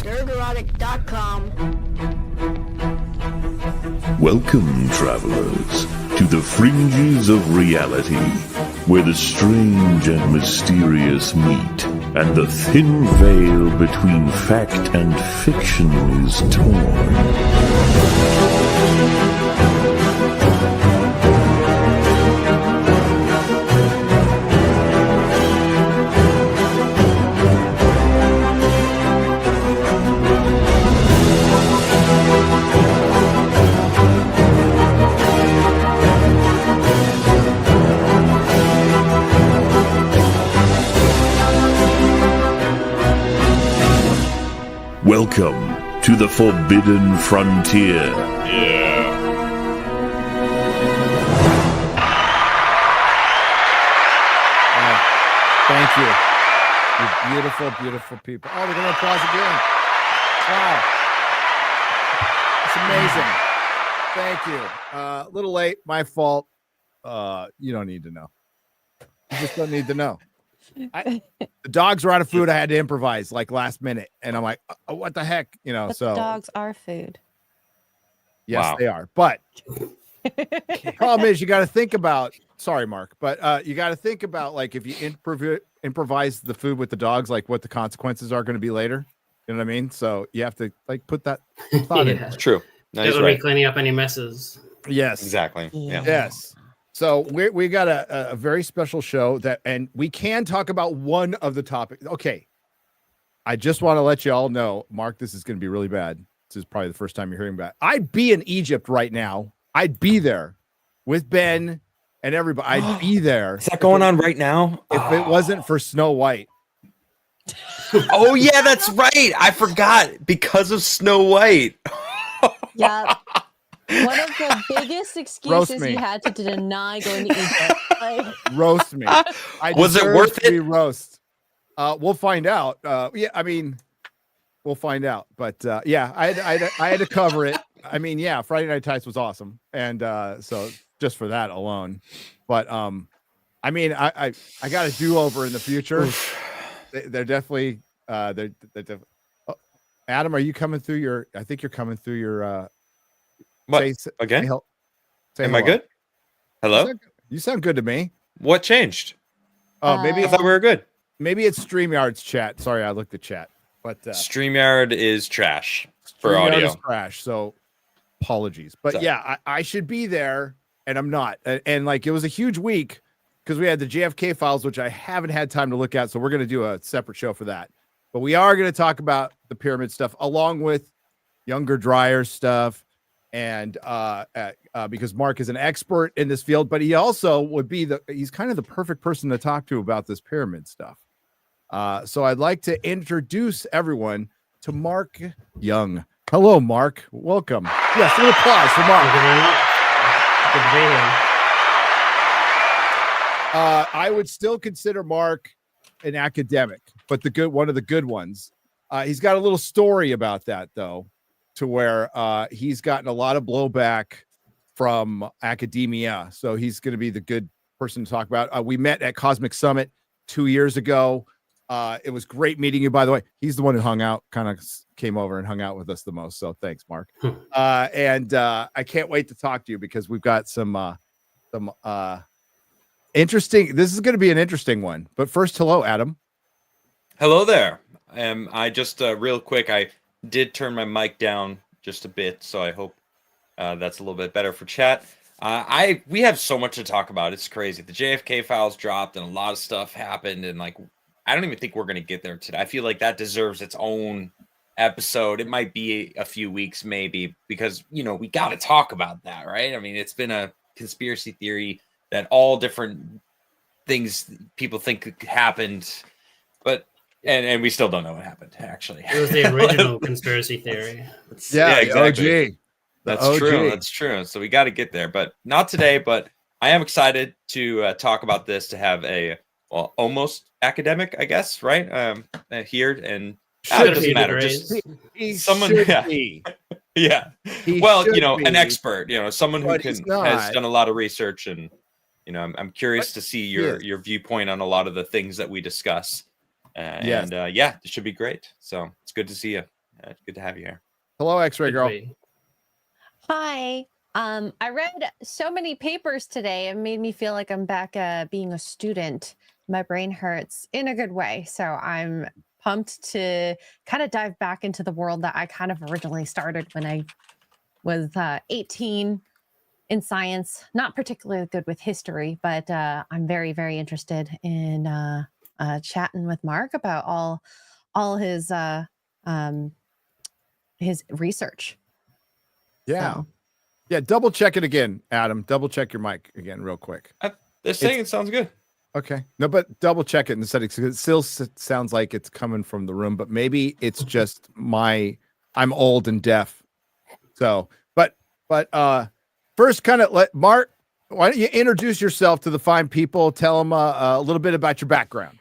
Nerdrotic.com. Welcome, travelers, to the fringes of reality, where the strange and mysterious meet, and the thin veil between fact and fiction is torn. Welcome to the Forbidden Frontier. Yeah. Thank you. You beautiful, beautiful people. Oh, they're going to applause again. Wow. It's amazing. Thank you. A little late. My fault. You don't need to know. You just don't need to know. The dogs were out of food. I had to improvise like last minute, and I'm like, oh, "What the heck?" You know. But so the dogs are food. Yes, Wow. they are. But problem is, you got to think about. Sorry, Mark, but you got to think about like if you improvise the food with the dogs, like what the consequences are going to be later. You know what I mean? So you have to like put that thought in. It's true. No, he's Doesn't right. be cleaning up any messes. Yes, Exactly. Yeah. yes. So we got a very special show that, and we can talk about one of the topics. Okay, I just want to let you all know, Mark, this is going to be really bad. This is probably the first time you're hearing about it. I'd be in Egypt right now. I'd be there with Ben and everybody. I'd be there. Is that going on right now? If it wasn't for Snow White. Oh yeah, that's right. I forgot because of Snow White. Yeah. One of the biggest excuses me. you had to deny going to Egypt. Like, Roast me. Was it deserve worth to be it? roast. We'll find out. Yeah, I mean, we'll find out. But yeah, I had to cover it. I mean, yeah, Friday Night Tights was awesome, and so just for that alone. But I mean, I got a do-over in the future. They're definitely they're oh, Adam, are you coming through your? I think you're coming through your. What? Again? Say Am I hello. good? Hello? You sound good to me. What changed? Oh, maybe I thought we were good. maybe it's StreamYard's chat. Sorry, I looked at chat. But StreamYard is trash for StreamYard audio. is trash, so apologies. But Sorry. yeah, I should be there, and I'm not. And like it was a huge week because we had the JFK files, which I haven't had time to look at. So we're going to do a separate show for that. But we are going to talk about the pyramid stuff along with younger Dryas stuff. And because Mark is an expert in this field, but he also would be he's kind of the perfect person to talk to about this pyramid stuff. So I'd like to introduce everyone to Marc Young. Hello, Mark. Welcome. Yes, an applause for Mark. Thank you very much. Good to be here. I would still consider Mark an academic, but one of the good ones. He's got a little story about that, though, to where he's gotten a lot of blowback from academia. So he's going to be the good person to talk about. We met at Cosmic Summit 2 years ago. It was great meeting you, by the way. He's the one who kind of came over and hung out with us the most. So thanks, Mark. And I can't wait to talk to you because we've got some interesting. This is going to be an interesting one. But first, hello, Adam. Hello there. I just real quick, I did turn my mic down just a bit, so I hope that's a little bit better for chat. We have so much to talk about. It's crazy. The JFK files dropped and a lot of stuff happened, and like I don't even think we're gonna get there today. I feel like that deserves its own episode. It might be a few weeks, maybe, because we got to talk about that, right? I mean, it's been a conspiracy theory that all different things people think happened, but. And we still don't know what happened, actually. It was the original conspiracy theory. Yeah, exactly. OG. That's OG. true. That's true. So we got to get there, but not today. But I am excited to talk about this, to have a almost academic, I guess, right? Here, and it doesn't matter. Just someone, yeah. Well, an expert, someone who has done a lot of research, and I'm curious to see your viewpoint on a lot of the things that we discuss. It should be great. So it's good to see you. It's good to have you here. Hello, X-Ray Could girl. be. Hi. I read so many papers today. It made me feel like I'm back being a student. My brain hurts in a good way. So I'm pumped to kind of dive back into the world that I kind of originally started when I was 18 in science. Not particularly good with history, but I'm very, very interested in chatting with Mark about all his research. Yeah. So. Yeah, double check it again, Adam. Double check your mic again real quick. They're saying it sounds good. Okay. No, but double check it in the settings. It still sounds like it's coming from the room, but maybe it's just I'm old and deaf. So, but first kind of let Mark, why don't you introduce yourself to the fine people? Tell them a little bit about your background.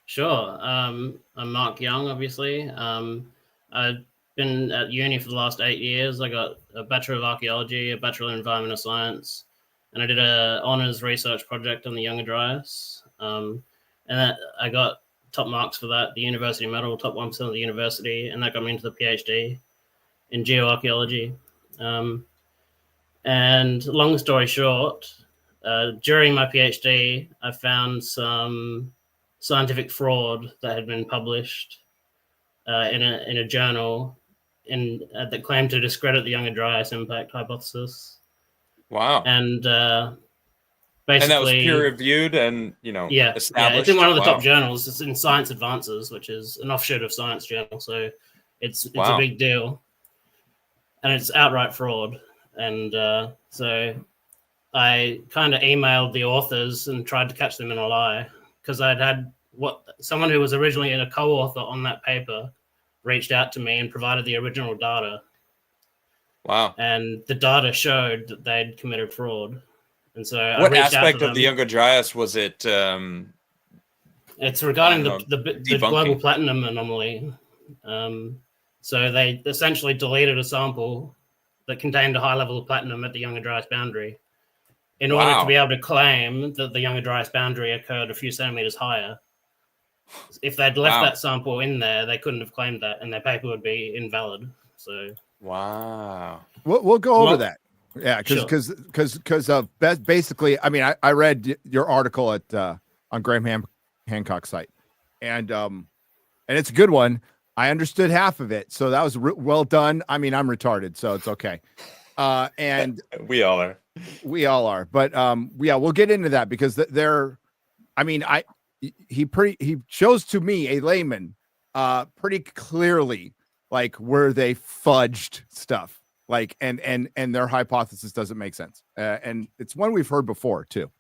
Sure. I'm Marc Young, obviously. I've been at uni for the last 8 years. I got a Bachelor of Archaeology, a Bachelor in Environmental Science, and I did a honors research project on the younger Dryas. And I got top marks for that, the university medal, top 1% of the university, and that got me into the PhD in geoarchaeology. And long story short, during my PhD, I found some scientific fraud that had been published in a journal that claimed to discredit the younger Dryas impact hypothesis. Wow. And basically, and that was peer reviewed and established. Yeah, it's in one of the Wow. top journals. It's in Science Advances, which is an offshoot of Science Journal. So it's Wow. a big deal, and it's outright fraud. And so I kind of emailed the authors and tried to catch them in a lie, because I'd had someone who was originally a co-author on that paper reached out to me and provided the original data. Wow. And the data showed that they'd committed fraud. And so what I reached out aspect to of them. the younger Dryas was it? It's regarding I don't know, the global platinum anomaly. So they essentially deleted a sample that contained a high level of platinum at the younger Dryas boundary in order to Wow. be able to claim that the younger Dryas boundary occurred a few centimeters higher. If they'd left that sample in there, they couldn't have claimed that, and their paper would be invalid. So wow. We'll go over that. Yeah, because basically, I mean, I read your article at on Graham Hancock's site, and it's a good one. I understood half of it, so that was well done. I mean, I'm retarded, so it's okay. And we all are, but yeah, we'll get into that because he shows to me, a layman, pretty clearly like where they fudged stuff, like and their hypothesis doesn't make sense, and it's one we've heard before too,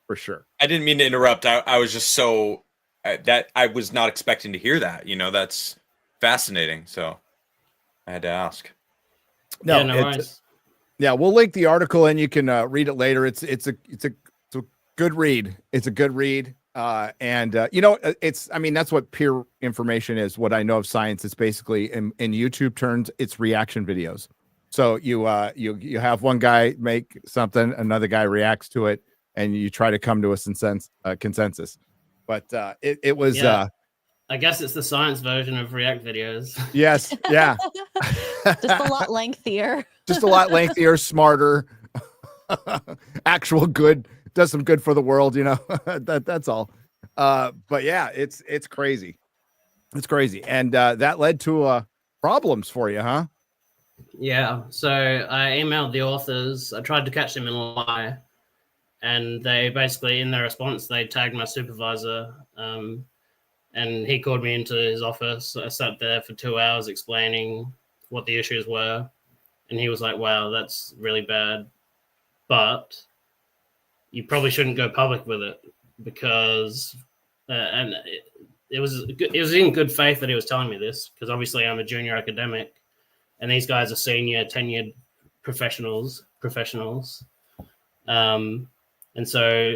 for sure. I didn't mean to interrupt. I was just so that I was not expecting to hear that. That's fascinating, so I had to ask. No worries. Yeah, we'll link the article and you can read it later. It's a good read. It's a good read. And that's what peer information is. What I know of science is basically in YouTube terms, it's reaction videos. So you have one guy make something, another guy reacts to it, and you try to come to a consensus. But it was. Yeah. I guess it's the science version of React videos. Yes. Yeah. Just a lot lengthier. Just a lot lengthier, smarter, actual good, does some good for the world, that's all. But yeah, it's crazy. It's crazy. And that led to problems for you, huh? Yeah. So I emailed the authors. I tried to catch them in a lie. And they basically, in their response, they tagged my supervisor. And he called me into his office. I sat there for 2 hours explaining what the issues were. And he was like, wow, that's really bad. But you probably shouldn't go public with it, because and it was in good faith that he was telling me this, because obviously I'm a junior academic and these guys are senior tenured professionals. And so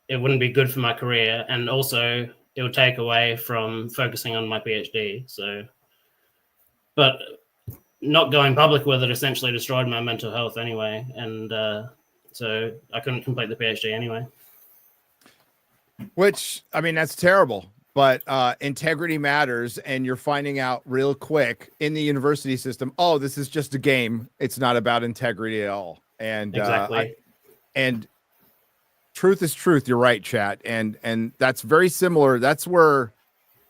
it wouldn't be good for my career, and also it would take away from focusing on my PhD. So, but not going public with it essentially destroyed my mental health anyway. And so I couldn't complete the PhD anyway. Which, I mean, that's terrible. but integrity matters, and you're finding out real quick in the university system, oh, this is just a game. It's not about integrity at all. And Exactly. and truth is truth. You're right, chat. And that's very similar. That's where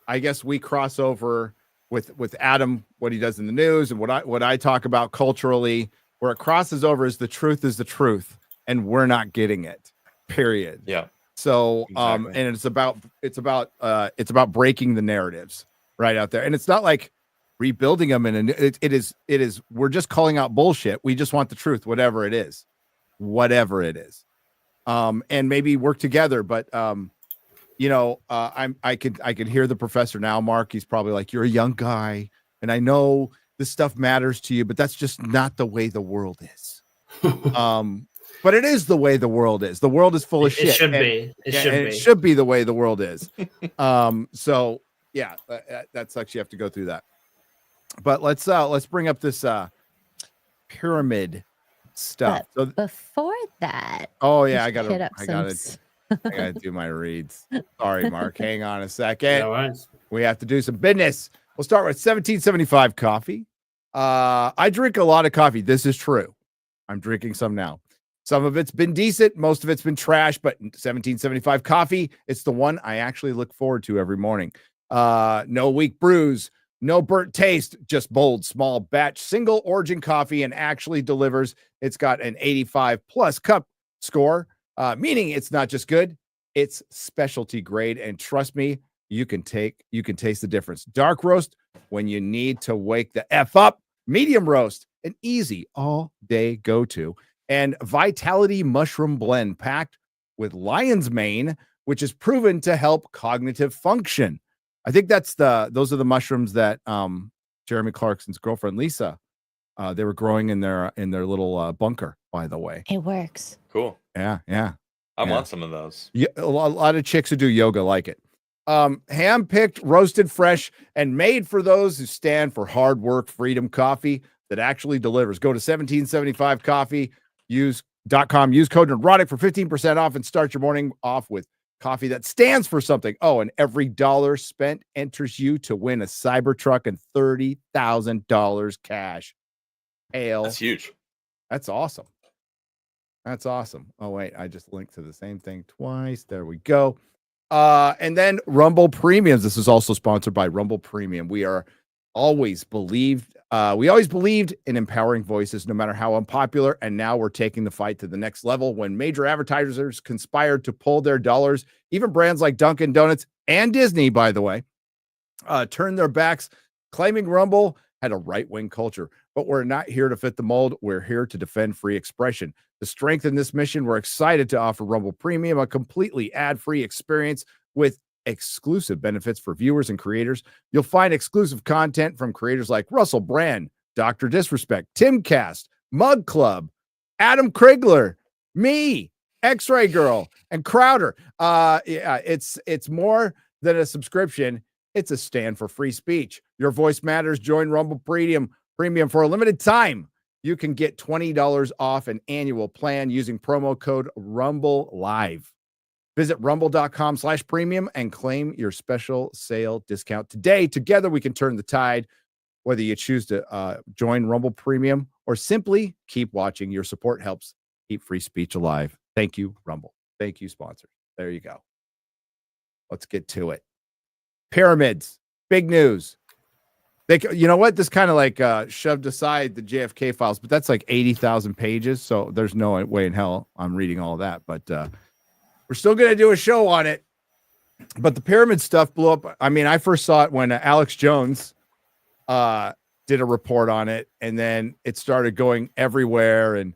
I guess we cross over with Adam, what he does in the news, and what I talk about culturally. Where it crosses over is the truth, and we're not getting it. Period. Yeah. So Exactly. and it's about breaking the narratives right out there. And it's not like rebuilding them it is we're just calling out bullshit. We just want the truth, whatever it is. And maybe work together, but I could hear the professor now, Mark. He's probably like, you're a young guy, and I know this stuff matters to you, but that's just not the way the world is. But it is the way the world is. The world is full of shit. It should be. It should be the way the world is. So yeah, that sucks. You have to go through that. But let's bring up this pyramid stuff. But before that, Oh yeah, I hit gotta up I gotta do my reads. Sorry, Mark. Hang on a second. No worries. We have to do some business. We'll start with 1775 coffee. I drink a lot of coffee. This is true. I'm drinking some now. Some of it's been decent. Most of it's been trash, but 1775 coffee, it's the one I actually look forward to every morning. No weak brews, no burnt taste, just bold, small batch, single origin coffee, and actually delivers. It's got an 85 plus cup score, meaning it's not just good, it's specialty grade. And trust me, you can taste the difference. Dark roast when you need to wake the F up. Medium roast, an easy all day go-to. And Vitality Mushroom Blend packed with lion's mane, which is proven to help cognitive function. I think those are the mushrooms that Jeremy Clarkson's girlfriend Lisa, they were growing in their little bunker, by the way. it works. Cool. Yeah. I Yeah. want some of those. Yeah, a lot of chicks who do yoga like it. Hand-picked, roasted fresh, and made for those who stand for hard work, freedom coffee that actually delivers. Go to 1775coffee.com, use code Nerdrotic for 15% off and start your morning off with coffee that stands for something. Oh, and every dollar spent enters you to win a Cybertruck and $30,000 cash. Hail. That's huge. That's awesome. That's awesome. Oh, wait, I just linked to the same thing twice. There we go. And then Rumble Premiums. This is also sponsored by Rumble Premium. We always believed in empowering voices, no matter how unpopular. And now we're taking the fight to the next level when major advertisers conspired to pull their dollars. Even brands like Dunkin' Donuts and Disney, by the way, turned their backs, claiming Rumble had a right-wing culture. But we're not here to fit the mold. We're here to defend free expression. To strengthen this mission, we're excited to offer Rumble Premium, a completely ad-free experience with exclusive benefits for viewers and creators. You'll find exclusive content from creators like Russell Brand, Dr. Disrespect, Timcast, Mug Club, Adam Crigler, me, X-Ray Girl, and Crowder. It's more than a subscription. It's a stand for free speech. Your voice matters. Join Rumble Premium for a limited time. You can get $20 off an annual plan using promo code Rumble Live. Visit rumble.com/premium and claim your special sale discount today. Together, we can turn the tide. Whether you choose to join Rumble Premium or simply keep watching, your support helps keep free speech alive. Thank you, Rumble. Thank you, sponsors. There you go. Let's get to it. Pyramids, big news. You know what? This kind of like shoved aside the JFK files, but that's like 80,000 pages. So there's no way in hell I'm reading all that. But we're still going to do a show on it. But the pyramid stuff blew up. I mean, I first saw it when Alex Jones did a report on it, and then it started going everywhere. And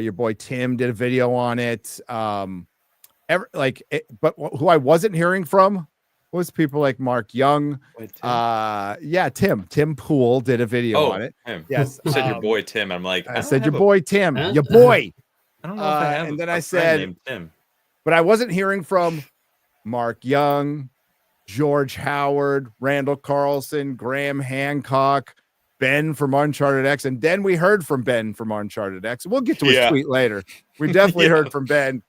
your boy Tim did a video on it. But who I wasn't hearing from was people like Marc Young. Wait, Tim? Tim Poole did a video on it. Him. Yes. You said your boy Tim. I'm like, I said your boy Tim, your boy. I don't know if I have and then a I friend said named Tim. But I wasn't hearing from Marc Young, George Howard, Randall Carlson, Graham Hancock, Ben from Uncharted X. And then we heard from Ben from Uncharted X. We'll get to his tweet later. We definitely heard from Ben,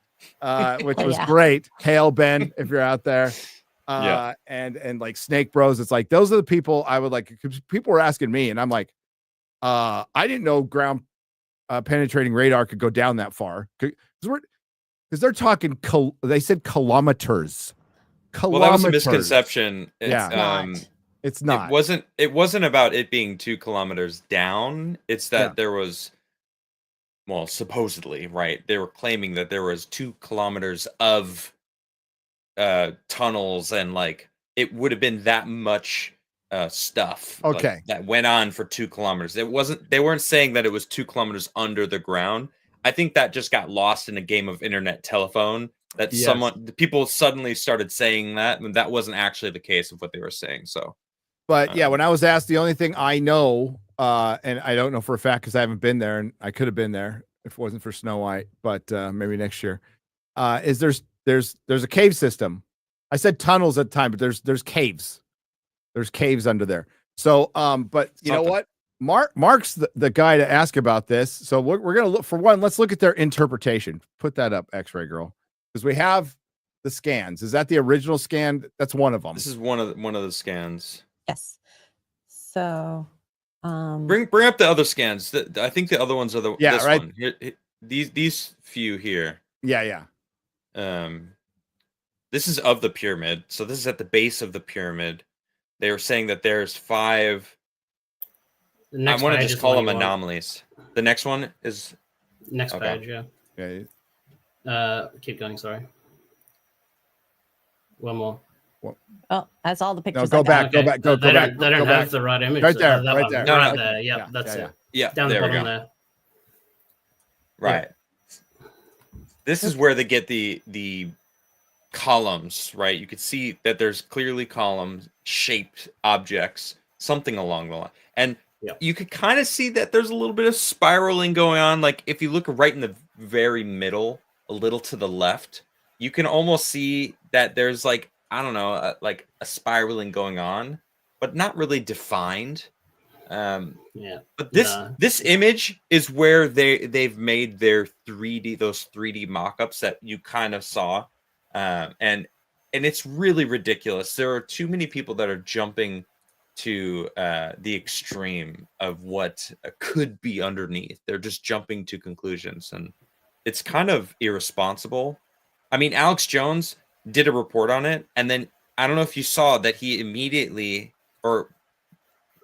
which was great. Hail, Ben, if you're out there. and like Snake Bros. It's like those are the people I would like. Cause people were asking me, and I'm like, I didn't know ground penetrating radar could go down that far because they're talking. They said kilometers. Well, that was a misconception. Yeah, it's not. It wasn't about it being 2 kilometers down. It's that there was, well, supposedly, right? They were claiming that there was 2 kilometers of tunnels, and like it would have been that much stuff. Okay, that went on for 2 kilometers. It wasn't. They weren't saying that it was 2 kilometers under the ground. I think that just got lost in a game of internet telephone. That people suddenly started saying that, and that wasn't actually the case of what they were saying. So, but yeah, when I was asked, the only thing I know, and I don't know for a fact because I haven't been there, and I could have been there if it wasn't for Snow White, but maybe next year, is there's a cave system. I said tunnels at the time, but there's caves. There's caves under there. So, but you know what? Mark's the guy to ask about this. So we're going to look for one. Let's look at their interpretation. Put that up, X-Ray Girl, because we have the scans. Is that the original scan? That's one of them. This is one of the scans. Yes. So, bring up the other scans. I think the other ones are this right. One. Here, these few here. Yeah. This is of the pyramid. So this is at the base of the pyramid. They were saying that there's 5. I want to just call them anomalies. The next one is next page. Yeah. Keep going. Sorry. One more. Oh, that's all the pictures. No, go back. Okay. Go back. Go they back. They don't have the right image. Right there. Right there. Right there. Yeah, that's it. Yeah. Down the bottom there. Right. Yeah. This is where they get the columns, right? You could see that there's clearly columns, shaped objects, something along the line. And you could kind of see that there's a little bit of spiraling going on. Like if you look right in the very middle, a little to the left, you can almost see that there's like, I don't know, like a spiraling going on, but not really defined. But this image is where they've made their 3D mock-ups that you kind of saw. And it's really ridiculous. There are too many people that are jumping to the extreme of what could be underneath. They're just jumping to conclusions, and it's kind of irresponsible. I mean, Alex Jones did a report on it, and then I don't know if you saw that he immediately, or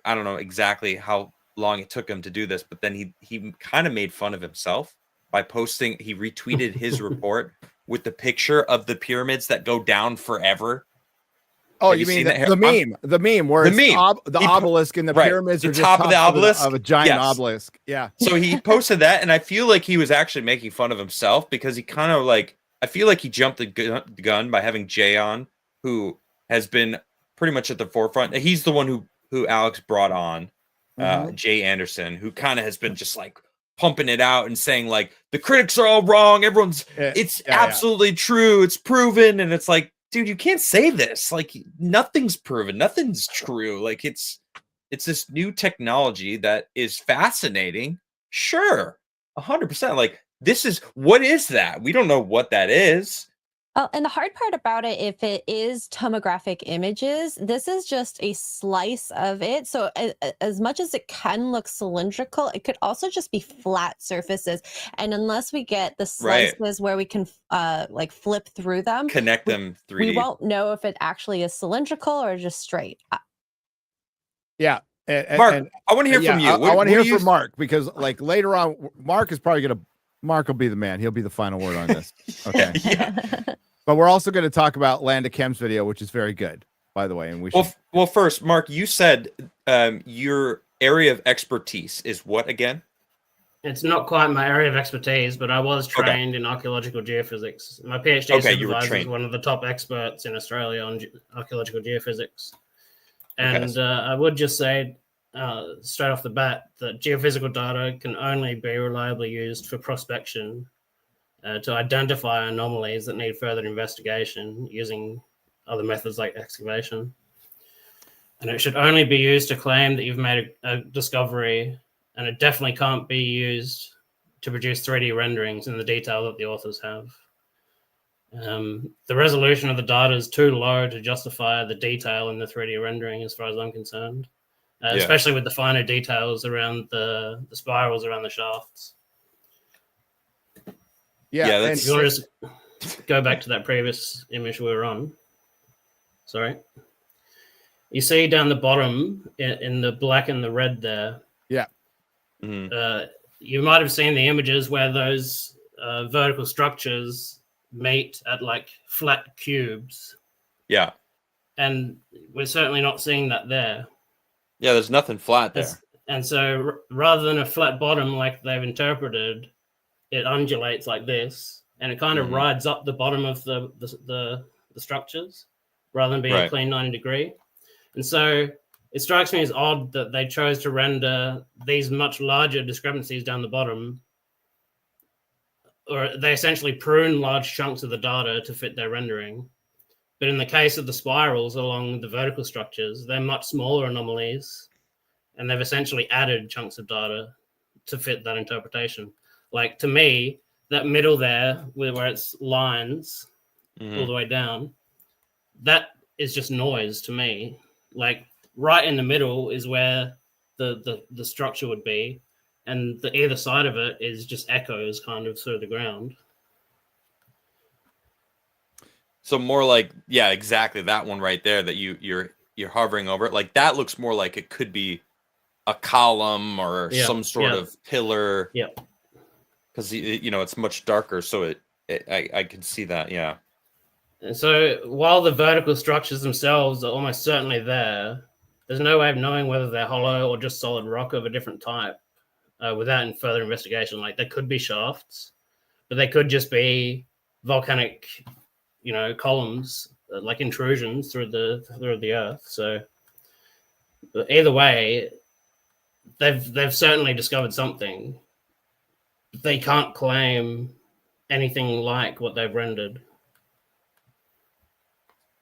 I don't know exactly how long it took him to do this, but then he kind of made fun of himself by posting. He retweeted his report with the picture of the pyramids that go down forever. Oh, you mean the meme where the obelisk and the pyramids are just top of the obelisk of a giant obelisk. Yeah. So he posted that, and I feel like he was actually making fun of himself because he kind of like, I feel like he jumped the gun by having Jay on, who has been pretty much at the forefront. He's the one who Alex brought on, Jay Anderson, who kind of has been just like pumping it out and saying like the critics are all wrong. It's absolutely true. It's proven. And it's like, dude, you can't say this. Like nothing's proven. Nothing's true. Like it's this new technology that is fascinating. Sure. 100%. Like what is that? We don't know what that is. Oh, and the hard part about it, if it is tomographic images, this is just a slice of it. So as much as it can look cylindrical, it could also just be flat surfaces. And unless we get the slices where we can like flip through them, connect them 3D, we won't know if it actually is cylindrical or just straight. Yeah. Mark, I want to hear from you. I want to hear from Mark, because like later on, Mark will be the man. He'll be the final word on this. Okay. But we're also going to talk about Land of Chem's video, which is very good, by the way. And well, first, Mark, you said your area of expertise is what again? It's not quite my area of expertise, but I was trained in archaeological geophysics. My PhD supervisor is one of the top experts in Australia on archaeological geophysics. And I would just say straight off the bat that geophysical data can only be reliably used for prospection, to identify anomalies that need further investigation using other methods like excavation. And it should only be used to claim that you've made a discovery, and it definitely can't be used to produce 3D renderings in the detail that the authors have. The resolution of the data is too low to justify the detail in the 3D rendering, as far as I'm concerned, especially with the finer details around the spirals around the shafts. Yeah, that's... If you want to just go back to that previous image we were on. Sorry. You see down the bottom in the black and the red there. Yeah. You might have seen the images where those vertical structures meet at like flat cubes. Yeah. And we're certainly not seeing that there. Yeah, there's nothing flat there. And so rather than a flat bottom like they've interpreted, it undulates like this, and it kind of rides up the bottom of the structures rather than being a clean 90 degree. And so it strikes me as odd that they chose to render these much larger discrepancies down the bottom, or they essentially prune large chunks of the data to fit their rendering. But in the case of the spirals along the vertical structures, they're much smaller anomalies, and they've essentially added chunks of data to fit that interpretation. Like, to me, that middle there, where it's lines all the way down, that is just noise to me. Like, right in the middle is where the structure would be, and the either side of it is just echoes kind of through the ground. So more like, yeah, exactly that one right there that you're hovering over it. Like, that looks more like it could be a column or some sort of pillar. Yep. Because it's much darker, so I can see that. Yeah. And so while the vertical structures themselves are almost certainly there, there's no way of knowing whether they're hollow or just solid rock of a different type without further investigation. Like, they could be shafts, but they could just be volcanic, columns, like intrusions through the earth. So either way, they've certainly discovered something. They can't claim anything like what they've rendered.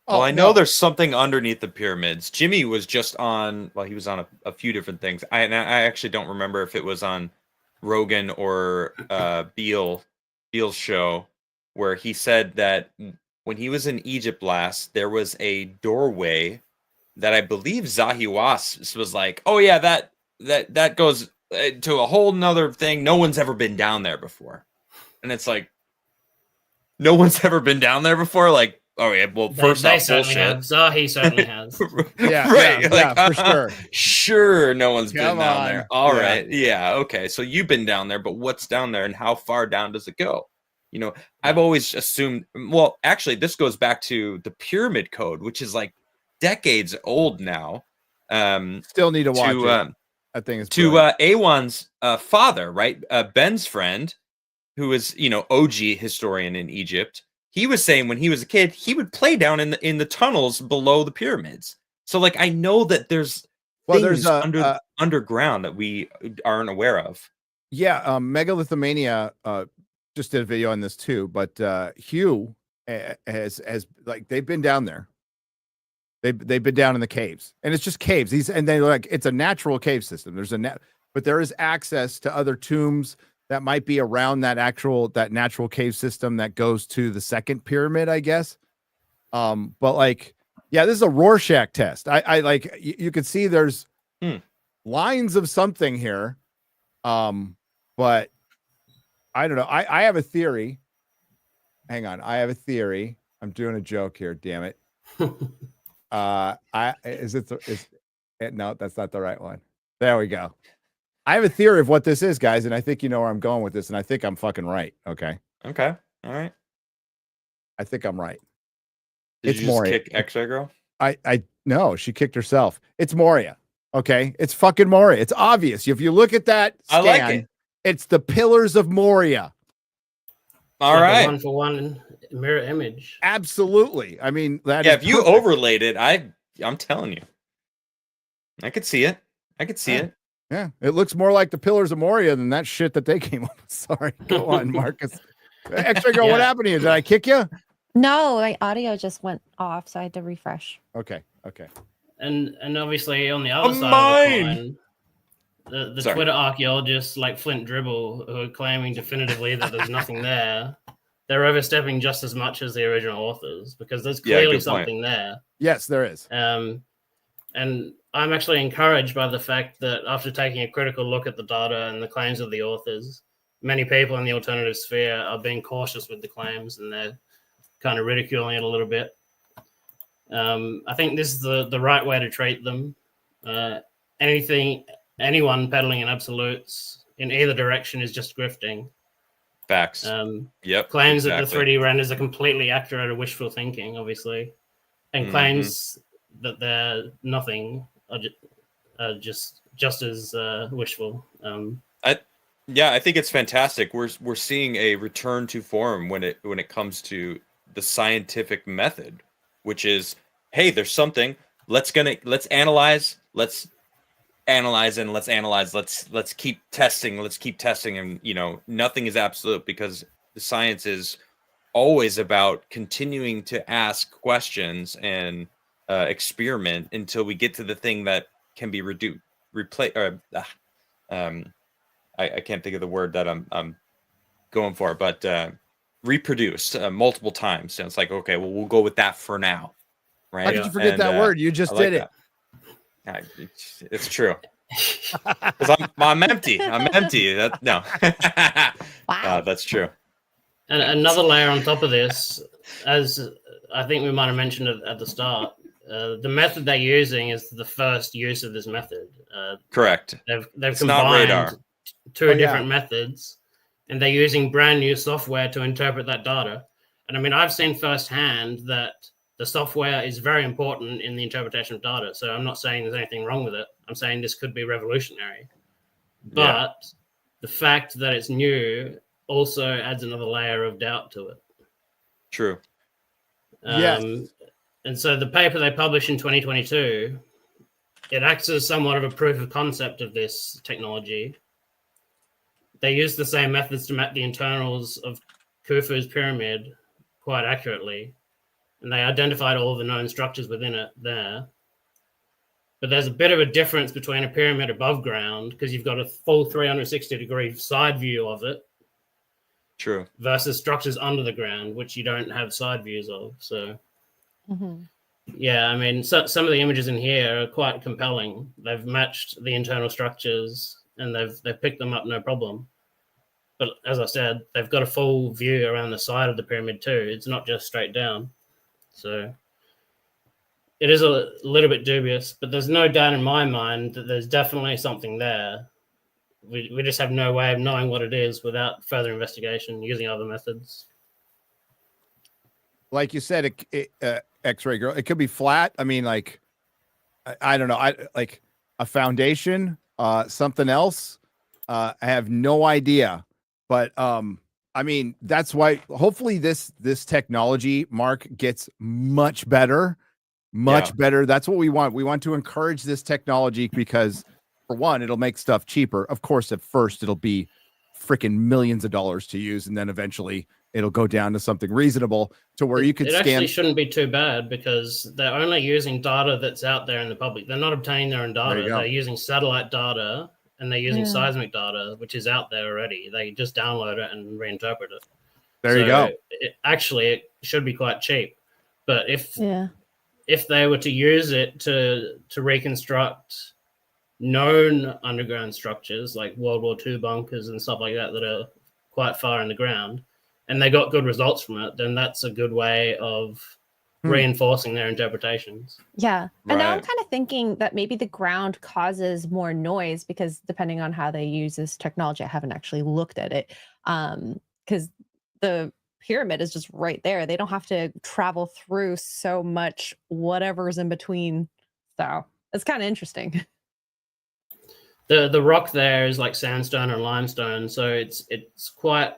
Well, I know there's something underneath the pyramids. Jimmy was just on, he was on a few different things. I actually don't remember if it was on Rogan or Beale's show, where he said that when he was in Egypt last, there was a doorway that I believe Zahiwas was like, oh yeah, that goes to a whole nother thing. No one's ever been down there before. And it's like, no one's ever been down there before? Like, oh yeah, well, first off, bullshit. Zahi certainly has. Yeah, right. Yeah, for sure. Sure, no one's been down there. All Yeah. right. Yeah, okay. So you've been down there, but what's down there and how far down does it go? I've always assumed, well, actually, this goes back to the pyramid code, which is like decades old now. Still need to watch it. I think it's to Awan's father, right? Ben's friend, who is, OG historian in Egypt. He was saying when he was a kid, he would play down in the tunnels below the pyramids. So, like, I know that there's things underground that we aren't aware of. Yeah, Megalithomania just did a video on this too, but Hugh has like, they've been down there. They've been down in the caves, and it's just caves. They're like, it's a natural cave system. But there is access to other tombs that might be around that natural cave system that goes to the second pyramid, I guess. But like, yeah, this is a Rorschach test. I like, you can see there's lines of something here. But I don't know. I have a theory. Hang on. I have a theory. I'm doing a joke here. Damn it. No, that's not the right one. There we go. I have a theory of what this is, guys, and I think you know where I'm going with this, and I think I'm fucking right. Okay. All right. I think I'm right. Did you just kick X-Ray Girl? No, she kicked herself. It's Moria. Okay. It's fucking Moria. It's obvious. If you look at that scan, I like it. It's the pillars of Moria. All right. One for one mirror image. Absolutely. I mean, if you overlaid it, I'm telling you. I could see it. Yeah, it looks more like the pillars of Moria than that shit that they came up with. Sorry. Go on, Marcus. X-Ray Girl, what happened to you? Did I kick you? No, my audio just went off, so I had to refresh. Okay. And obviously on the other side of the coin, the Twitter archaeologists like Flint Dribble, who are claiming definitively that there's nothing there, they're overstepping just as much as the original authors, because there's clearly good point. something there. Yes, there is. And I'm actually encouraged by the fact that after taking a critical look at the data and the claims of the authors, many people in the alternative sphere are being cautious with the claims, and they're kind of ridiculing it a little bit. I think this is the right way to treat them. Anyone peddling in absolutes in either direction is just grifting. Facts. Yep. Claims that the 3D renders are completely accurate are wishful thinking, obviously, and claims that they're nothing are just as wishful. I think it's fantastic. We're seeing a return to form when it comes to the scientific method, which is, hey, there's something. Let's analyze. Let's keep testing. And nothing is absolute, because the science is always about continuing to ask questions and experiment until we get to the thing that can be I can't think of the word that I'm going for, but reproduced multiple times. And it's like, okay, well, we'll go with that for now, right? How did you forget that word? You just did it. It's true. Because I'm empty. I'm empty. No. Wow. That's true. And another layer on top of this, as I think we might have mentioned at the start, the method they're using is the first use of this method. Correct. They've combined two different methods, and they're using brand new software to interpret that data. And I mean, I've seen firsthand that the software is very important in the interpretation of data. So I'm not saying there's anything wrong with it. I'm saying this could be revolutionary. But the fact that it's new also adds another layer of doubt to it. True. Yes. And so the paper they published in 2022, it acts as somewhat of a proof of concept of this technology. They used the same methods to map the internals of Khufu's pyramid quite accurately, and they identified all the known structures within it there. But there's a bit of a difference between a pyramid above ground, because you've got a full 360-degree side view of it. True. Versus structures under the ground, which you don't have side views of. So, yeah, I mean, some of the images in here are quite compelling. They've matched the internal structures, and they've picked them up no problem. But as I said, they've got a full view around the side of the pyramid too. It's not just straight down. So it is a little bit dubious, but there's no doubt in my mind that there's definitely something there. We just have no way of knowing what it is without further investigation using other methods. Like you said, X-ray girl, it could be flat. I mean, like, I don't know. I like a foundation, something else. I have no idea, but I mean, that's why hopefully this technology, Mark, gets much better. That's what we want. We want to encourage this technology because, for one, it'll make stuff cheaper. Of course, at first it'll be freaking millions of dollars to use, and then eventually it'll go down to something reasonable to where you can scan. It actually shouldn't be too bad, because they're only using data that's out there in the public. They're not obtaining their own data. They're using satellite data, and they're using seismic data, which is out there already. They just download it and reinterpret it. There you go. It should be quite cheap. But if they were to use it to reconstruct known underground structures like World War II bunkers and stuff like that are quite far in the ground, and they got good results from it, then that's a good way of reinforcing their interpretations. Yeah. And now I'm kind of thinking that maybe the ground causes more noise, because depending on how they use this technology, I haven't actually looked at it, because the pyramid is just right there. They don't have to travel through so much whatever's in between. So it's kind of interesting. The rock there is like sandstone and limestone, so it's quite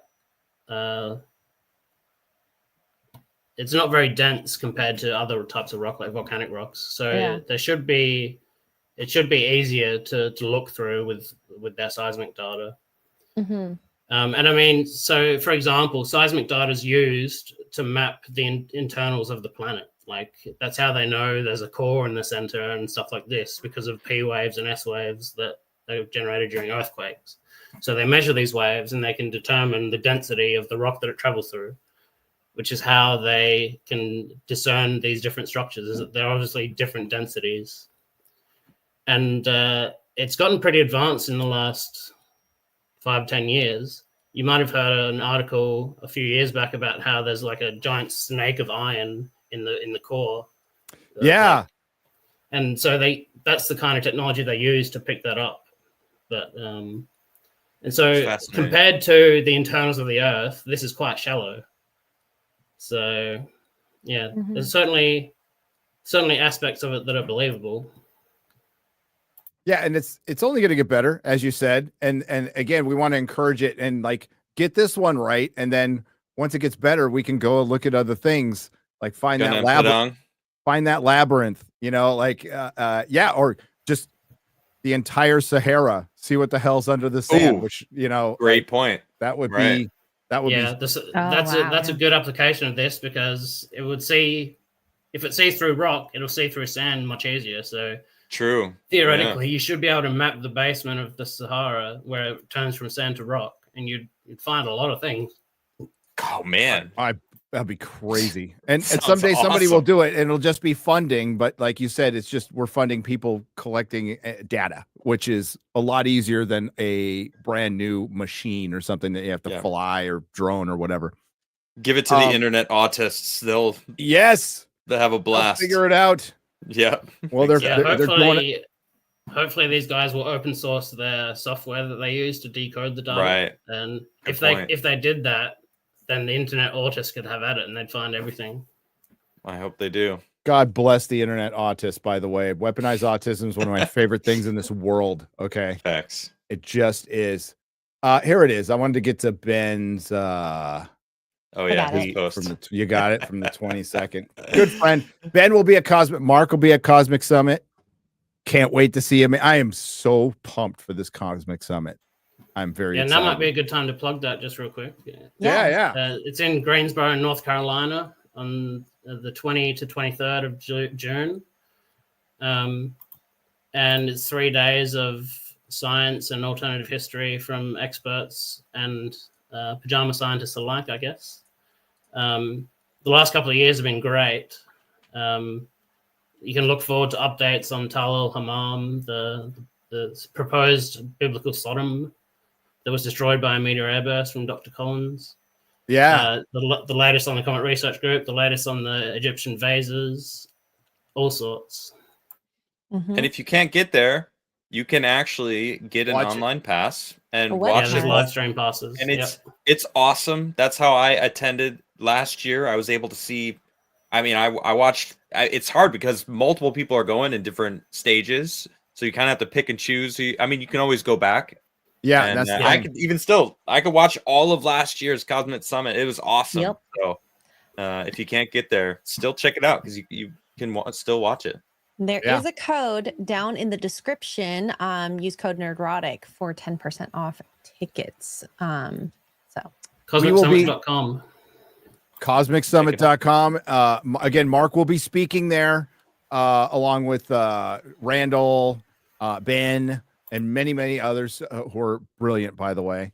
it's not very dense compared to other types of rock like volcanic rocks. So it should be easier to look through with their seismic data. And I mean, so for example, seismic data is used to map the internals of the planet. Like, that's how they know there's a core in the center and stuff like this, because of P waves and S waves that are generated during earthquakes. So they measure these waves and they can determine the density of the rock that it travels through. which is how they can discern these different structures. Is that they're obviously different densities, and it's gotten pretty advanced in the last 5-10 years. You might have heard an article a few years back about how there's like a giant snake of iron in the core. Yeah. And so that's the kind of technology they use to pick that up. But and so compared to the internals of the Earth, this is quite shallow. So yeah, there's certainly aspects of it that are believable. Yeah, and it's only going to get better, as you said, and again, we want to encourage it and like get this one right, and then once it gets better, we can go and look at other things, like find that labyrinth, you know, like or just the entire Sahara, see what the hell's under the sand. Which, you know, great point. That would be that's a good application of this, because it would see, if it sees through rock, it'll see through sand much easier. So true. Theoretically, you should be able to map the basement of the Sahara where it turns from sand to rock, and you'd find a lot of things. Oh man, that'd be crazy. And someday somebody will do it, and it'll just be funding. But like you said, it's just we're funding people collecting data, which is a lot easier than a brand new machine or something that you have to fly or drone or whatever. Give it to the internet autists. They'll have a blast. They'll figure it out. Yeah. Well, they're doing it. Hopefully these guys will open source their software that they use to decode the data. Right. And if they did that, then the internet autists could have at it and they'd find everything. I hope they do. God bless the internet autists, by the way. Weaponized autism is one of my favorite things in this world. Okay. Facts. It just is. Here it is. I wanted to get to Ben's post. You got it from the 22nd. Good friend. Ben will be at Mark will be at Cosmic Summit. Can't wait to see him. I am so pumped for this Cosmic Summit. I'm very excited. And that might be a good time to plug that just real quick. Yeah. It's in Greensboro, North Carolina on the 20 to 23rd of June. And it's 3 days of science and alternative history from experts and pajama scientists alike, I guess. The last couple of years have been great. You can look forward to updates on Tal el-Hammam, the proposed biblical Sodom that was destroyed by a meteor airburst from Dr. Collins. Yeah. The latest on the Comet Research Group, the latest on the Egyptian vases, all sorts. Mm-hmm. And if you can't get there, you can actually get an online pass and watch it. Live stream passes. And it's awesome. That's how I attended last year. I was able to see, I watched, it's hard because multiple people are going in different stages. So you kind of have to pick and choose. You can always go back. Yeah, and, I could watch all of last year's Cosmic Summit. It was awesome. Yep. So if you can't get there, still check it out because you can still watch it. There is a code down in the description. Use code Nerdrotic for 10% off tickets. CosmicSummit.com. CosmicSummit.com. Again, Mark will be speaking there along with Randall, Ben, and many, many others who are brilliant, by the way.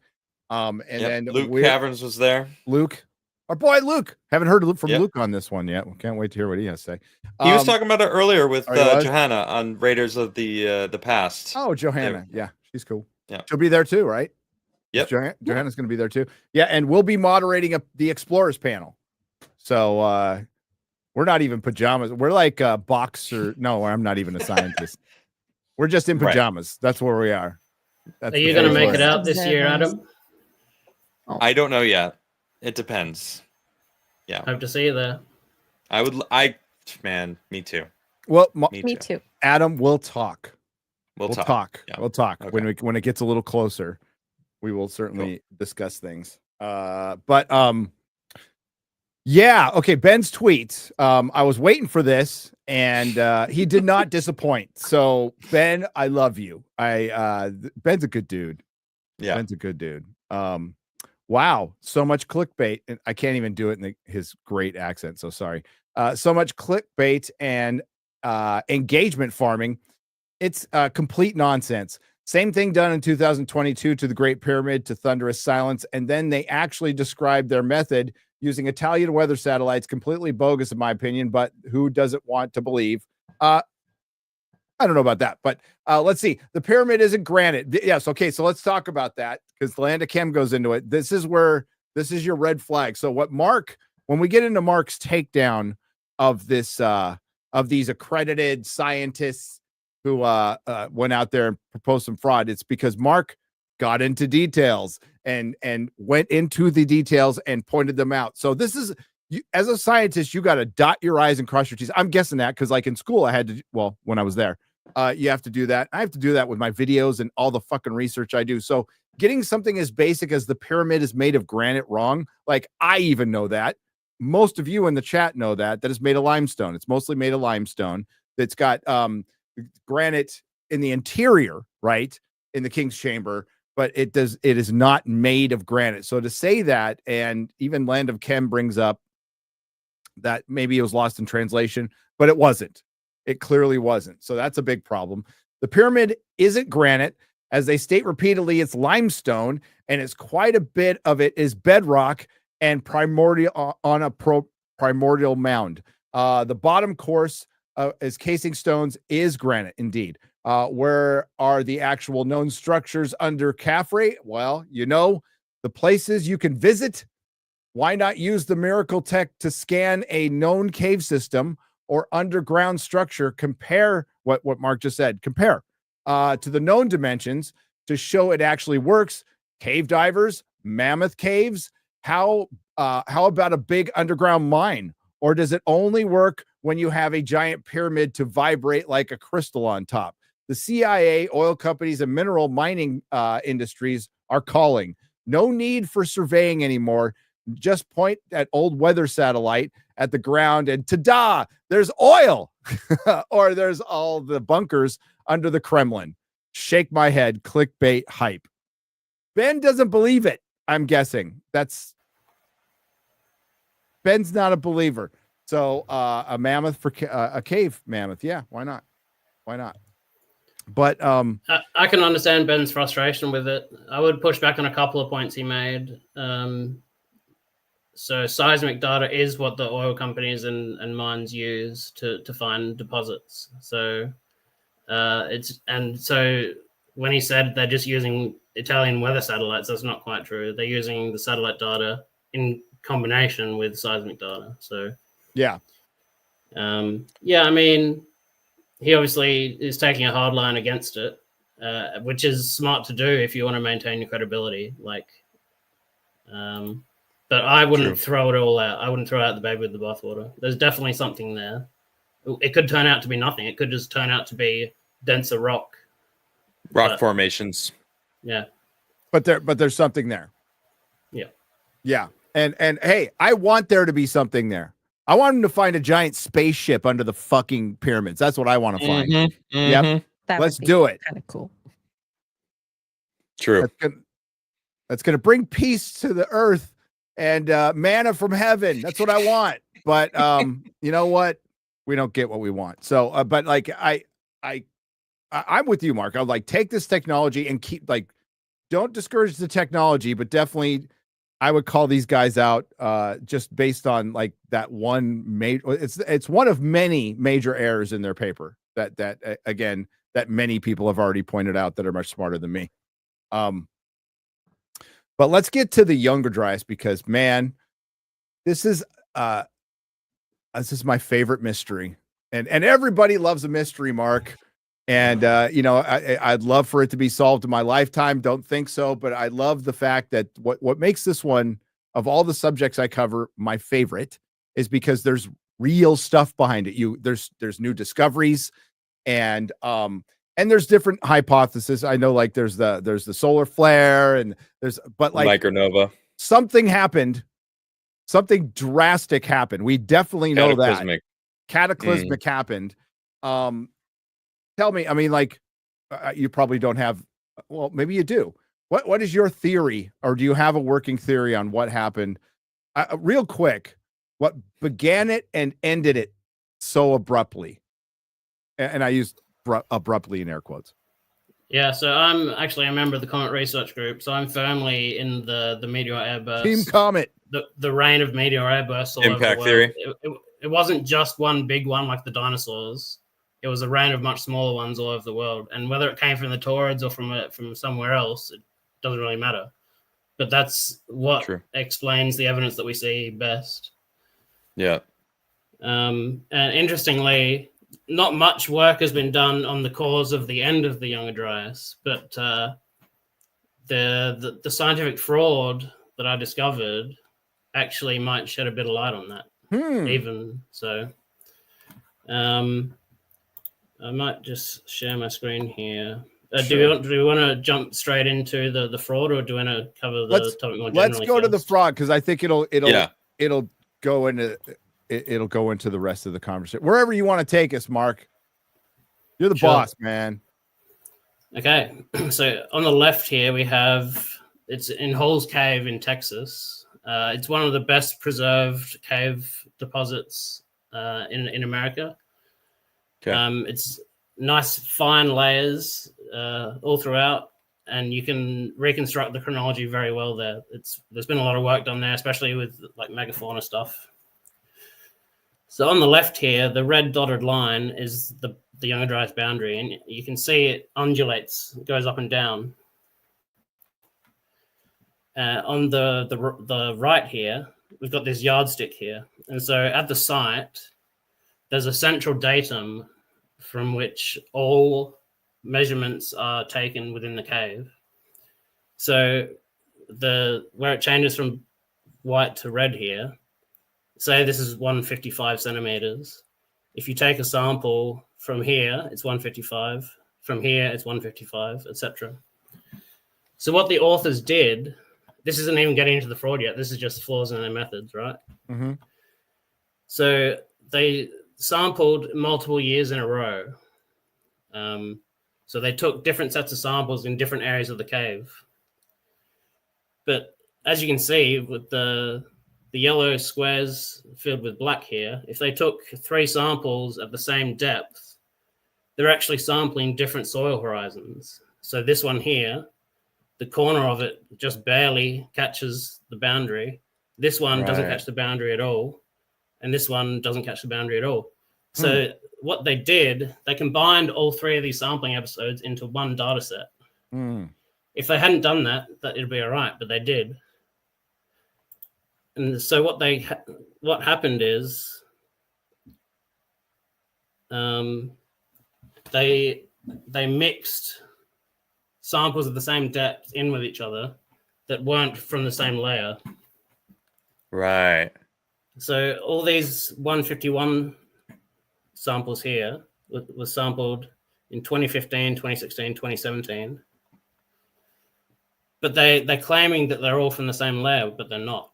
Then Luke Caverns was there. Luke, our boy Luke. Haven't heard from Luke on this one yet. We can't wait to hear what he has to say. He was talking about it earlier with Johanna on Raiders of the Past. Oh, Johanna. Yeah, she's cool. Yeah, she'll be there too, right? Yep. Johanna's going to be there too. Yeah, and we'll be moderating the Explorers panel. So we're not even pajamas. We're like boxer. No, I'm not even a scientist. We're just in pajamas. Right. That's where we are. Are you going to make it out this year, Adam? I don't know yet. It depends. Yeah. Hope to see you there. Me too. Well, me too. Adam, we'll talk. We'll talk. Yeah. We'll talk. Okay. When it gets a little closer, we will certainly discuss things. Yeah. Okay. Ben's tweet. I was waiting for this, and he did not disappoint. So Ben, I love you. Ben's a good dude. Yeah. Ben's a good dude. Wow. So much clickbait, and I can't even do it in his great accent. So sorry. So much clickbait and engagement farming. It's complete nonsense. Same thing done in 2022 to the Great Pyramid, to thunderous silence. And then they actually described their method using Italian weather satellites, completely bogus in my opinion, but who doesn't want to believe? I don't know about that, but let's see. The pyramid isn't granite. Yes. Okay. So let's talk about that, because the land of Chem goes into it. This is your red flag. So when we get into Mark's takedown of this, of these accredited scientists who went out there and proposed some fraud, it's because Mark got into details and went into the details and pointed them out. So this is, as a scientist, you got to dot your I's and cross your T's. I'm guessing that because like in school I had to, well, when I was there, you have to do that. I have to do that with my videos and all the fucking research I do. So getting something as basic as the pyramid is made of granite wrong, like I even know that. Most of you in the chat know that it's made of limestone. It's mostly made of limestone. That's got granite in the interior, right, in the King's Chamber, but it is not made of granite. So to say that, and even Land of Chem brings up that maybe it was lost in translation, but it wasn't. It clearly wasn't. So that's a big problem. The pyramid isn't granite. As they state repeatedly, it's limestone, and it's quite a bit of it is bedrock and primordial on a primordial mound. The bottom course is casing stones is granite indeed. Where are the actual known structures under Caffrey? Well, the places you can visit. Why not use the miracle tech to scan a known cave system or underground structure? Compare what Mark just said. Compare to the known dimensions to show it actually works. Cave divers, mammoth caves. How about a big underground mine? Or does it only work when you have a giant pyramid to vibrate like a crystal on top? The CIA, oil companies, and mineral mining industries are calling. No need for surveying anymore. Just point that old weather satellite at the ground and ta-da, there's oil. Or there's all the bunkers under the Kremlin. Shake my head, clickbait hype. Ben doesn't believe it, I'm guessing. Ben's not a believer. So a mammoth for a cave mammoth. Yeah, why not? Why not? But I can understand Ben's frustration with it. I would push back on a couple of points he made. So seismic data is what the oil companies and mines use to find deposits. So so when he said they're just using Italian weather satellites, that's not quite true. They're using the satellite data in combination with seismic data. So yeah. I mean, he obviously is taking a hard line against it, which is smart to do if you want to maintain your credibility. But I wouldn't throw it all out. I wouldn't throw out the baby with the bathwater. There's definitely something there. It could turn out to be nothing. It could just turn out to be denser rock formations. Yeah, but there's something there. Yeah. And hey, I want there to be something there. I want him to find a giant spaceship under the fucking pyramids. That's what I want to find. Yep. Let's do it. Kind of cool. True. That's gonna bring peace to the earth and manna from heaven. That's what I want. But you know what? We don't get what we want. So, but like I'm with you, Mark. I'd take this technology and keep don't discourage the technology, but definitely I would call these guys out just based on that one major. It's one of many major errors in their paper that again that many people have already pointed out that are much smarter than me. But let's get to the younger Dryas, because man, this is my favorite mystery, and everybody loves a mystery, Mark. And I'd love for it to be solved in my lifetime. Don't think so, but I love the fact that what makes this one of all the subjects I cover my favorite is because there's real stuff behind it. There's new discoveries, and there's different hypotheses. I know there's the solar flare, and but micronova. Something happened. Something drastic happened. We definitely know that cataclysmic happened. Tell me, I mean, you probably don't have, well, maybe you do. What is your theory, or do you have a working theory on what happened? Real quick, what began it and ended it so abruptly? And I used abruptly in air quotes. Yeah, so I'm actually a member of the Comet Research Group, so I'm firmly in the meteor airburst. Team Comet. The reign of meteor airbursts all Impact over the world. theory. It wasn't just one big one like the dinosaurs. It was a reign of much smaller ones all over the world. And whether it came from the Taurids or from somewhere else, it doesn't really matter. But that's what explains the evidence that we see best. Yeah. And interestingly, not much work has been done on the cause of the end of the Younger Dryas, but the scientific fraud that I discovered actually might shed a bit of light on that. Even so, I might just share my screen here. Sure. Do we want to jump straight into the fraud, or do we want to cover the topic more generally? Let's go to the first? fraud, because I think it'll go into the rest of the conversation. Wherever you want to take us, Mark. You're the boss, man. Okay, so on the left here we have it's in Hall's Cave in Texas. It's one of the best preserved cave deposits in America. Okay. It's nice fine layers all throughout, and you can reconstruct the chronology very well there. There's been a lot of work done there, especially with like megafauna stuff. So on the left here, the red dotted line is the Younger Dryas boundary, and you can see it undulates, it goes up and down. On the right here, we've got this yardstick here, and so at the site, there's a central datum from which all measurements are taken within the cave. So where it changes from white to red here, say this is 155 centimeters. If you take a sample from here, it's 155. From here, it's 155, etc. So what the authors did, this isn't even getting into the fraud yet. This is just flaws in their methods, right? Mm-hmm. So they sampled multiple years in a row. So they took different sets of samples in different areas of the cave. But as you can see, with the yellow squares filled with black here, if they took 3 samples at the same depth, they're actually sampling different soil horizons. So this one here, the corner of it just barely catches the boundary. This one doesn't catch the boundary at all. And this one doesn't catch the boundary at all. So what they did, they combined all 3 of these sampling episodes into one data set. If they hadn't done that it'd be all right, but they did. And so what happened is they mixed samples of the same depth in with each other that weren't from the same layer. Right. So all these 151 samples here was sampled in 2015, 2016, 2017. But they're claiming that they're all from the same layer, but they're not.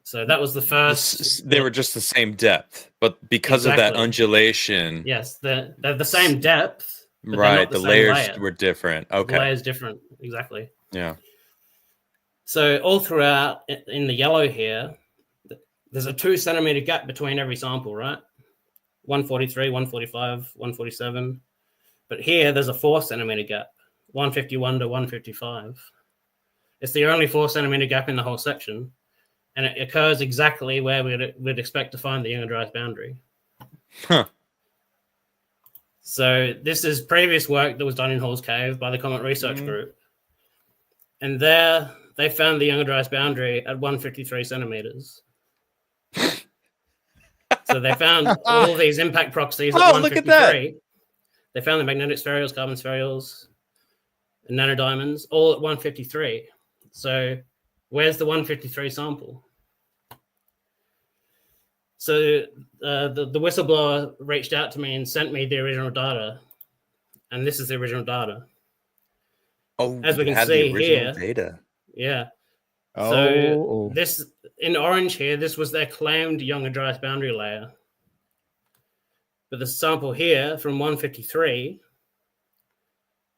So that was the first. They were just the same depth, but because of that undulation. Yes, they're the same depth. But Right, the layers were different. Okay. The layers different, exactly. Yeah. So all throughout in the yellow here, there's a 2 centimeter gap between every sample, right? 143, 145, 147. But here there's a 4 centimeter gap, 151 to 155. It's the only 4 centimeter gap in the whole section. And it occurs exactly where we'd expect to find the Younger Dryas boundary. Huh. So this is previous work that was done in Hall's Cave by the Comet Research Group. And there they found the Younger Dryas boundary at 153 centimeters. So they found all these impact proxies at 153. Look at that. They found the magnetic spherules, carbon spherules, and nanodiamonds all at 153. So where's the 153 sample? So the whistleblower reached out to me and sent me the original data. And this is the original data. Oh, as we can see here. Data. Yeah. So this in orange here, this was their claimed Younger Dryas boundary layer. But the sample here from 153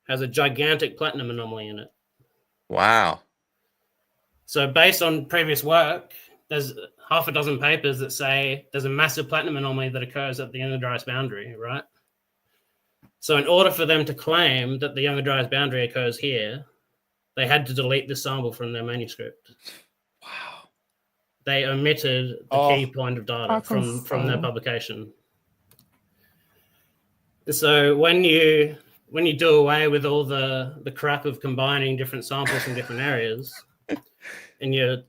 has a gigantic platinum anomaly in it. Wow. So based on previous work, there's half a dozen papers that say there's a massive platinum anomaly that occurs at the Younger Dryas boundary, right? So in order for them to claim that the Younger Dryas boundary occurs here, they had to delete this sample from their manuscript. Wow. They omitted the key point of data from their publication. So when you do away with all the crap of combining different samples from different areas, and you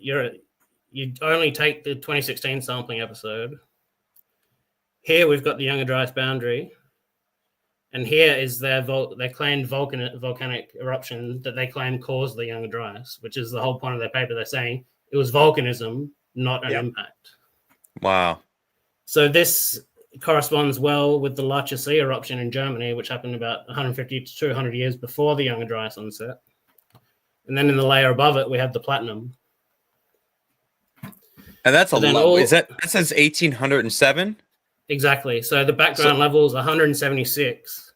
only take the 2016 sampling episode. Here we've got the Younger Dryas boundary, and here is their claimed volcanic eruption that they claim caused the Younger Dryas, which is the whole point of their paper. They're saying it was volcanism, not an impact. Wow. So this corresponds well with the Larcher Sea eruption in Germany, which happened about 150 to 200 years before the Younger Dryas onset. And then in the layer above it, we have the platinum. And that's a lot. That says 1807? Exactly. So the background level is 176,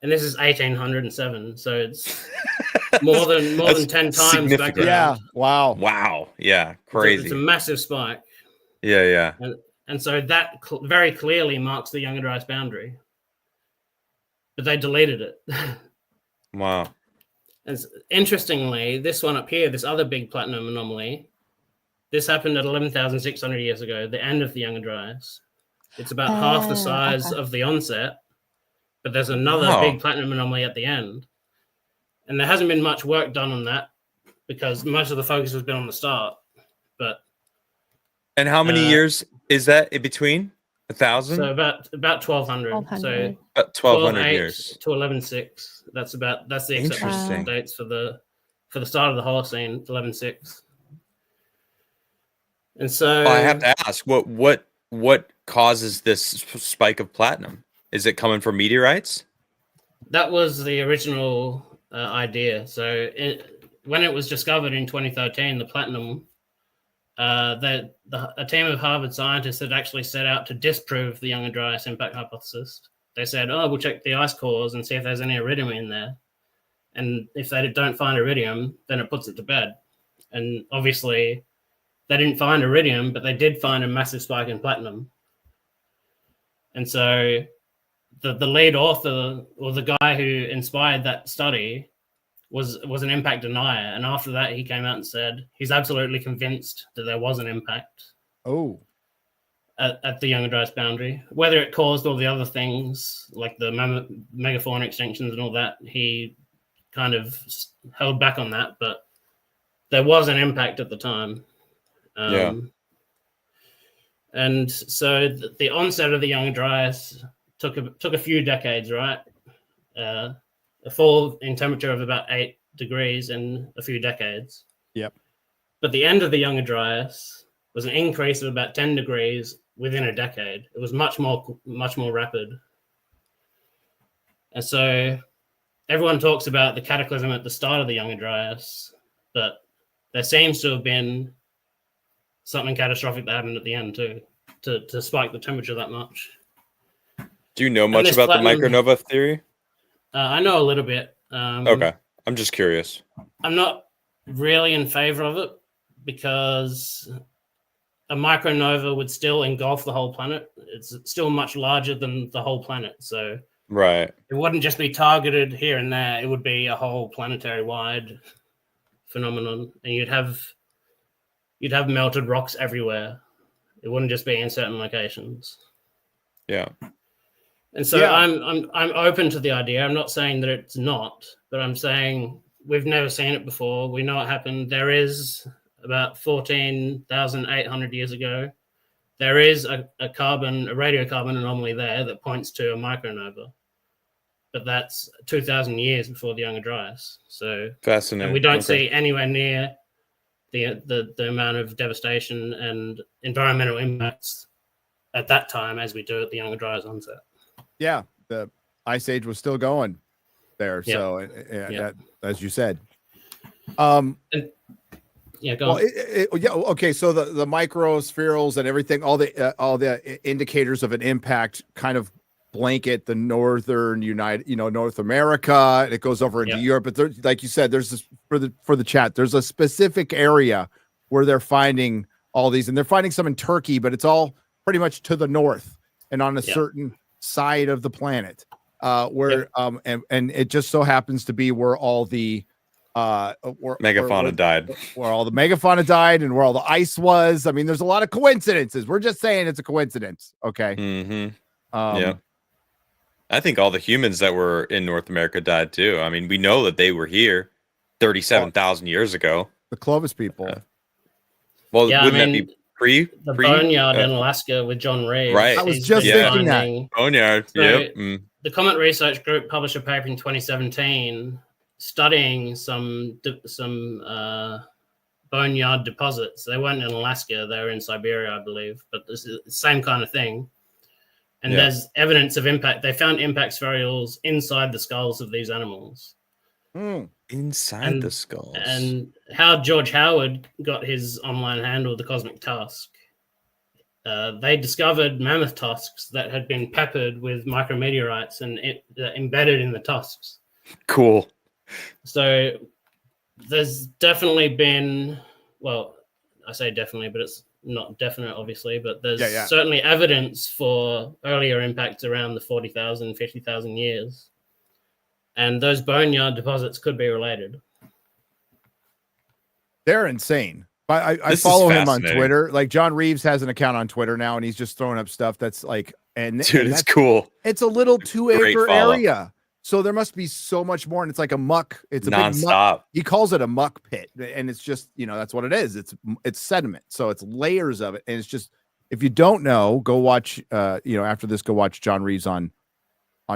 and this is 1807. So it's more than 10 times background. Yeah. Wow. Wow. Yeah. Crazy. It's a massive spike. Yeah. And so that very clearly marks the Younger Dryas boundary, but they deleted it. Wow. And interestingly, this one up here, this other big platinum anomaly, this happened at 11,600 years ago, the end of the Younger Dryas. It's about half the size of the onset, but there's another big platinum anomaly at the end. And there hasn't been much work done on that because most of the focus has been on the start. And how many years is that in between? 1,000? So about 1,200. So about 1,200 years to 11.6. That's the acceptance dates for the start of the Holocene, 11.6. And so I have to ask, what causes this spike of platinum? Is it coming from meteorites? That was the original idea. So when it was discovered in 2013, the platinum, a team of Harvard scientists had actually set out to disprove the Younger Dryas impact hypothesis. They said, we'll check the ice cores and see if there's any iridium in there. And if they don't find iridium, then it puts it to bed. And obviously, they didn't find iridium, but they did find a massive spike in platinum. And so the lead author, or the guy who inspired that study, was an impact denier. And after that, he came out and said he's absolutely convinced that there was an impact. At the Younger Dryas boundary. Whether it caused all the other things, like the megafauna extinctions and all that, he kind of held back on that. But there was an impact at the time. And so the onset of the Younger Dryas took a few decades, right? A fall in temperature of about 8 degrees in a few decades. Yep. But the end of the Younger Dryas was an increase of about 10 degrees within a decade. It was much more rapid. And so everyone talks about the cataclysm at the start of the Younger Dryas, but there seems to have been something catastrophic that happened at the end too, to spike the temperature that much. Do you know much about the micronova theory? I know a little bit. Okay. I'm just curious. I'm not really in favor of it because a micronova would still engulf the whole planet. It's still much larger than the whole planet. So right, it wouldn't just be targeted here and there. It would be a whole planetary-wide phenomenon, and you'd have melted rocks everywhere. It wouldn't just be in certain locations. Yeah. And so I'm open to the idea. I'm not saying that it's not, but I'm saying we've never seen it before. We know it happened. There is about 14,800 years ago. There is a radiocarbon anomaly there that points to a micronova. But that's 2,000 years before the Younger Dryas. So fascinating. And we don't see anywhere near the amount of devastation and environmental impacts at that time as we do at the Younger Dryas onset. Yeah, the ice age was still going there. Yep. So, that, as you said, go on. Okay. So the microspherals and everything, all the indicators of an impact, kind of blanket the northern North America, and it goes over into Europe. But there, like you said, there's this for the chat. There's a specific area where they're finding all these, and they're finding some in Turkey, but it's all pretty much to the north and on a certain side of the planet. where and it just so happens to be where all the megafauna died. Where all the megafauna died and where all the ice was. I mean, there's a lot of coincidences. We're just saying it's a coincidence. Okay. Yeah. I think all the humans that were in North America died too. I mean, we know that they were here 37,000 years ago. The Clovis people. Well, wouldn't that be the Boneyard in Alaska with John Reeves? Right. I was just thinking that. Boneyard. So yep. The Comet Research Group published a paper in 2017 studying some boneyard deposits. They weren't in Alaska; they were in Siberia, I believe. But this is the same kind of thing. And there's evidence of impact. They found impact spherules inside the skulls of these animals. Inside the skulls. And how George Howard got his online handle, The Cosmic Tusk, they discovered mammoth tusks that had been peppered with micrometeorites and embedded in the tusks. Cool. So there's definitely been, well, I say definitely, but it's not definite, obviously, but there's certainly evidence for earlier impacts around the 40,000, 50,000 years. And those boneyard deposits could be related. They're insane. I follow him on Twitter. Like John Reeves has an account on Twitter now, and he's just throwing up stuff that's like, dude, it's cool. It's a little 2-acre area. So there must be so much more. And it's like a muck. It's a big muck. He calls it a muck pit. And it's just, that's what it is. It's sediment. So it's layers of it. And it's just, if you don't know, go watch, after this, go watch John Reeves on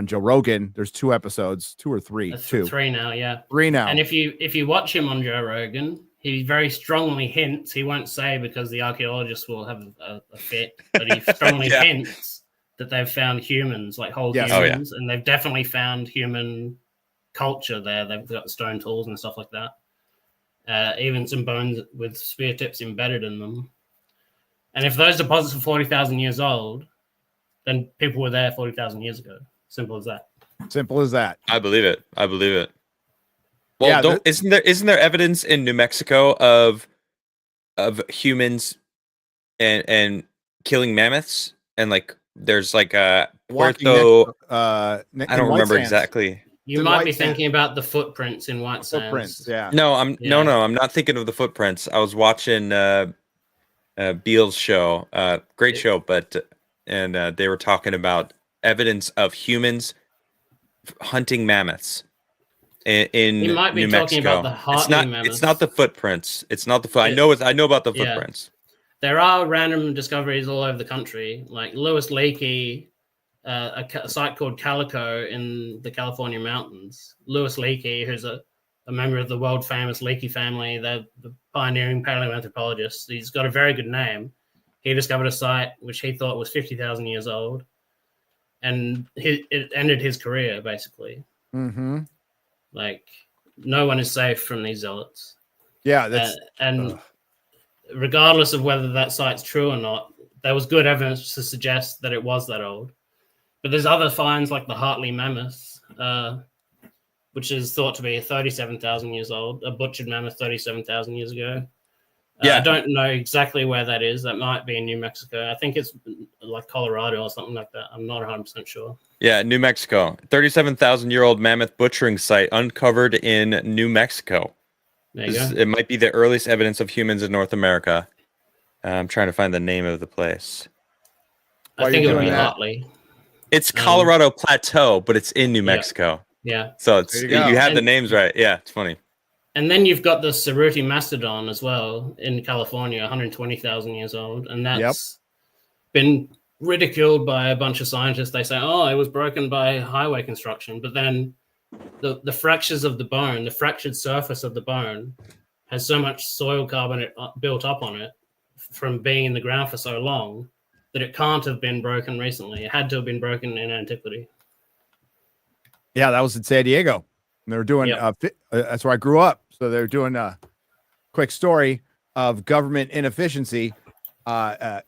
Joe Rogan. There's 2 episodes, 2 or 3. 2. 3 now, yeah. 3 now. And if you watch him on Joe Rogan, he very strongly hints, he won't say because the archaeologists will have a fit, but he strongly hints that they've found humans, like whole humans, and they've definitely found human culture there. They've got stone tools and stuff like that. Even some bones with spear tips embedded in them. And if those deposits are 40,000 years old, then people were there 40,000 years ago. Simple as that. Simple as that. I believe it. Well, isn't there evidence in New Mexico of humans and killing mammoths, and like there's like a Puerto I don't remember exactly. You might be thinking about the footprints in White Sands. No, I'm not thinking of the footprints. I was watching Beale's show. Great show, but they were talking about evidence of humans hunting mammoths in you might be New talking Mexico. about the Hartley mammoths. It's not the footprints. It's not the I know about the footprints. There are random discoveries all over the country, like Lewis Leakey, a site called Calico in the California mountains. Lewis Leakey, who's a member of the world famous Leakey family, the pioneering paleoanthropologist. He's got a very good name. He discovered a site which he thought was 50,000 years old, and it ended his career basically. Mm-hmm. Like no one is safe from these zealots. Yeah, regardless of whether that site's true or not, there was good evidence to suggest that it was that old. But there's other finds like the Hartley mammoth, which is thought to be 37,000 years old, a butchered mammoth 37,000 years ago. I don't know exactly where that is. That might be in New Mexico. I think it's like Colorado or something like that. I'm not 100% sure. Yeah, New Mexico. 37,000-year-old mammoth butchering site uncovered in New Mexico. It might be the earliest evidence of humans in North America. I'm trying to find the name of the place. I think it would be Hartley. It's Colorado Plateau, but it's in New Mexico. Yeah. So you have the names right. Yeah, it's funny. And then you've got the Cerruti mastodon as well in California, 120,000 years old. And that's been ridiculed by a bunch of scientists. They say, it was broken by highway construction. But then the fractures of the bone, the fractured surface of the bone has so much soil carbonate built up on it from being in the ground for so long that it can't have been broken recently. It had to have been broken in antiquity. Yeah, that was in San Diego. And they were doing, that's where I grew up. So they're doing a quick story of government inefficiency.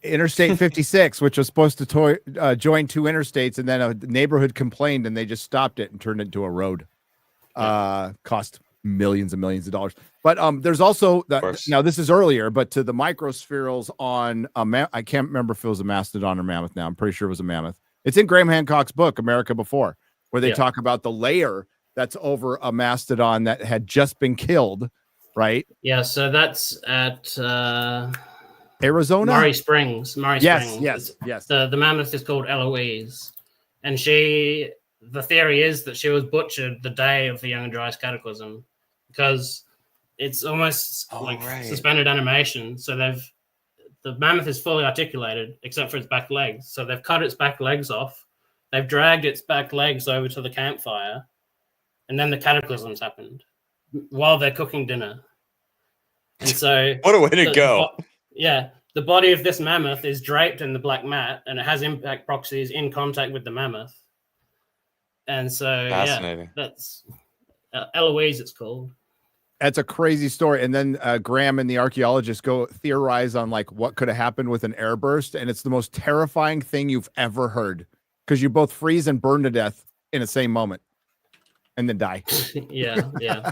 Interstate 56, which was supposed to join 2 interstates, and then a neighborhood complained and they just stopped it and turned it into a road. Cost millions and millions of dollars. But there's also now this is earlier, but to the microspherals on I can't remember if it was a mastodon or mammoth now. I'm pretty sure it was a mammoth. It's in Graham Hancock's book, America Before. where they talk about the layer that's over a mastodon that had just been killed, right? Yeah, so that's at Arizona? Murray Springs. Yes. The mammoth is called Eloise. And the theory is that she was butchered the day of the Young and Dryas cataclysm because it's almost suspended animation. So the mammoth is fully articulated except for its back legs. So they've cut its back legs off. They've dragged its back legs over to the campfire. And then the cataclysms happened while they're cooking dinner. And so what a way to go. The body of this mammoth is draped in the black mat and it has impact proxies in contact with the mammoth. And so, that's Eloise, it's called. That's a crazy story. And then Graham and the archaeologists go theorize on like what could have happened with an airburst. And it's the most terrifying thing you've ever heard because you both freeze and burn to death in the same moment and then die. Yeah.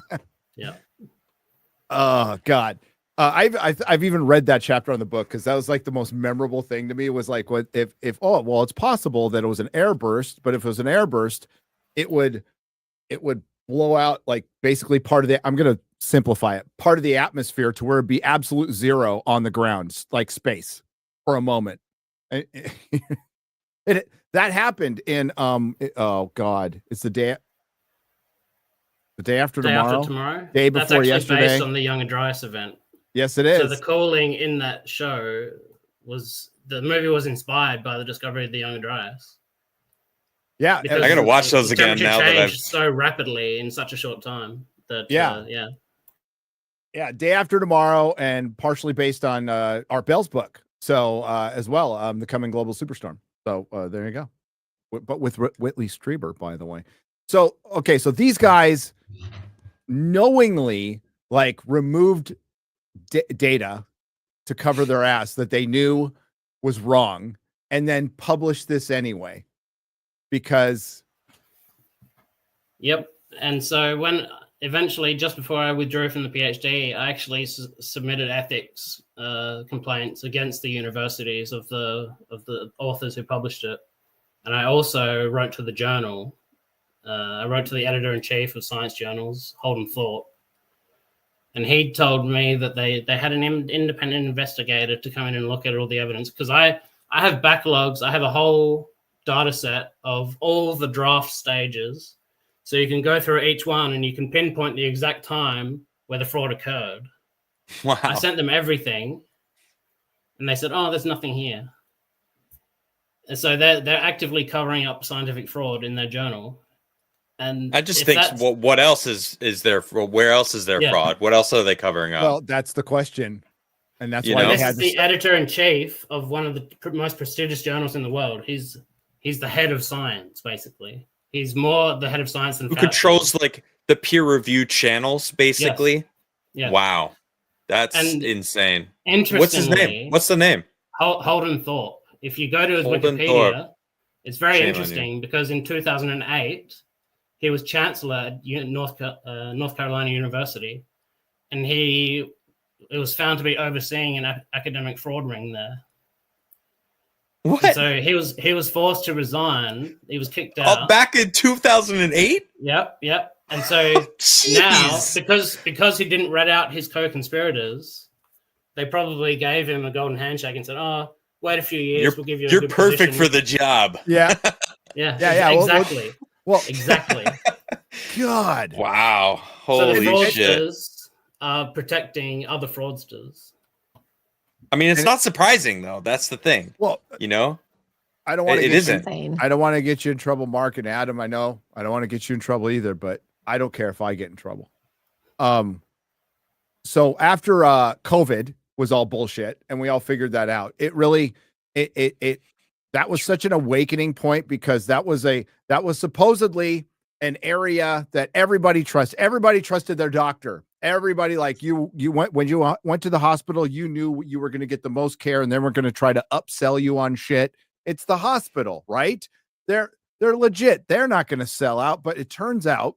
Oh God. I've even read that chapter on the book because that was like the most memorable thing to me was like what if it's possible that it was an airburst, but if it was an airburst, it would blow out like basically part of the, I'm going to simplify it, part of the atmosphere to where it'd be absolute zero on the ground, like space for a moment. That happened in oh God, it's the day after tomorrow. Day before That's actually yesterday. Based on the Young and Dryas event. Yes, it is. So the calling in that show the movie was inspired by the discovery of the Young and Dryas. Yeah, because I gotta watch those again now that I've so rapidly in such a short time that day after tomorrow, and partially based on Art Bell's book, so as well, the coming global superstorm. So there you go, but with Whitley Strieber, by the way. So okay, so these guys knowingly like removed data to cover their ass that they knew was wrong, and then published this anyway. Because and so when eventually just before I withdrew from the PhD, I actually submitted ethics complaints against the universities of the authors who published it, and I also wrote to the journal. I wrote to the editor-in-chief of science journals, Holden Thorpe, and he told me that they had an independent investigator to come in and look at all the evidence, because I have backlogs. I have a whole data set of all the draft stages, so you can go through each one and you can pinpoint the exact time where the fraud occurred. Wow. I sent them everything and they said, oh, there's nothing here. And so they're actively covering up scientific fraud in their journal. And I just think what else is there? Where else is there fraud? What else are they covering up? Well, that's the question. And that's why this is the editor-in-chief of one of the most prestigious journals in the world. He's the head of science, basically. He's more the head of science than who controls like the peer-reviewed channels, basically. Yes. Yeah. Wow, that's insane. Interestingly, what's his name? What's the name? Holden Thorpe. If you go to his Wikipedia, it's very interesting because in 2008 he was chancellor at North Carolina University, and it was found to be overseeing an academic fraud ring there. What? And so he was forced to resign. He was kicked out. Oh, back in 2008? Yep. And so now, because he didn't rat out his co-conspirators, they probably gave him a golden handshake and said, "Oh, wait a few years, we'll give you a You're good perfect position." for the job. Yeah. Exactly. Well, exactly. God. Wow. So the Holy shit. fraudsters are protecting other fraudsters. I mean, it's not surprising though. That's the thing. Well, you know, I don't want to. It isn't. I don't want to get you in trouble, Mark and Adam. I know I don't want to get you in trouble either, but I don't care if I get in trouble. So after COVID was all bullshit, and we all figured that out, it really that was such an awakening point, because that was supposedly an area that everybody trusts. Everybody trusted their doctor. Everybody, like you went, when you went to the hospital, you knew you were going to get the most care, and then we're going to try to upsell you on shit. It's the hospital, right? They're legit. They're not going to sell out. But it turns out,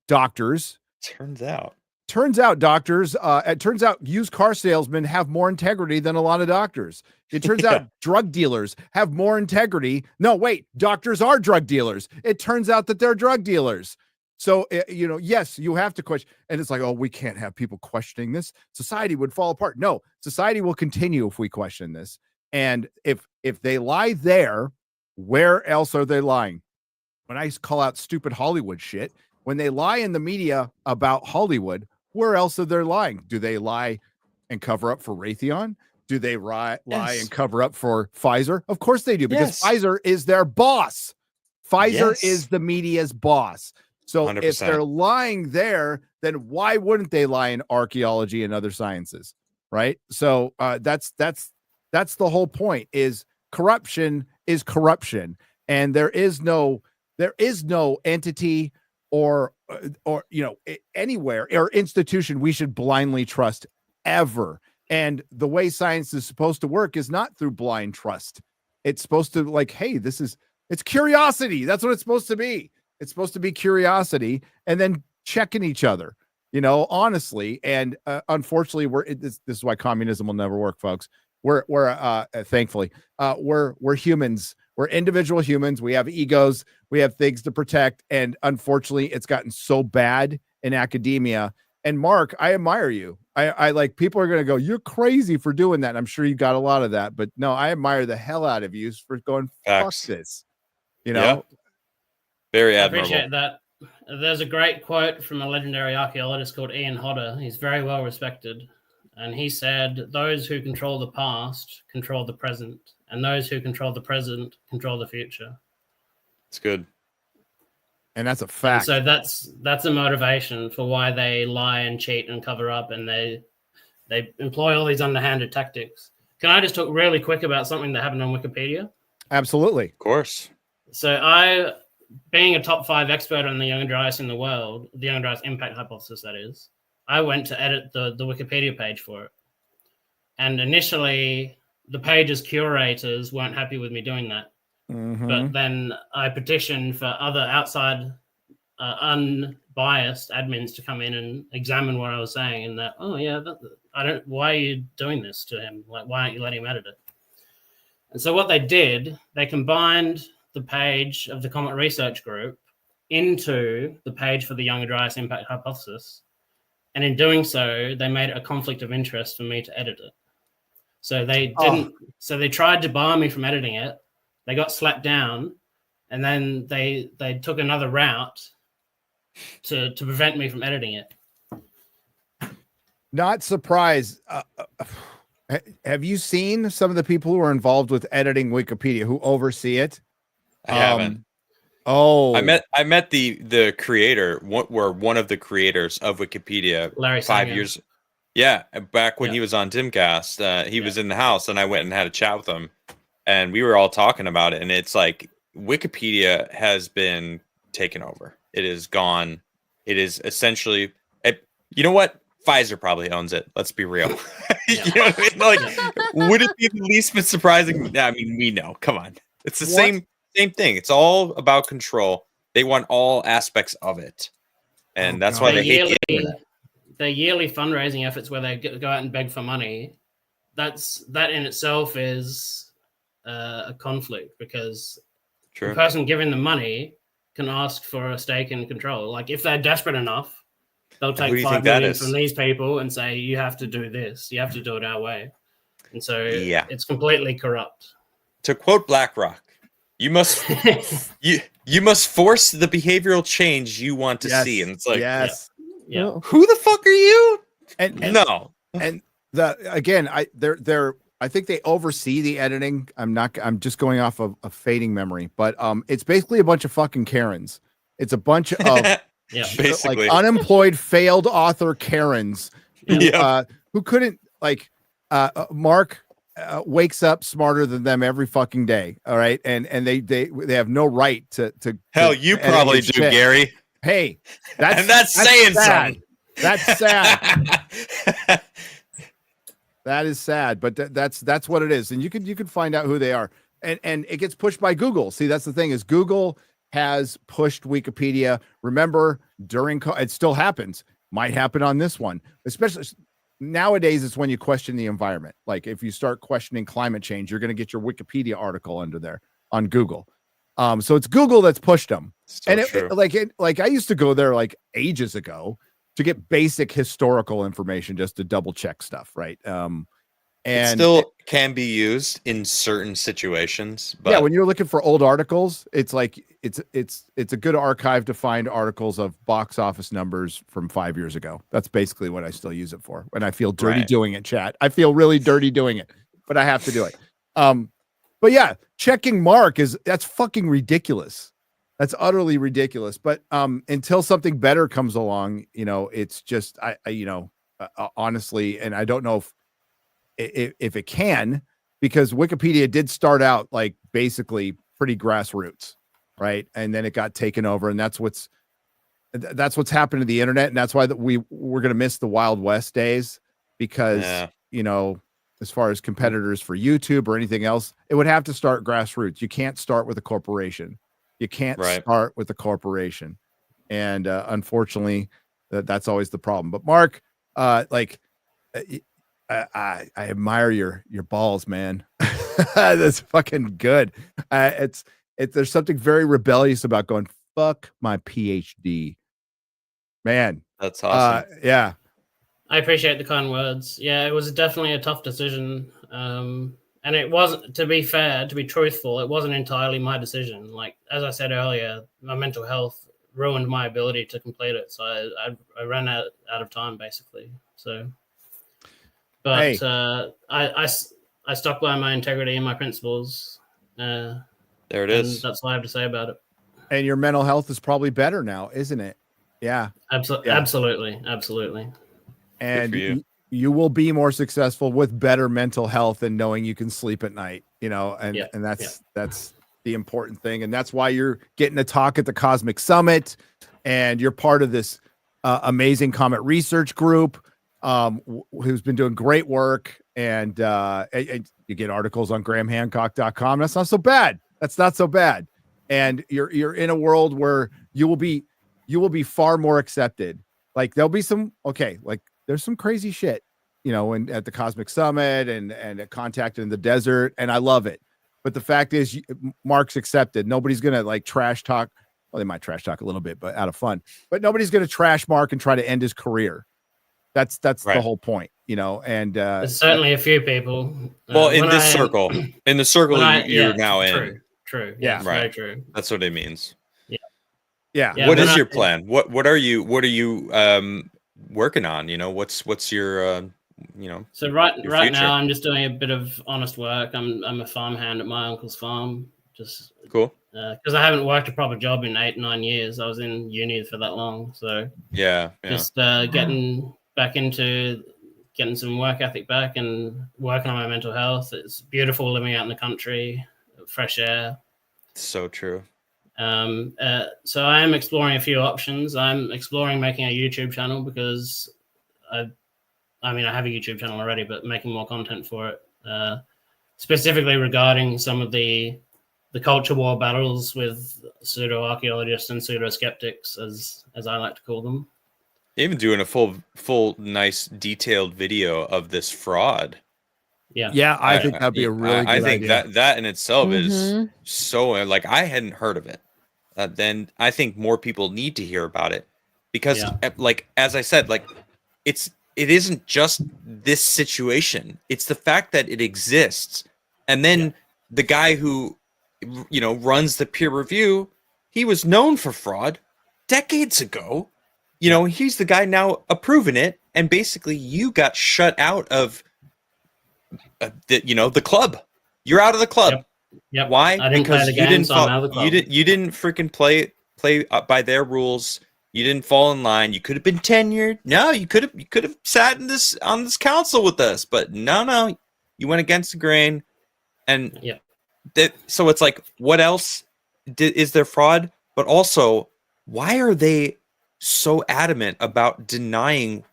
doctors. Turns out. turns out it turns out used car salesmen have more integrity than a lot of doctors. It turns out drug dealers have more integrity. No, wait, doctors are drug dealers. It turns out that they're drug dealers. So, yes, you have to question. And it's like, oh, we can't have people questioning this. Society would fall apart. No, society will continue if we question this. And if they lie there, where else are they lying? When I call out stupid Hollywood shit, when they lie in the media about Hollywood, where else are they lying? Do they lie and cover up for Raytheon? Do they lie and cover up for Pfizer? Of course they do, because Pfizer is their boss. Pfizer is the media's boss. So 100%. If they're lying there, then why wouldn't they lie in archaeology and other sciences? Right. So that's the whole point, is corruption is corruption. And there is no entity or anywhere or institution we should blindly trust ever. And the way science is supposed to work is not through blind trust. It's supposed to hey, it's curiosity. That's what it's supposed to be. It's supposed to be curiosity and then checking each other, honestly. And unfortunately, this is why communism will never work, folks. We're thankfully, we're humans. We're individual humans. We have egos. We have things to protect. And unfortunately, it's gotten so bad in academia. And Mark, I admire you. I like, people are going to go, you're crazy for doing that. And I'm sure you got a lot of that, but no, I admire the hell out of you for going, fuck this, Yeah. Very admirable. I appreciate that. There's a great quote from a legendary archaeologist called Ian Hodder. He's very well respected. And he said, those who control the past control the present, and those who control the present control the future. It's good. And that's a fact. And so that's a motivation for why they lie and cheat and cover up, and they employ all these underhanded tactics. Can I just talk really quick about something that happened on Wikipedia? Absolutely. Of course. So being a top 5 expert on the Young Dryas in the world, the Young Dryas impact hypothesis, that is, I went to edit the Wikipedia page for it. And initially, the page's curators weren't happy with me doing that. Mm-hmm. But then I petitioned for other outside, unbiased admins to come in and examine what I was saying. And that, why are you doing this to him? Like, why aren't you letting him edit it? And so what they did, they combined the page of the Comet Research Group into the page for the Young Dryas impact hypothesis. And in doing so, they made it a conflict of interest for me to edit it. So they didn't. So they tried to bar me from editing it. They got slapped down, and then they took another route to prevent me from editing it. Not surprised. Have you seen some of the people who are involved with editing Wikipedia, who oversee it? I haven't. Oh, I met the creator, one of the creators of Wikipedia, Larry 5 Sanger. years. Yeah, back when he was on Dimcast, he was in the house, and I went and had a chat with him, and we were all talking about it. And it's like Wikipedia has been taken over. It is gone. It is essentially, you know what? Pfizer probably owns it. Let's be real. You know what I mean? Like, would it be the least bit surprising? I mean, we know. Come on, it's the same thing. It's all about control. They want all aspects of it, and that's why they hate the internet. Their yearly fundraising efforts, where they go out and beg for money, that in itself is a conflict, because the person giving the money can ask for a stake in control. Like, if they're desperate enough, they'll take $5 million from these people and say, you have to do this. You have to do it our way. And so it's completely corrupt. To quote BlackRock, you must you must force the behavioral change you want to see. And it's like, who the fuck are you? And no. And I think they oversee the editing. I'm just going off of a fading memory, but it's basically a bunch of fucking Karens. It's a bunch of basically like unemployed failed author Karens who couldn't Mark wakes up smarter than them every fucking day. All right. And they have no right to hell, you probably do, shit. Gary. Hey, that's saying sad. something. That's sad. That is sad, but that's what it is. And you can find out who they are. And it gets pushed by Google. See, that's the thing, is Google has pushed Wikipedia. Remember, it still happens. might happen on this one. Especially nowadays, it's when you question the environment. Like if you start questioning climate change, you're going to get your Wikipedia article under there on Google. So it's Google that's pushed them. So And true. like I used to go there like ages ago to get basic historical information just to double check stuff, right? It still can be used in certain situations, but yeah, when you're looking for old articles, it's like it's a good archive to find articles of box office numbers from 5 years ago. That's basically what I still use it for. And I feel dirty doing it, chat. I feel really dirty doing it, but I have to do it. But yeah, checking Mark that's fucking ridiculous. That's utterly ridiculous. But until something better comes along, it's just honestly, and I don't know if it can, because Wikipedia did start out like basically pretty grassroots, right? And then it got taken over, and that's what's happened to the internet, and that's why we're gonna miss the Wild West days, because as far as competitors for YouTube or anything else, it would have to start grassroots. You can't start with a corporation. You can't start with a corporation, and unfortunately, that's always the problem. But Mark, I admire your balls, man. That's fucking good. There's something very rebellious about going, fuck my PhD, man. That's awesome. Yeah, I appreciate the kind words. Yeah, it was definitely a tough decision. And it wasn't, to be fair, to be truthful, it wasn't entirely my decision. Like, as I said earlier, my mental health ruined my ability to complete it. So I ran out of time, basically. So, but I stuck by my integrity and my principles. There it is. That's all I have to say about it. And your mental health is probably better now, isn't it? Yeah. Absolutely. And you will be more successful with better mental health and knowing you can sleep at night, and that's the important thing. And that's why you're getting a talk at the Cosmic Summit, and you're part of this amazing Comet research group who's been doing great work. And you get articles on grahamhancock.com. That's not so bad. And you're in a world where you will be far more accepted. Like there'll be there's some crazy shit, and at the Cosmic Summit and at Contact in the Desert, and I love it. But the fact is, Mark's accepted. Nobody's gonna like trash talk. Well, they might trash talk a little bit, but out of fun. But nobody's gonna trash Mark and try to end his career. That's the whole point, And there's certainly a few people. Well, in the circle you're now in. True. Yeah, very true. That's what it means. Yeah. What is your plan? What are you working on? What's your So right now I'm just doing a bit of honest work. I'm a farmhand at my uncle's farm. Just cool. Because I haven't worked a proper job in 8-9 years. I was in uni for that long. So just getting back into getting some work ethic back and working on my mental health. It's beautiful living out in the country, fresh air. So true. So I am exploring a few options. I'm exploring making a YouTube channel because I have a YouTube channel already, but making more content for it, specifically regarding some of the culture war battles with pseudo-archaeologists and pseudo-skeptics, as I like to call them. Even doing a full, nice, detailed video of this fraud. Yeah, I think that'd be a really good idea. I think that in itself is so, like, I hadn't heard of it. Then I think more people need to hear about it because, like, as I said, like, it isn't just this situation. It's the fact that it exists. And then the guy who, runs the peer review, he was known for fraud decades ago. He's the guy now approving it. And basically you got shut out of the club. You're out of the club. Yep. Why? I didn't play the game, so I'm out of the club. You didn't freaking play by their rules. You didn't fall in line. You could have been tenured. No, you could have sat on this council with us, but no, you went against the grain. And so it's like, what else is there fraud? But also, why are they so adamant about denying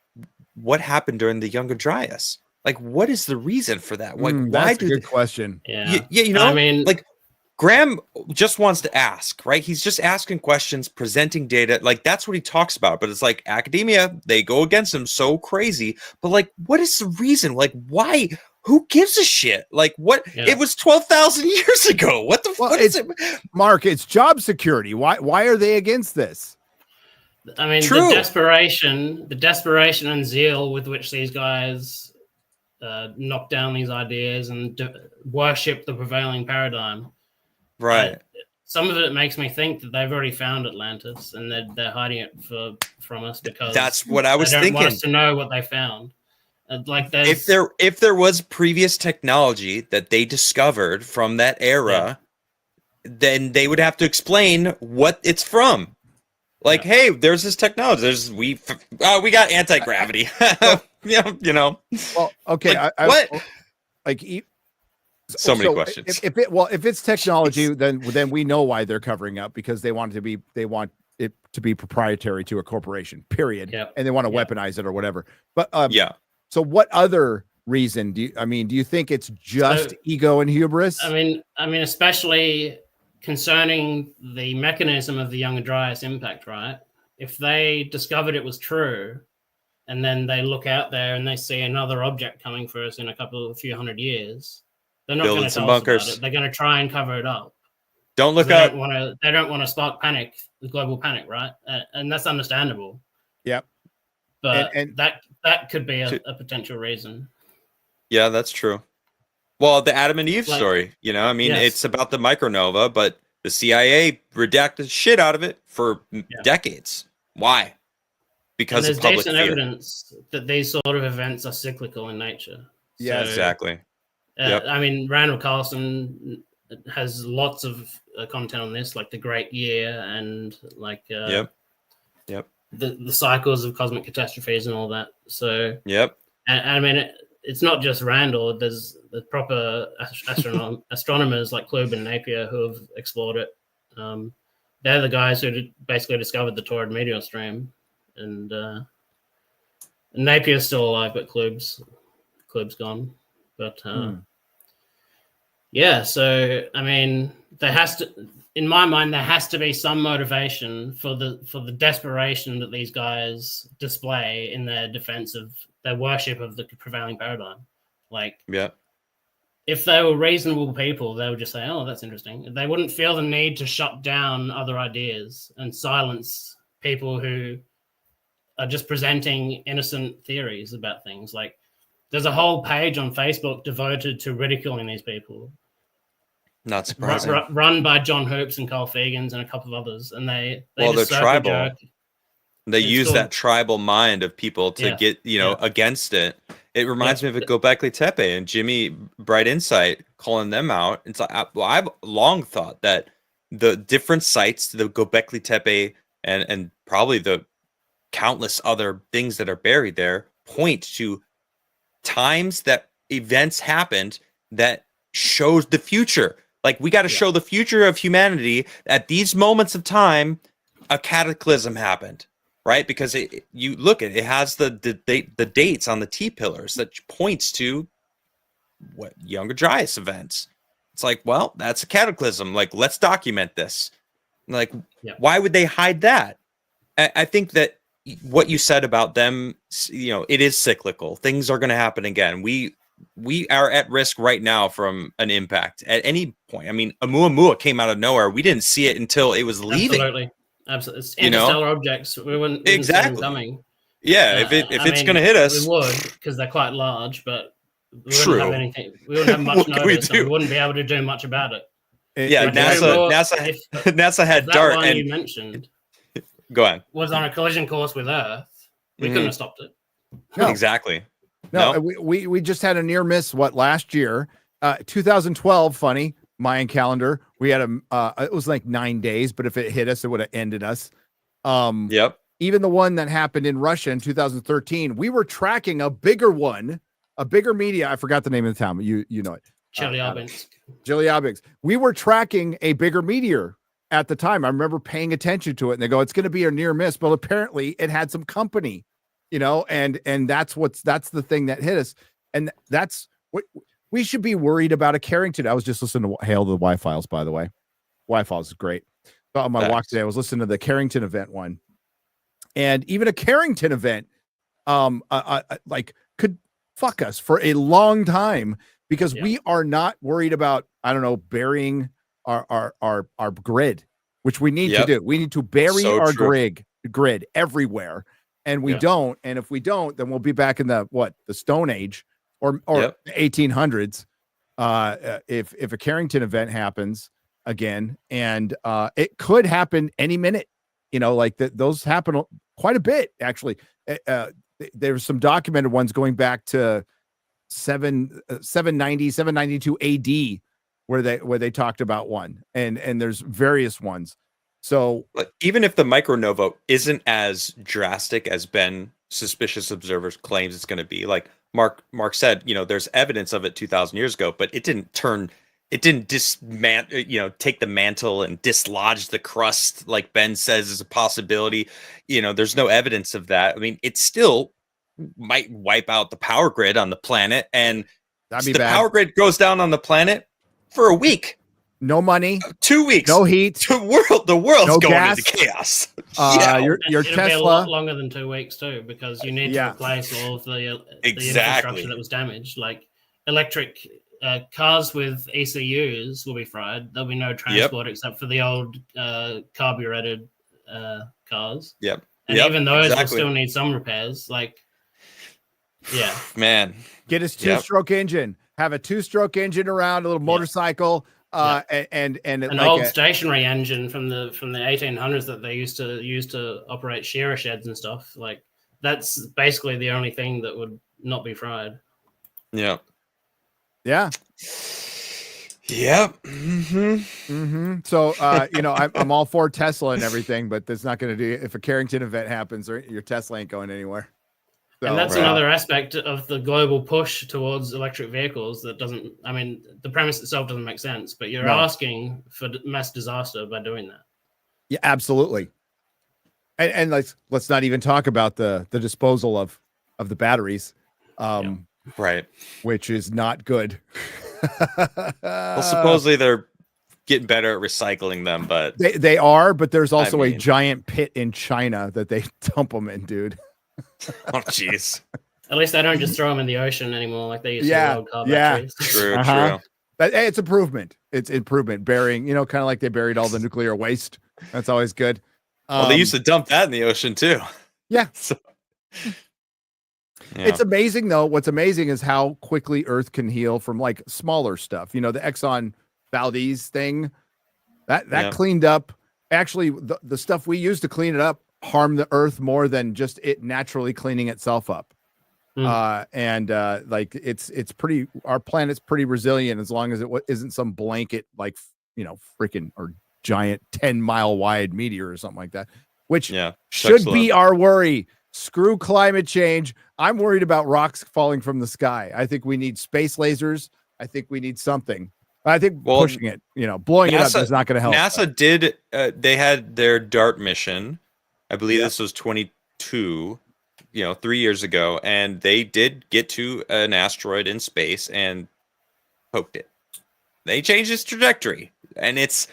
what happened during the Younger Dryas? Like, what is the reason for that? Like, why that's a good question. Yeah, I mean, like, Graham just wants to ask, right? He's just asking questions, presenting data. Like, that's what he talks about. But it's like academia, they go against him so crazy. But like, what is the reason? Like, why? Who gives a shit? Like, what? Yeah. It was 12,000 years ago. What the fuck is it? Mark, it's job security. Why are they against this? I mean, True. the desperation and zeal with which these guys knock down these ideas and worship the prevailing paradigm. Right. Some of it makes me think that they've already found Atlantis and they're hiding it from us because that's what I was they don't thinking. want us to know what they found. Like, if there was previous technology that they discovered from that era, then they would have to explain what it's from. Like, hey, there's this technology. We got anti-gravity. you know. Well, okay. Like, what? So many questions. If it's technology, then we know why they're covering up, because they want it to be proprietary to a corporation. Period. Yep. And they want to weaponize it or whatever. But So what other reason do you think it's just ego and hubris? I mean, especially concerning the mechanism of the Young Dryas impact, right? If they discovered it was true, and then they look out there and they see another object coming for us in a few hundred years, they're not going to tell us about it. They're going to try and cover it up. Don't look up. They don't want to spark panic, the global panic, right? And that's understandable. Yep. But that could be a potential reason. Yeah, that's true. Well, the Adam and Eve story, it's about the micronova, but the CIA redacted shit out of it for decades. Why? Because there's of public decent fear. Evidence that these sort of events are cyclical in nature. Yeah, exactly. Yep. I mean, Randall Carlson has lots of content on this, like the Great Year and like Yep. the cycles of cosmic catastrophes and all that. So and I mean, it's not just Randall. There's the proper astronomers like Klube and Napier who have explored it. They're the guys who basically discovered the Taurid meteor stream, and Napier's still alive, but Klube's gone. But so I mean, in my mind, there has to be some motivation for the desperation that these guys display in their defense of their worship of the prevailing paradigm. Like, if they were reasonable people, they would just say, "Oh, that's interesting." They wouldn't feel the need to shut down other ideas and silence people who are just presenting innocent theories about things. Like, there's a whole page on Facebook devoted to ridiculing these people. Not surprising. Run by John Hoops and Carl Fagans and a couple of others, and they're tribal. jerk. They use that tribal mind of people to get against it. It reminds me of a Göbekli Tepe and Jimmy Bright Insight calling them out. It's like, I've long thought that the different sites, the Göbekli Tepe and probably the countless other things that are buried there, point to times that events happened that shows the future. Like, we got to show the future of humanity at these moments of time. A cataclysm happened, right? Because it has the dates on the T-pillars that points to what Younger Dryas events. It's like, well, that's a cataclysm. Like, let's document this. Like, why would they hide that? I think that what you said about them, it is cyclical. Things are going to happen again. We are at risk right now from an impact at any point. I mean, Oumuamua came out of nowhere. We didn't see it until it was leaving. Absolutely. It's interstellar objects. We wouldn't see them coming. Yeah, if it's going to hit us, we would, because they're quite large. But we wouldn't have anything. We wouldn't have much notice. We wouldn't be able to do much about it. NASA had DART, one and you mentioned. Go on. Was on a collision course with Earth. We couldn't have stopped it. No. Exactly. No, we just had a near miss. Last year, 2012. Funny Mayan calendar. We had it was like 9 days, but if it hit us, it would have ended us. Even the one that happened in Russia in 2013, we were tracking a bigger media. I forgot the name of the town. You know it. Chelyabinsk. We were tracking a bigger meteor at the time. I remember paying attention to it, and they go, "It's going to be a near miss." But apparently, it had some company. And that's the thing that hit us. And that's what we should be worried about a Carrington. I was just listening to Hail the Y-Files, by the way. Y-Files is great. So on my walk today, I was listening to the Carrington event one. And even a Carrington event like could fuck us for a long time because we are not worried about, I don't know, burying our grid, which we need to do. We need to bury our grid everywhere. And we don't. And if we don't, then we'll be back in the Stone Age or the 1800s. If a Carrington event happens again, and it could happen any minute, like those happen quite a bit, actually. There's some documented ones going back to 792 AD where they talked about one, and there's various ones. So even if the micronova isn't as drastic as Ben Suspicious Observers claims it's going to be, like Mark said, there's evidence of it 2,000 years ago, but it didn't dismantle, take the mantle and dislodge the crust like Ben says is a possibility. There's no evidence of that. I mean, it still might wipe out the power grid on the planet, and the power grid goes down on the planet for a week. No money, 2 weeks, no heat. The world's no going gas. into chaos. Your it'll Tesla be a lot longer than 2 weeks too, because you need to replace all of the infrastructure that was damaged, like electric cars with ECUs will be fried. There'll be no transport except for the old carbureted cars. Yep. And even those will still need some repairs. Man, get his two-stroke engine. Have a two-stroke engine around, a little motorcycle. And an old stationary engine from the 1800s that they used to use to operate shearer sheds and stuff. Like, that's basically the only thing that would not be fried. Yeah. Yeah. Yep. So I'm all for Tesla and everything, but that's not going to do. If a Carrington event happens, or your Tesla ain't going anywhere. So, and that's another aspect of the global push towards electric vehicles that doesn't, I mean, the premise itself doesn't make sense, but you're asking for mass disaster by doing that. Yeah, absolutely. And let's not even talk about the disposal of the batteries, right, which is not good. Well, supposedly they're getting better at recycling them, but they are, but there's also a giant pit in China that they dump them in, dude. Oh, jeez. At least they don't just throw them in the ocean anymore like they used to with old car batteries. True. But hey, it's improvement. It's improvement. Burying, kind of like they buried all the nuclear waste. That's always good. Well, they used to dump that in the ocean too. Yeah. It's amazing though. What's amazing is how quickly Earth can heal from like smaller stuff. The Exxon Valdez thing that cleaned up. Actually, the stuff we used to clean it up harm the Earth more than just it naturally cleaning itself up. Like it's pretty, our planet's pretty resilient as long as it isn't some blanket, like, freaking or giant 10-mile wide meteor or something like that, which should be our worry. Screw climate change. I'm worried about rocks falling from the sky. I think we need space lasers. I think we need something. I think pushing it, blowing it up is not going to help. NASA did, they had their DART mission. I believe this was 22, 3 years ago, and they did get to an asteroid in space and poked it. They changed its trajectory, and it's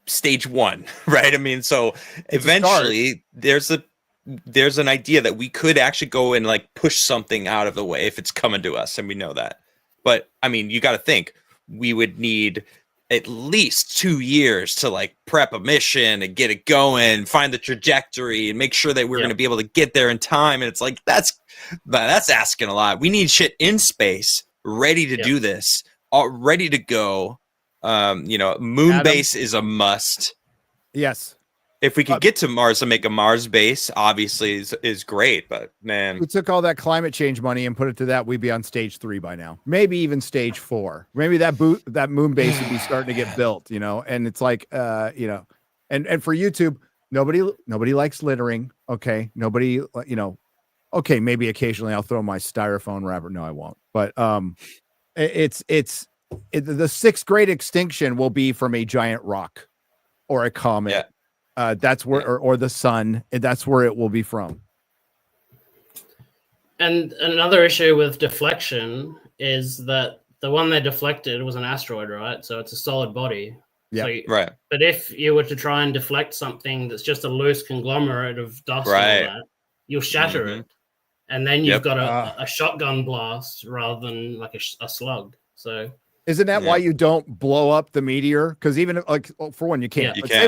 stage 1, right? I mean, so eventually there's an idea that we could actually go and like push something out of the way if it's coming to us, and we know that. But I mean, you got to think we would need at least 2 years to like prep a mission and get it going, find the trajectory, and make sure that we're going to be able to get there in time. And it's like that's asking a lot. We need shit in space ready to do this, ready to go. Moon base is a must. Yes. If we could get to Mars and make a Mars base, obviously is great. But man, we took all that climate change money and put it to that, we'd be on stage 3 by now, maybe even stage 4. Maybe that moon base would be starting to get built, and it's like, and for YouTube, nobody likes littering. Okay. Nobody, okay. Maybe occasionally I'll throw my styrofoam wrapper. No, I won't. But, the 6th great extinction will be from a giant rock or a comet. Yeah. That's where, or the sun, and that's where it will be from. And another issue with deflection is that the one they deflected was an asteroid, right? So it's a solid body. Yeah. So Right. But if you were to try and deflect something that's just a loose conglomerate of dust Right. and all that, you'll shatter it. And then you've got a shotgun blast rather than like a slug. So isn't that why you don't blow up the meteor? Because even like for one, you can't. You But can't.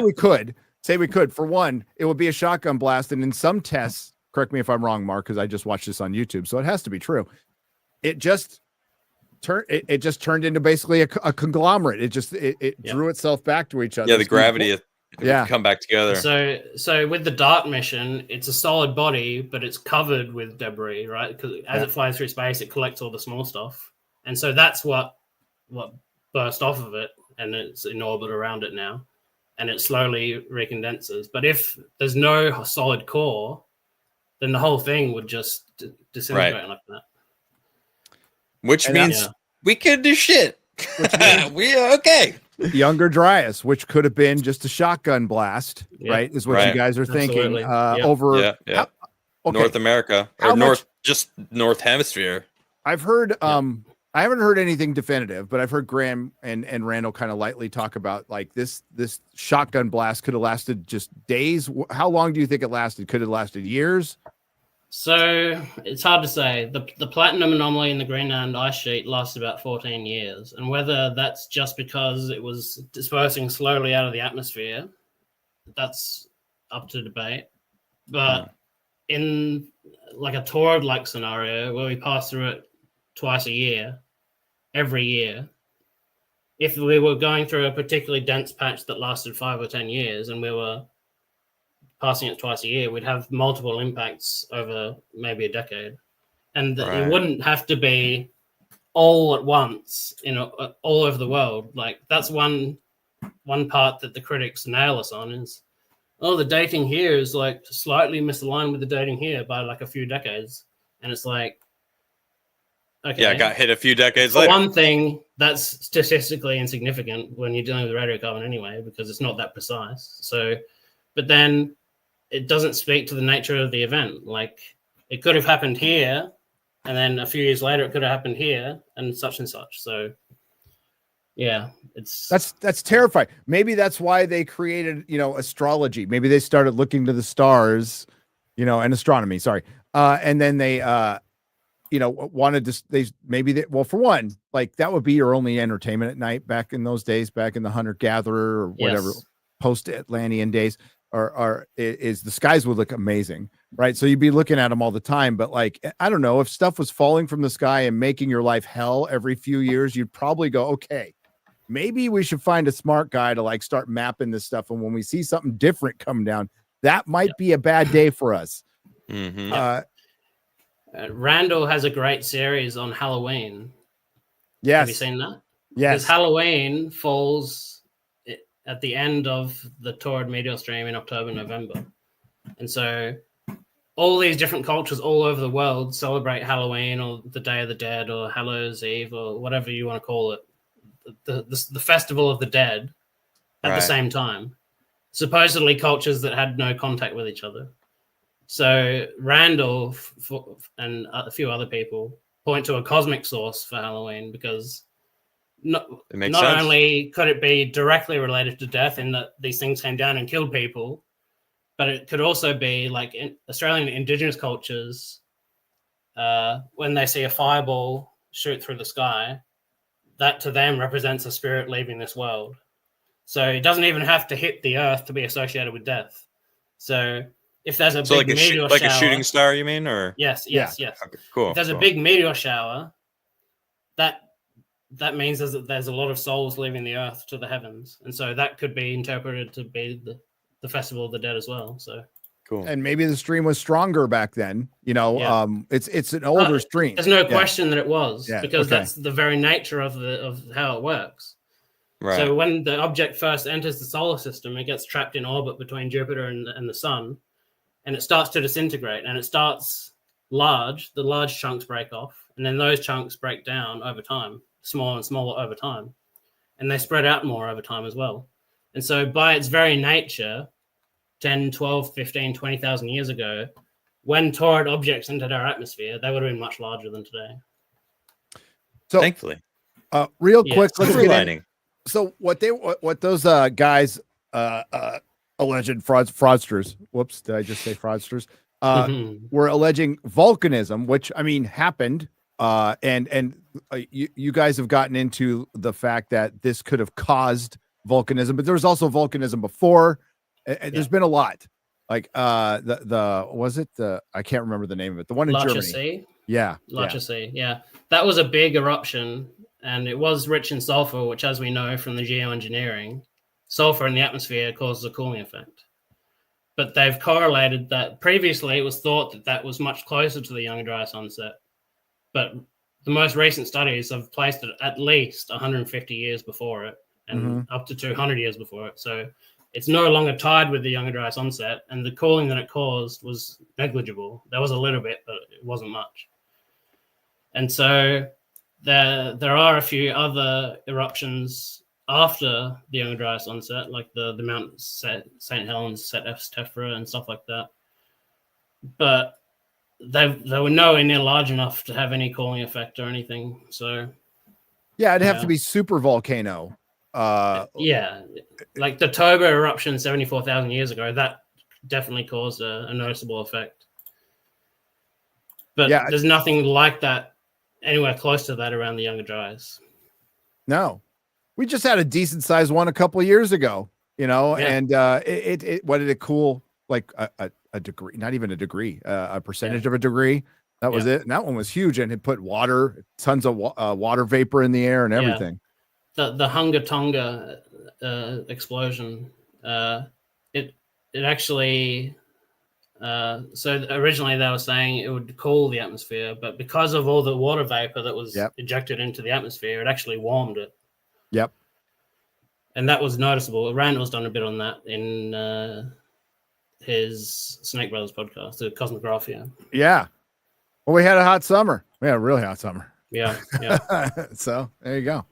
say we could. For one, it would be a shotgun blast, and in some tests, correct me if I'm wrong, Mark, because I just watched this on YouTube, so it has to be true. It just turned into basically a conglomerate. It drew itself back to each other. Yeah, the gravity come back together. So with the DART mission, it's a solid body, but it's covered with debris, right? Because as it flies through space, it collects all the small stuff, and so that's what burst off of it, and it's in orbit around it now, and it slowly recondenses. But if there's no solid core, then the whole thing would just disintegrate like that. Which means we could do shit. We are okay. Younger Dryas, which could have been just a shotgun blast, right? Is what you guys are thinking. Over North America or just North Hemisphere. I've heard I haven't heard anything definitive, but I've heard Graham and Randall kind of lightly talk about like this shotgun blast could have lasted just days. How long do you think it lasted? Could it have lasted years? So it's hard to say. The platinum anomaly in the Greenland ice sheet lasted about 14 years. And whether that's just because it was dispersing slowly out of the atmosphere, that's up to debate. But in like a torrid-like scenario where we pass through it twice a year, every year, if we were going through a particularly dense patch that lasted 5 or 10 years and we were passing it twice a year, we'd have multiple impacts over maybe a decade. And it wouldn't have to be all at once, all over the world. Like that's one part that the critics nail us on is, the dating here is like slightly misaligned with the dating here by like a few decades. And it's like, okay. Yeah, got hit a few decades later. One thing that's statistically insignificant when you're dealing with radiocarbon anyway, because it's not that precise. So, but then it doesn't speak to the nature of the event. Like it could have happened here, and then a few years later it could have happened here, and such. So, yeah, that's terrifying. Maybe that's why they created, astrology. Maybe they started looking to the stars, and astronomy. Sorry, and then they, wanted to. Well, for one, like that would be your only entertainment at night back in those days, back in the hunter-gatherer or whatever, post-Atlantean days. Is the skies would look amazing, right? So you'd be looking at them all the time. But like, I don't know, if stuff was falling from the sky and making your life hell every few years, you'd probably go, okay, maybe we should find a smart guy to like start mapping this stuff. And when we see something different come down, that might be a bad day for us. Mm-hmm. Randall has a great series on Halloween. Yes. Have you seen that? Yes. Because Halloween falls at the end of the torrid meteor stream in October, November. And so all these different cultures all over the world celebrate Halloween or the Day of the Dead or Hallows Eve or whatever you want to call it, the Festival of the Dead at the same time. Supposedly cultures that had no contact with each other. So Randall and a few other people point to a cosmic source for Halloween because not only could it be directly related to death in that these things came down and killed people, but it could also be like in Australian indigenous cultures, when they see a fireball shoot through the sky, that to them represents a spirit leaving this world. So it doesn't even have to hit the earth to be associated with death. So if there's a big meteor shower, a shooting star, you mean, or yes. Okay, cool. If there's a big meteor shower, that means there's a lot of souls leaving the earth to the heavens, and so that could be interpreted to be the Festival of the Dead as well. So cool. And maybe the stream was stronger back then. It's an older stream. There's no question that it was because that's the very nature of how it works. Right. So when the object first enters the solar system, it gets trapped in orbit between Jupiter and the Sun, and it starts to disintegrate. And it starts large. The large chunks break off, and then those chunks break down over time. Smaller and smaller over time, and they spread out more over time as well. And so by its very nature, 10, 12, 15, 20,000 years ago, when torrid objects entered our atmosphere, they would have been much larger than today. So Thankfully, real Yeah. quick, let's silver get in. lining. So what those guys alleged fraudsters, whoops, did I just say fraudsters, were alleging volcanism, which I mean happened, and you guys have gotten into the fact that this could have caused volcanism, but there was also volcanism before, and there's been a lot, like the was it the, I can't remember the name of it, the one in Germany. Sea. Yeah. Sea. Yeah, that was a big eruption, and it was rich in sulfur, which, as we know from the geoengineering, sulfur in the atmosphere causes a cooling effect. But they've correlated that. Previously, it was thought that that was much closer to the Young Dryas onset, but the most recent studies have placed it at least 150 years before it, and up to 200 years before it. So it's no longer tied with the Young Dryas onset, and the cooling that it caused was negligible. There was a little bit, but it wasn't much. And so there are a few other eruptions after the Young Dryas onset, like the Mount St. Helens, Set Tephra, and stuff like that. But they were nowhere near large enough to have any cooling effect or anything. So Yeah, it'd have to be super volcano. Yeah, like the Toba eruption 74,000 years ago, that definitely caused a noticeable effect. But there's nothing like that anywhere close to that around the Younger Dryas. No, we just had a decent sized one a couple of years ago, and it what did it cool like a degree, not even a degree, a percentage of a degree. That was it. And that one was huge, and it put tons of water vapor in the air and everything. The Hunga Tonga explosion, it actually, so originally they were saying it would cool the atmosphere, but because of all the water vapor that was ejected into the atmosphere, it actually warmed it. Yep. And that was noticeable. Randall's done a bit on that in his Snake Brothers podcast, the Cosmographia. Yeah. Well, we had a hot summer. We had a really hot summer. Yeah. So there you go.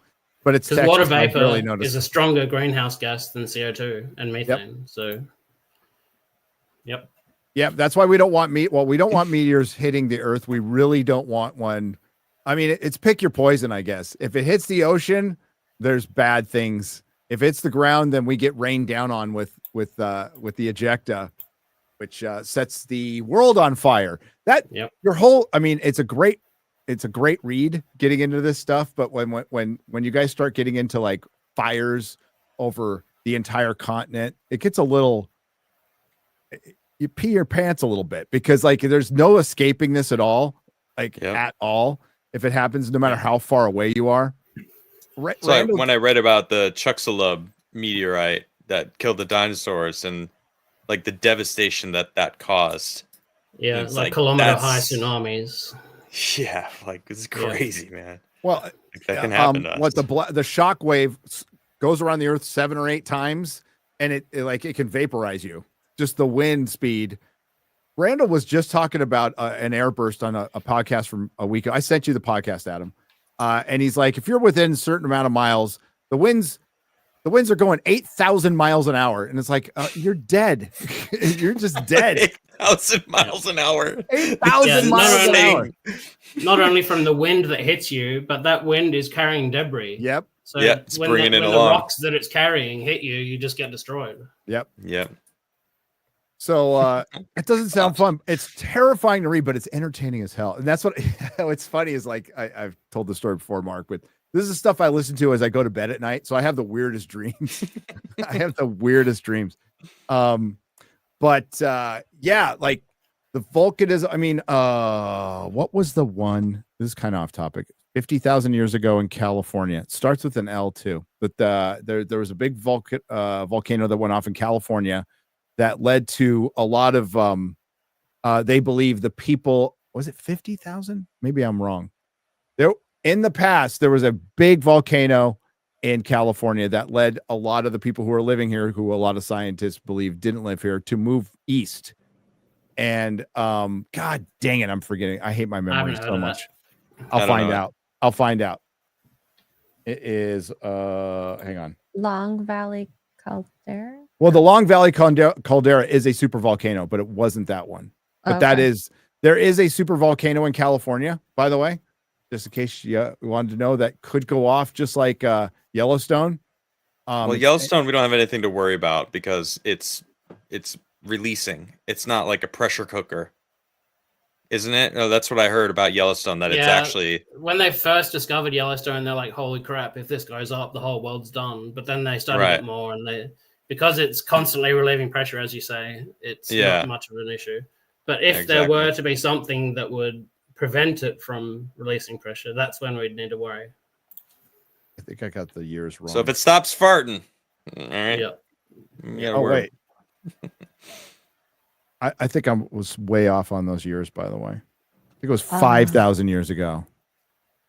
But it's because water vapor is a stronger greenhouse gas than CO2 and methane. So, yep. That's why we don't want we don't want meteors hitting the Earth. We really don't want one. I mean, it's pick your poison, I guess. If it hits the ocean, there's bad things. If it's the ground, then we get rained down on with the ejecta, which sets the world on fire. Your whole, I mean, it's a great read getting into this stuff, but when you guys start getting into like fires over the entire continent, it gets a little, you pee your pants a little bit, because like there's no escaping this at all, at all. If it happens, no matter how far away you are. When I read about the Chicxulub meteorite that killed the dinosaurs and like the devastation that caused. Yeah, like kilometer high tsunamis. Yeah, like it's crazy, man. Well, that can happen to us. The shock wave goes around the Earth 7 or 8 times, and it can vaporize you. Just the wind speed. Randall was just talking about an airburst on a podcast from a week ago. I sent you the podcast, Adam, and he's like, if you're within a certain amount of miles, the winds are going 8,000 miles an hour, and it's like you're dead. You're just dead. 8,000 miles an hour. 8,000 miles an hour. Not only from the wind that hits you, but that wind is carrying debris. Yep. So when the rocks that it's carrying hit you, you just get destroyed. Yep. Yep. So it doesn't sound fun. It's terrifying to read, but it's entertaining as hell. And that's what's funny is like I've told the story before, Mark, but this is the stuff I listen to as I go to bed at night. So I have the weirdest dreams. But like the volcanism. I mean, what was the one? This is kind of off topic. 50,000 years ago in California. It starts with an L too. But there was a big volcano that went off in California that led to a lot of they believe the people, was it 50,000? Maybe I'm wrong. In the past, there was a big volcano in California that led a lot of the people who are living here, who a lot of scientists believe didn't live here, to move east. And God dang it, I'm forgetting. I hate my memory so much. I'll find out. It is hang on. Long Valley Caldera. Well, the Long Valley Caldera is a super volcano, but it wasn't that one. But there is a super volcano in California, by the way, just in case you wanted to know, that could go off just like Yellowstone. Well, Yellowstone, we don't have anything to worry about because it's releasing. It's not like a pressure cooker, isn't it? No, that's what I heard about Yellowstone. That it's actually, when they first discovered Yellowstone, they're like, "Holy crap! If this goes up, the whole world's done." But then they studied it more, and because it's constantly relieving pressure, as you say, it's not much of an issue. But if there were to be something that would prevent it from releasing pressure, that's when we'd need to worry. I think I got the years wrong. So if it stops farting, all right. Oh, wait. I think I was way off on those years, by the way. I think it was 5,000 years ago.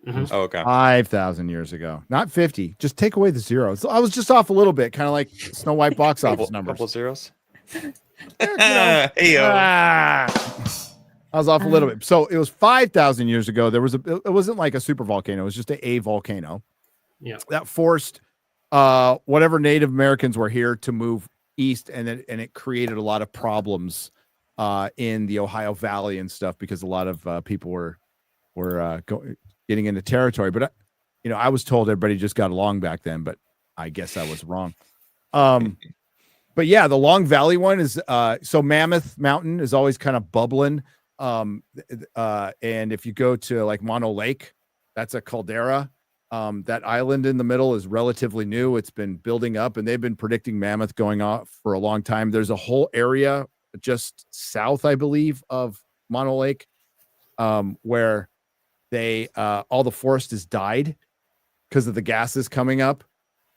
Oh, okay. 5,000 years ago. Not 50. Just take away the zeros. I was just off a little bit, kind of like Snow White box office numbers. Couple zeros. I was off a little bit. So it was 5,000 years ago. It wasn't like a super volcano. It was just a volcano. Yeah. That forced whatever Native Americans were here to move east, and it created a lot of problems in the Ohio Valley and stuff, because a lot of people were getting into territory. But I was told everybody just got along back then, but I guess I was wrong. But yeah, the Long Valley one is so Mammoth Mountain is always kind of bubbling. And if you go to like Mono Lake, that's a caldera. That island in the middle is relatively new. It's been building up, and they've been predicting mammoth going off for a long time. There's a whole area just south, I believe, of Mono Lake, where they all the forest has died because of the gases coming up.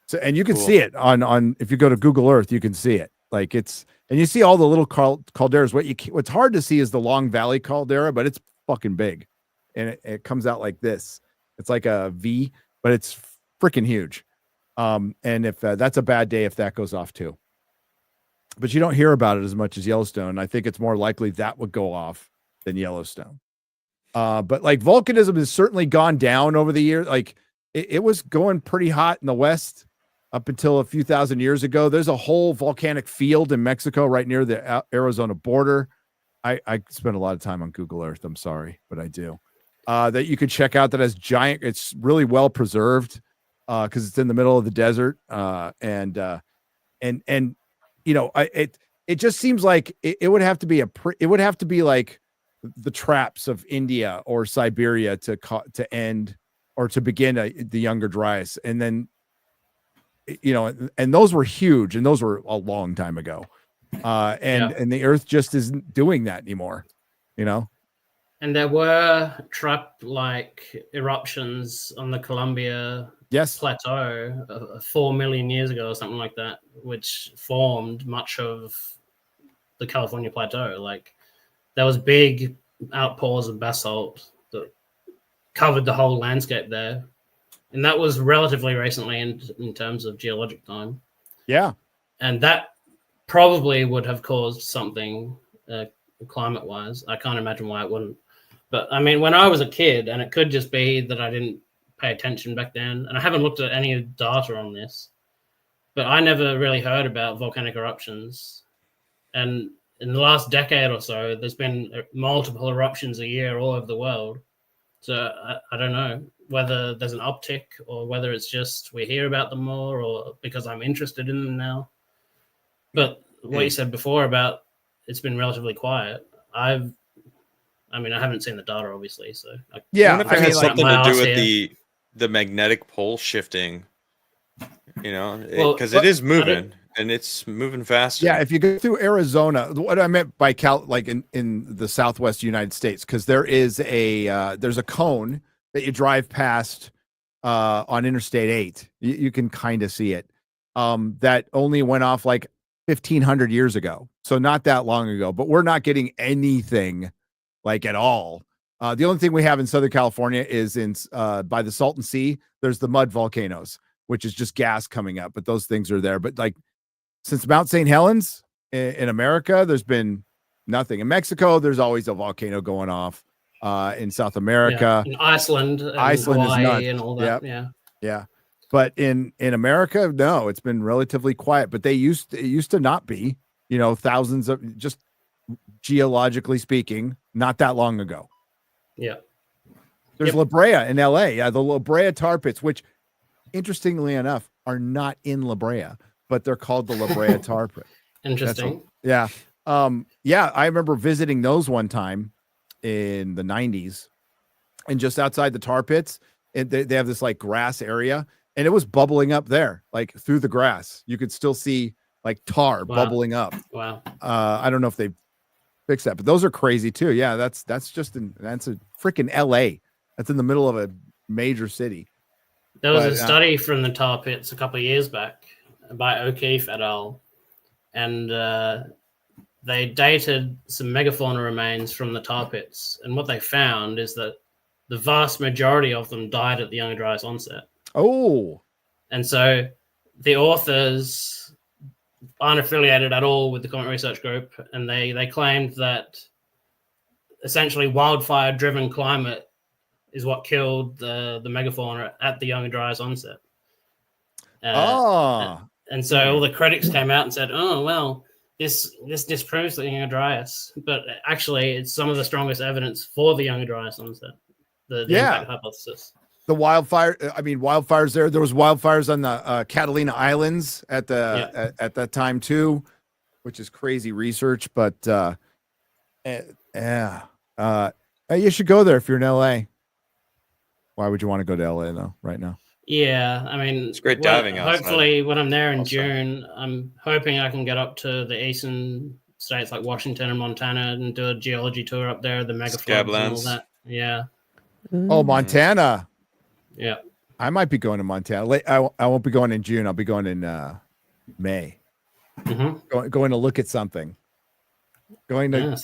So, and you can see it on if you go to Google Earth, you can see it. Like and you see all the little calderas. What's hard to see is the Long Valley caldera, but it's fucking big, and it comes out like this. It's like a V, but it's freaking huge. And if that's a bad day if that goes off too. But you don't hear about it as much as Yellowstone. I think it's more likely that would go off than Yellowstone. But like volcanism has certainly gone down over the years. Like it was going pretty hot in the West up until a few thousand years ago. There's a whole volcanic field in Mexico right near the Arizona border. I spend a lot of time on Google Earth. I'm sorry, but I do. That you could check out that has giant. It's really well preserved because it's in the middle of the desert. It just seems like it would have to be it would have to be like the traps of India or Siberia to end or to begin the Younger Dryas, and then and those were huge, and those were a long time ago, and the Earth just isn't doing that anymore, And there were trap-like eruptions on the Columbia Plateau 4 million years ago or something like that, which formed much of the California Plateau. Like there was big outpours of basalt that covered the whole landscape there. And that was relatively recently in terms of geologic time. Yeah. And that probably would have caused something climate-wise. I can't imagine why it wouldn't. But I mean, when I was a kid, and it could just be that I didn't pay attention back then, and I haven't looked at any data on this, but I never really heard about volcanic eruptions. And in the last decade or so, there's been multiple eruptions a year all over the world. So I don't know whether there's an uptick or whether it's just we hear about them more or because I'm interested in them now. But what you said before about it's been relatively quiet, I haven't seen the data, obviously. So I wonder if it has something to do with the magnetic pole shifting, because it is moving and it's moving faster. Yeah, if you go through Arizona, what I meant by in the Southwest United States, because there's a cone that you drive past on Interstate 8. You can kind of see it. That only went off like 1,500 years ago, so not that long ago. But we're not getting anything like at all. The only thing we have in Southern California is by the Salton Sea. There's the mud volcanoes, which is just gas coming up, but those things are there. But like since Mount St. Helens in America, there's been nothing. In Mexico, there's always a volcano going off. In South America, in Iceland and Iceland Hawaii is nuts. And all that. Yeah. But in America, no, it's been relatively quiet. But it used to not be, thousands of just geologically speaking, not that long ago. Yeah. There's La Brea in LA. Yeah, the La Brea tar pits, which interestingly enough are not in La Brea, but they're called the La Brea tar pit. Interesting. Yeah. I remember visiting those one time in the 90s, and just outside the tar pits, and they have this like grass area, and it was bubbling up there, like through the grass. You could still see like tar bubbling up. Wow. I don't know if they fixed that, but those are crazy too. Yeah, that's a freaking LA. That's in the middle of a major city. There was a study from the tar pits a couple of years back by O'Keefe et al. And they dated some megafauna remains from the tar pits. And what they found is that the vast majority of them died at the Young Dryas onset. Oh. And so the authors aren't affiliated at all with the Comet Research Group. And they claimed that essentially wildfire-driven climate is what killed the megafauna at the Young Dryas onset. And so all the critics came out and said, "Oh well, this disproves the Young Dryas," but actually, it's some of the strongest evidence for the Young Dryas onset. The impact hypothesis. The wildfires there. There was wildfires on the Catalina Islands at that time too, which is crazy research. But you should go there if you're in LA. Why would you want to go to LA though right now? Yeah, I mean, it's great diving. Hopefully, when I'm there in June, I'm hoping I can get up to the eastern states like Washington and Montana and do a geology tour up there, the megafloods and all that. Yeah. Oh, Montana. Yeah. I might be going to Montana. I won't be going in June. I'll be going in May. Mm-hmm. Going to look at something. Going to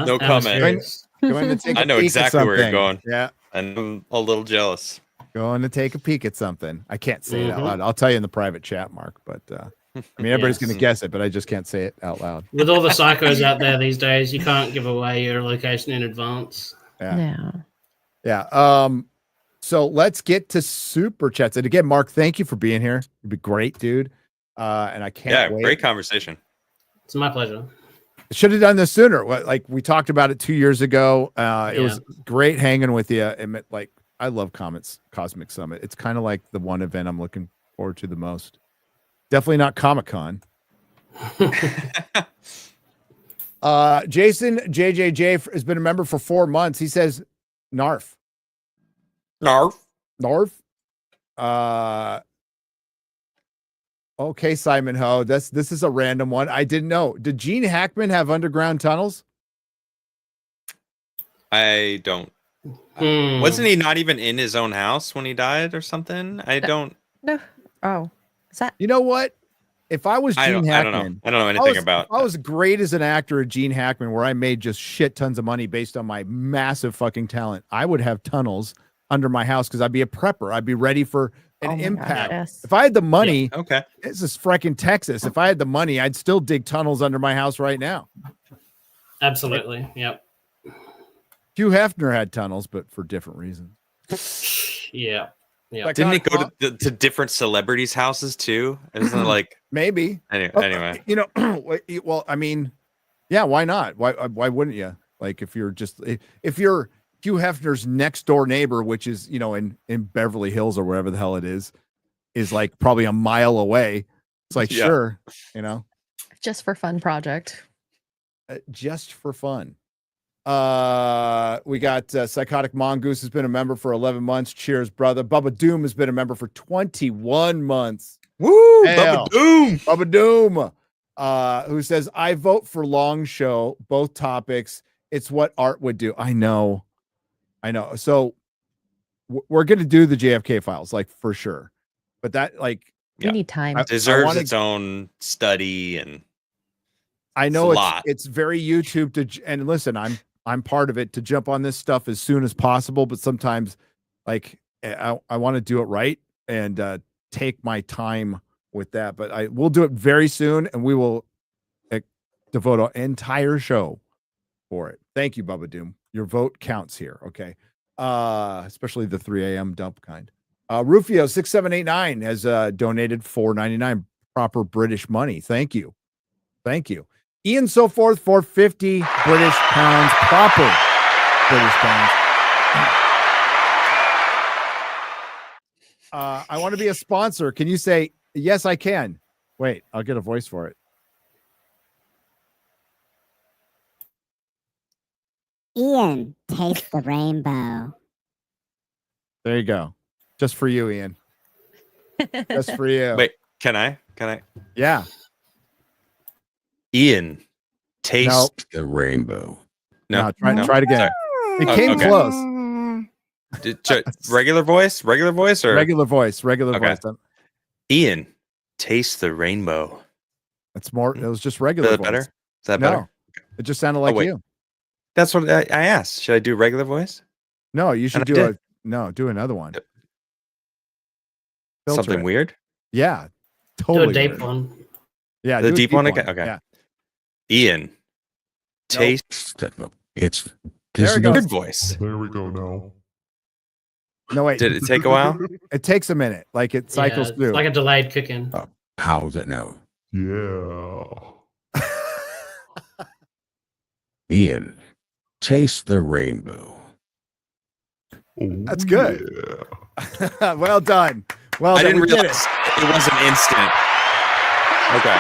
no comment. Going to take I know exactly where you're going. Yeah. I'm a little jealous. Going to take a peek at something. I can't say it out loud. I'll tell you in the private chat, Mark. But I mean, everybody's going to guess it, but I just can't say it out loud. With all the psychos out there these days, you can't give away your location in advance. Yeah. So let's get to super chats. And again, Mark, thank you for being here. It'd be great, dude. And I can't wait. Great conversation. It's my pleasure. Should have done this sooner. Like we talked about it 2 years ago. It was great hanging with you. I love Cosmic Summit. It's kind of like the one event I'm looking forward to the most. Definitely not Comic-Con. Jason JJJ has been a member for 4 months. He says, Narf. Okay, Simon Ho. This is a random one. I didn't know. Did Gene Hackman have underground tunnels? I don't. Wasn't he not even in his own house when he died or something? I don't. No. Oh, is that? You know what? If I was Gene Hackman, I don't know anything about. I was great as an actor at Gene Hackman, where I made just shit tons of money based on my massive fucking talent. I would have tunnels under my house because I'd be a prepper. I'd be ready for an impact. God, yes. If I had the money, okay, this is freaking Texas. If I had the money, I'd still dig tunnels under my house right now. Absolutely. Yep. Hugh Hefner had tunnels, but for different reasons. Yeah. Like, didn't he go to different celebrities' houses too? Isn't it like maybe? Anyway, you know, well, I mean, yeah, why not? Why wouldn't you? Like, if you're Hugh Hefner's next door neighbor, which is, you know, in Beverly Hills or wherever the hell it is like probably a mile away. It's like, sure, you know, just for fun project. Just for fun. We got Psychotic Mongoose has been a member for 11 months. Cheers, brother. Bubba Doom has been a member for 21 months. Woo! Bubba Doom. Bubba Doom. Who says, I vote for long show, both topics. It's what art would do. I know. So we're going to do the JFK files, like, for sure. But that, like, we need time. Deserves its own study, and I know it's very YouTube to, and listen, I'm part of it, to jump on this stuff as soon as possible. But sometimes, like, I want to do it right and take my time with that. But we'll do it very soon, and we will devote an entire show for it. Thank you, Bubba Doom. Your vote counts here. Okay. Especially the 3 a.m. dump kind. Rufio 6789 has donated $4.99 proper British money. Thank you. Ian So Forth for 50 British pounds, proper British pounds. I want to be a sponsor. Can you say, yes, I can? Wait, I'll get a voice for it. Ian, taste the rainbow. There you go. Just for you, Ian. Just for you. Wait, can I? Yeah. Ian, taste No. The rainbow. No, try it again. Sorry. It came okay. close. Regular voice or Regular voice. Okay. Voice. Ian, taste the rainbow. It's more. It was just regular Is that voice. better? Is that No, better? it just sounded like wait. you. That's what I asked. Should I do regular voice? No, you should And I do did. do another one. Filter Something it. weird? Yeah, Do totally. a deep weird. one. Yeah, The do a deep one again? Okay. Yeah. Ian, taste It's There it this- goes. good voice. There we go now. No, wait. Did it take a while? It takes a minute. Like it cycles Yeah, through. it's like a delayed cooking. How's it now? Yeah. Ian, taste the rainbow. Oh, That's good. Yeah. Well done. Well I done. didn't We did realize it wasn't instant. Okay.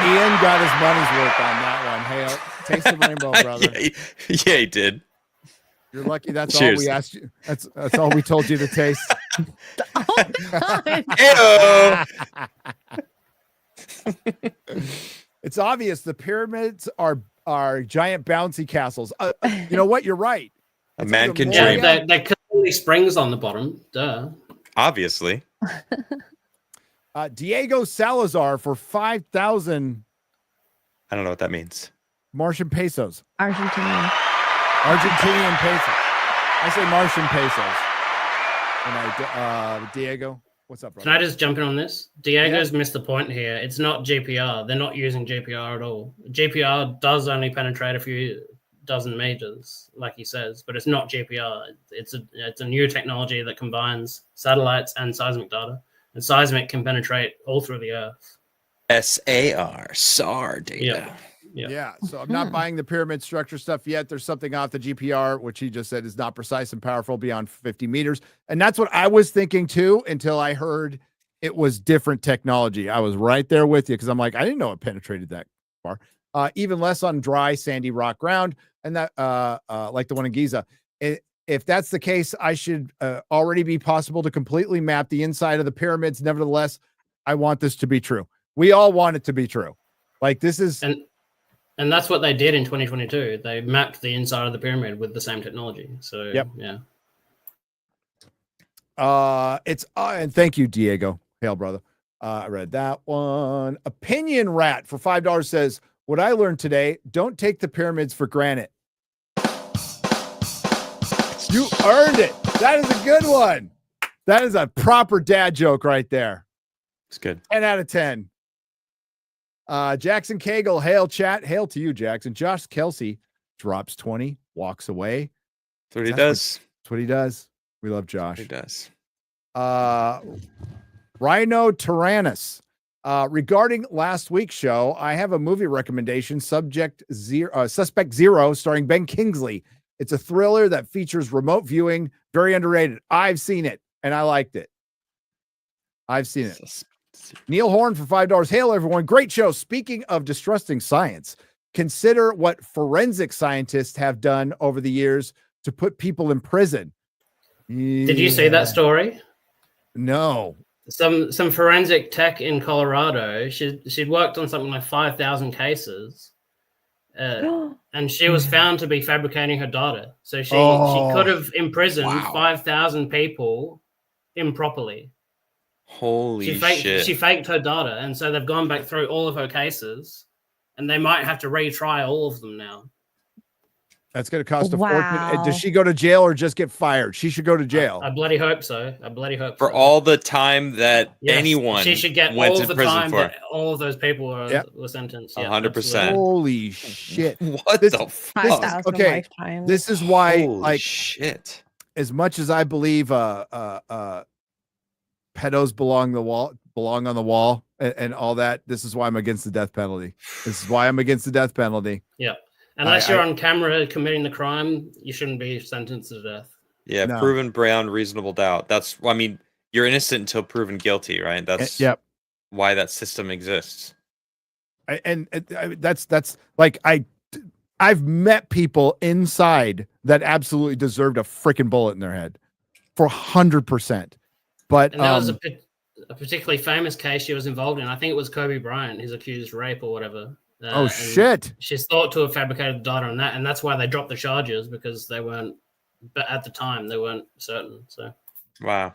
Ian got his money's worth on that one. Hey, taste the rainbow, brother. yeah, he did. You're lucky. That's all Cheers. we asked you. That's all we told you to taste. Ew. It's obvious the pyramids are giant bouncy castles. You know what? You're right. A It's man even can more- dream. Yeah, they're clearly springs on the bottom. Duh. Obviously. Diego Salazar for 5,000 I don't know what that means. Martian pesos. Argentinian. Argentinian pesos. I say Martian pesos. And Diego, what's up, brother? Can I just jump in on this? Diego's missed the point here. It's not GPR. They're not using GPR at all. GPR does only penetrate a few dozen meters, like he says, but it's not GPR. It's a new technology that combines satellites and seismic data, and seismic can penetrate all through the Earth. SAR data. Yeah. Yeah, so I'm not buying the pyramid structure stuff yet. There's something off the GPR, which he just said is not precise and powerful beyond 50 meters. And that's what I was thinking too, until I heard it was different technology. I was right there with you because I'm like, I didn't know it penetrated that far. Even less on dry, sandy rock ground, and that like the one in Giza. If that's the case, I should already be possible to completely map the inside of the pyramids. Nevertheless, I want this to be true. We all want it to be true. Like this is... And that's what they did in 2022. They mapped the inside of the pyramid with the same technology. So Yep. Yeah. And thank you, Diego. Hail, brother. I read that one. Opinion Rat for $5 says, what I learned today, don't take the pyramids for granted. You earned it. That is a good one. That is a proper dad joke right there. It's good. 10 out of 10. Jackson Cagle, hail chat. Hail to you, Jackson. Josh Kelsey drops 20, walks away. That's what he That's does. That's what he does. We love Josh. He does. Rhino Tyrannus. Regarding last week's show, I have a movie recommendation, Suspect Zero, starring Ben Kingsley. It's a thriller that features remote viewing, very underrated. I've seen it, and I liked it. I've seen it. Neil Horn for $5. Hail, everyone. Great show. Speaking of distrusting science, consider what forensic scientists have done over the years to put people in prison. Did you see that story? No. Some forensic tech in Colorado. She'd worked on something like 5,000 cases, and she was found to be fabricating her data. So she could have imprisoned 5,000 people improperly. Holy She shit. faked her data, and so they've gone back through all of her cases, and they might have to retry all of them now. That's going to cost a Wow. fortune. Does she go to jail or just get fired? She should go to jail. I bloody hope so. I bloody hope For so. all the time that Yes, anyone she should get went all to the prison time for. that all of those people were Yep. sentenced. Yeah, 100%. Holy shit. What This- the This- fuck? 5,000 okay, lifetimes. This is why, Holy like, shit. as much as I believe pedos belong belong on the wall and all that. This is why I'm against the death penalty. This is why I'm against the death penalty. Yeah. Unless you're on camera committing the crime, you shouldn't be sentenced to death. Yeah, No. proven beyond reasonable doubt. That's, I mean, you're innocent until proven guilty, right? That's why that system exists. That's like I've met people inside that absolutely deserved a freaking bullet in their head for 100%. But and that was a particularly famous case she was involved in. I think it was Kobe Bryant, who's accused rape or whatever. Oh shit! She's thought to have fabricated data on that, and that's why they dropped the charges, because they weren't. But at the time, they weren't certain. So, wow.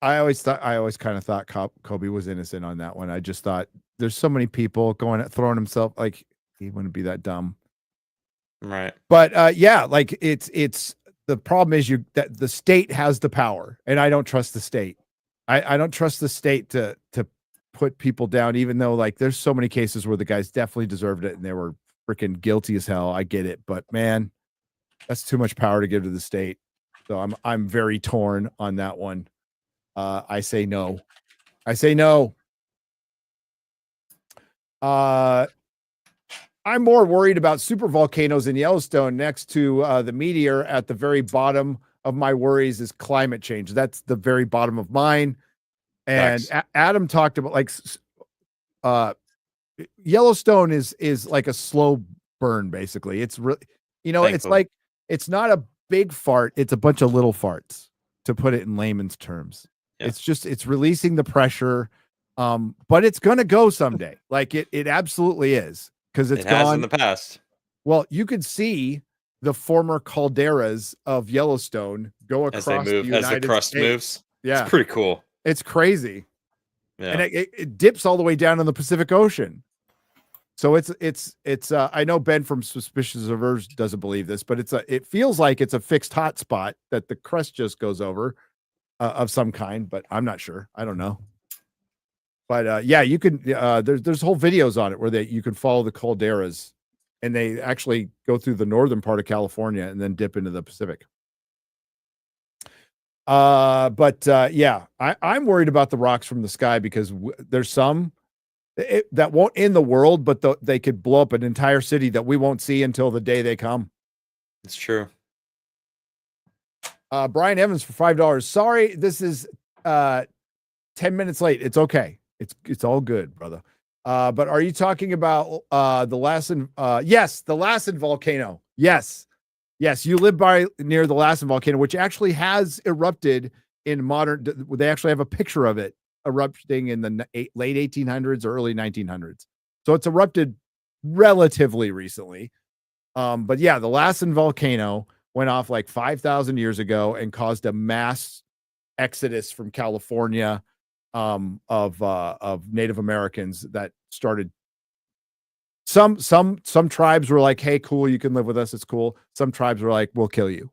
I always kind of thought Kobe was innocent on that one. I just thought there's so many people throwing himself, like he wouldn't be that dumb, right? But yeah, like it's the problem is that the state has the power, and I don't trust the state. I don't trust the state to put people down, even though like there's so many cases where the guys definitely deserved it and they were freaking guilty as hell. I get it, but man, that's too much power to give to the state. So I'm very torn on that one. I say no. I say no. I'm more worried about super volcanoes in Yellowstone. Next to the meteor, at the very bottom of my worries is climate change. That's the very bottom of mine. And Adam talked about like Yellowstone is like a slow burn. Basically, it's really, it's like, it's not a big fart. It's a bunch of little farts, to put it in layman's terms. Yeah. It's releasing the pressure. But it's going to go someday. Like it absolutely is. Cause it has in the past. Well, you could see the former calderas of Yellowstone go across as they move, as the crust moves. Yeah. It's pretty cool. It's crazy. Yeah. And it dips all the way down in the Pacific Ocean. So it's I know Ben from Suspicious Observers doesn't believe this, but it feels like it's a fixed hot spot that the crust just goes over of some kind, but I'm not sure. I don't know. But yeah, you can there's whole videos on it where you can follow the calderas, and they actually go through the northern part of California and then dip into the Pacific. But yeah, I'm worried about the rocks from the sky, because there's some that won't end the world, but they could blow up an entire city that we won't see until the day they come. It's true. Brian Evans for $5. Sorry, this is 10 minutes late. It's okay. It's all good, brother. But are you talking about the Lassen? Yes, the Lassen volcano. Yes, you live near the Lassen volcano, which actually has erupted in modern. They actually have a picture of it erupting in the late 1800s or early 1900s. So it's erupted relatively recently. But yeah, the Lassen volcano went off like 5,000 years ago and caused a mass exodus from California of Native Americans that started. Some tribes were like, hey, cool, you can live with us, it's cool. Some tribes were like, we'll kill you.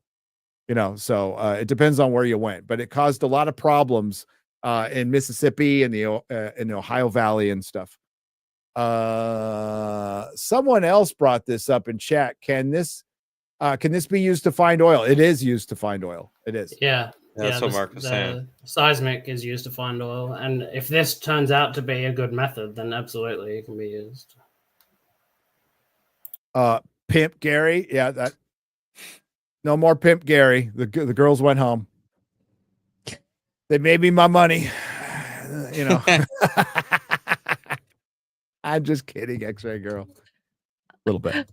So it depends on where you went, but it caused a lot of problems in Mississippi and in the Ohio Valley and stuff. Someone else brought this up in chat. Can this be used to find oil? It is used to find oil. It is. Yeah. That's what Mark was saying. Seismic is used to find oil, and if this turns out to be a good method, then absolutely it can be used. Pimp Gary, yeah, that. No more Pimp Gary. The girls went home. They made me my money. I'm just kidding, X-Ray Girl. A little bit.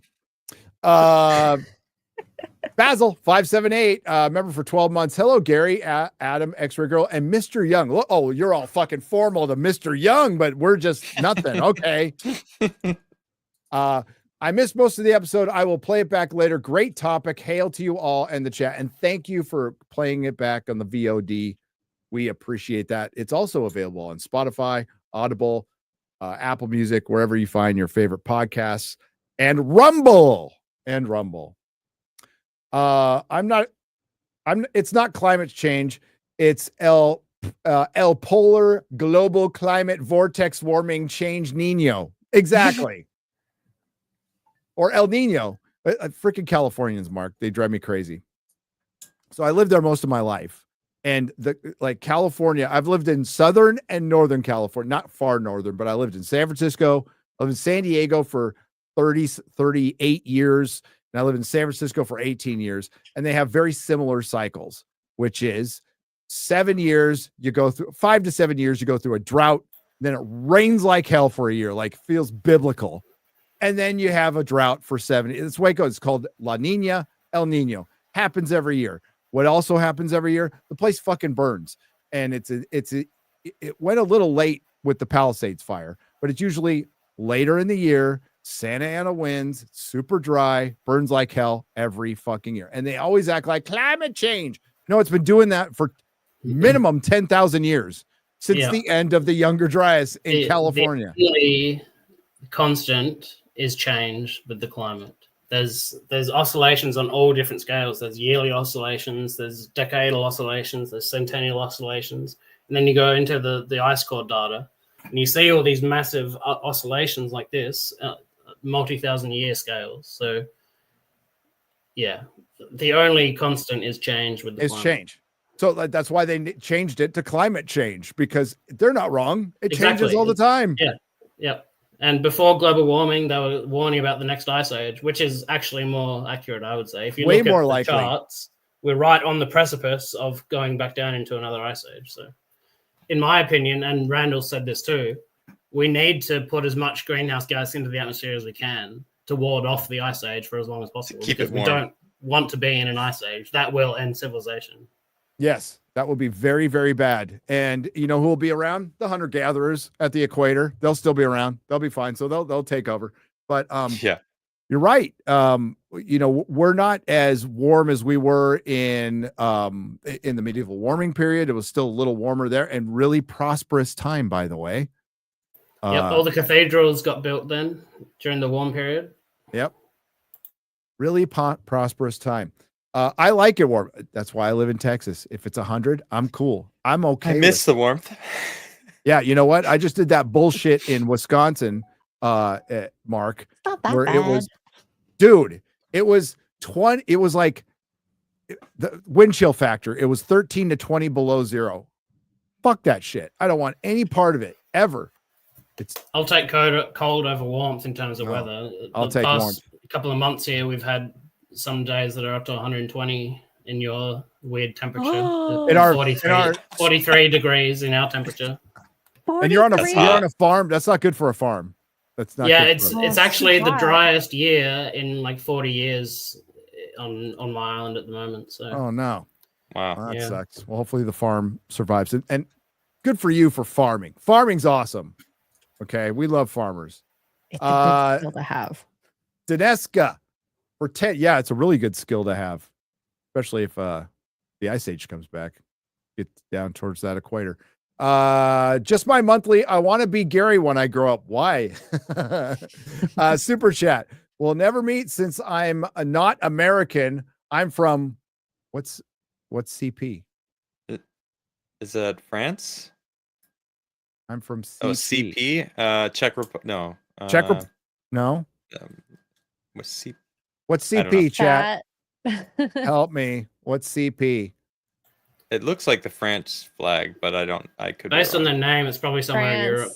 Basil 578, member for 12 months. Hello, Gary, Adam, X-Ray Girl, and Mr. Young. Oh, you're all fucking formal to Mr. Young, but we're just nothing. Okay. I missed most of the episode. I will play it back later. Great topic. Hail to you all and the chat, and thank you for playing it back on the VOD. We appreciate that. It's also available on Spotify, Audible, Apple Music, wherever you find your favorite podcasts, and Rumble. It's not climate change. It's El Polar Global Climate Vortex Warming Change Nino. Exactly. Or El Nino. Freaking Californians, Mark. They drive me crazy. So I lived there most of my life. And like California, I've lived in Southern and Northern California, not far northern, but I lived in San Francisco. I lived in San Diego for 38 years. And I lived in San Francisco for 18 years. And they have very similar cycles, which is 7 years, you go through 5 to 7 years, you go through a drought. Then it rains like hell for a year, like feels biblical. And then you have a drought for 7. It's way it goes. It's called La Nina, El Nino. Happens every year. What also happens every year? The place fucking burns. And it went a little late with the Palisades fire, but it's usually later in the year. Santa Ana winds, super dry, burns like hell every fucking year. And they always act like climate change. No, it's been doing that for minimum 10,000 years since the end of the Younger Dryas in California. The constant is change with the climate. There's oscillations on all different scales. There's yearly oscillations, there's decadal oscillations, there's centennial oscillations. And then you go into the ice core data and you see all these massive oscillations like this, multi-thousand year scales. So yeah, the only constant is change with the climate. Change. So that's why they changed it to climate change, because they're not wrong. It changes all the time. Yeah. Yeah. And before global warming, they were warning about the next ice age, which is actually more accurate, I would say. If you Way look more at the likely. charts, we're right on the precipice of going back down into another ice age. So in my opinion, and Randall said this too, we need to put as much greenhouse gas into the atmosphere as we can to ward off the ice age for as long as possible. Keep because it warm. we don't want to be in an ice age. That will end civilization. Yes, that will be very, very bad. And you know who will be around? The hunter-gatherers at the equator. They'll still be around. They'll be fine. So they'll take over. But Yeah. you're right. You know, we're not as warm as we were in the medieval warming period. It was still a little warmer there, and really prosperous time, by the way. Yep, all the cathedrals got built then during the warm period. Yep. Really prosperous time. I like it warm. That's why I live in Texas. If it's 100, I'm cool. I'm okay. I miss the warmth. Yeah, you know what? I just did that bullshit in Wisconsin, Mark, Not that where bad. it was, dude, it was 20. It was like the wind chill factor. It was 13 to 20 below zero. Fuck that shit. I don't want any part of it ever. I'll take cold over warmth in terms of No, weather. I'll The take past warmth. couple of months here, we've had some days that are up to 120 in your weird temperature. In our- 43 degrees in our temperature. And you're on a 43. farm. That's not good for a farm. That's not. Yeah, good it's for it's Oh, actually too the hot. driest year in like 40 years on my island at the moment. So Oh no. Wow. Well, that Yeah. sucks. Well, hopefully the farm survives. And good for you for farming. Farming's awesome. Okay. We love farmers. It's a good skill to have. Dineska for 10. Yeah, it's a really good skill to have, especially if the ice age comes back. Get down towards that equator. Just my monthly. I want to be Gary when I grow up. Why? Super chat. We'll never meet since I'm not American. I'm from what's CP? Is that France? I'm from CP. Oh, CP. Czech Republic. No. Czech Rep- No. What's CP? What's I don't know. CP, chat? Chat. Help me. What's CP? It looks like the France flag, but I could be based on wrong. the name, it's probably somewhere in Europe.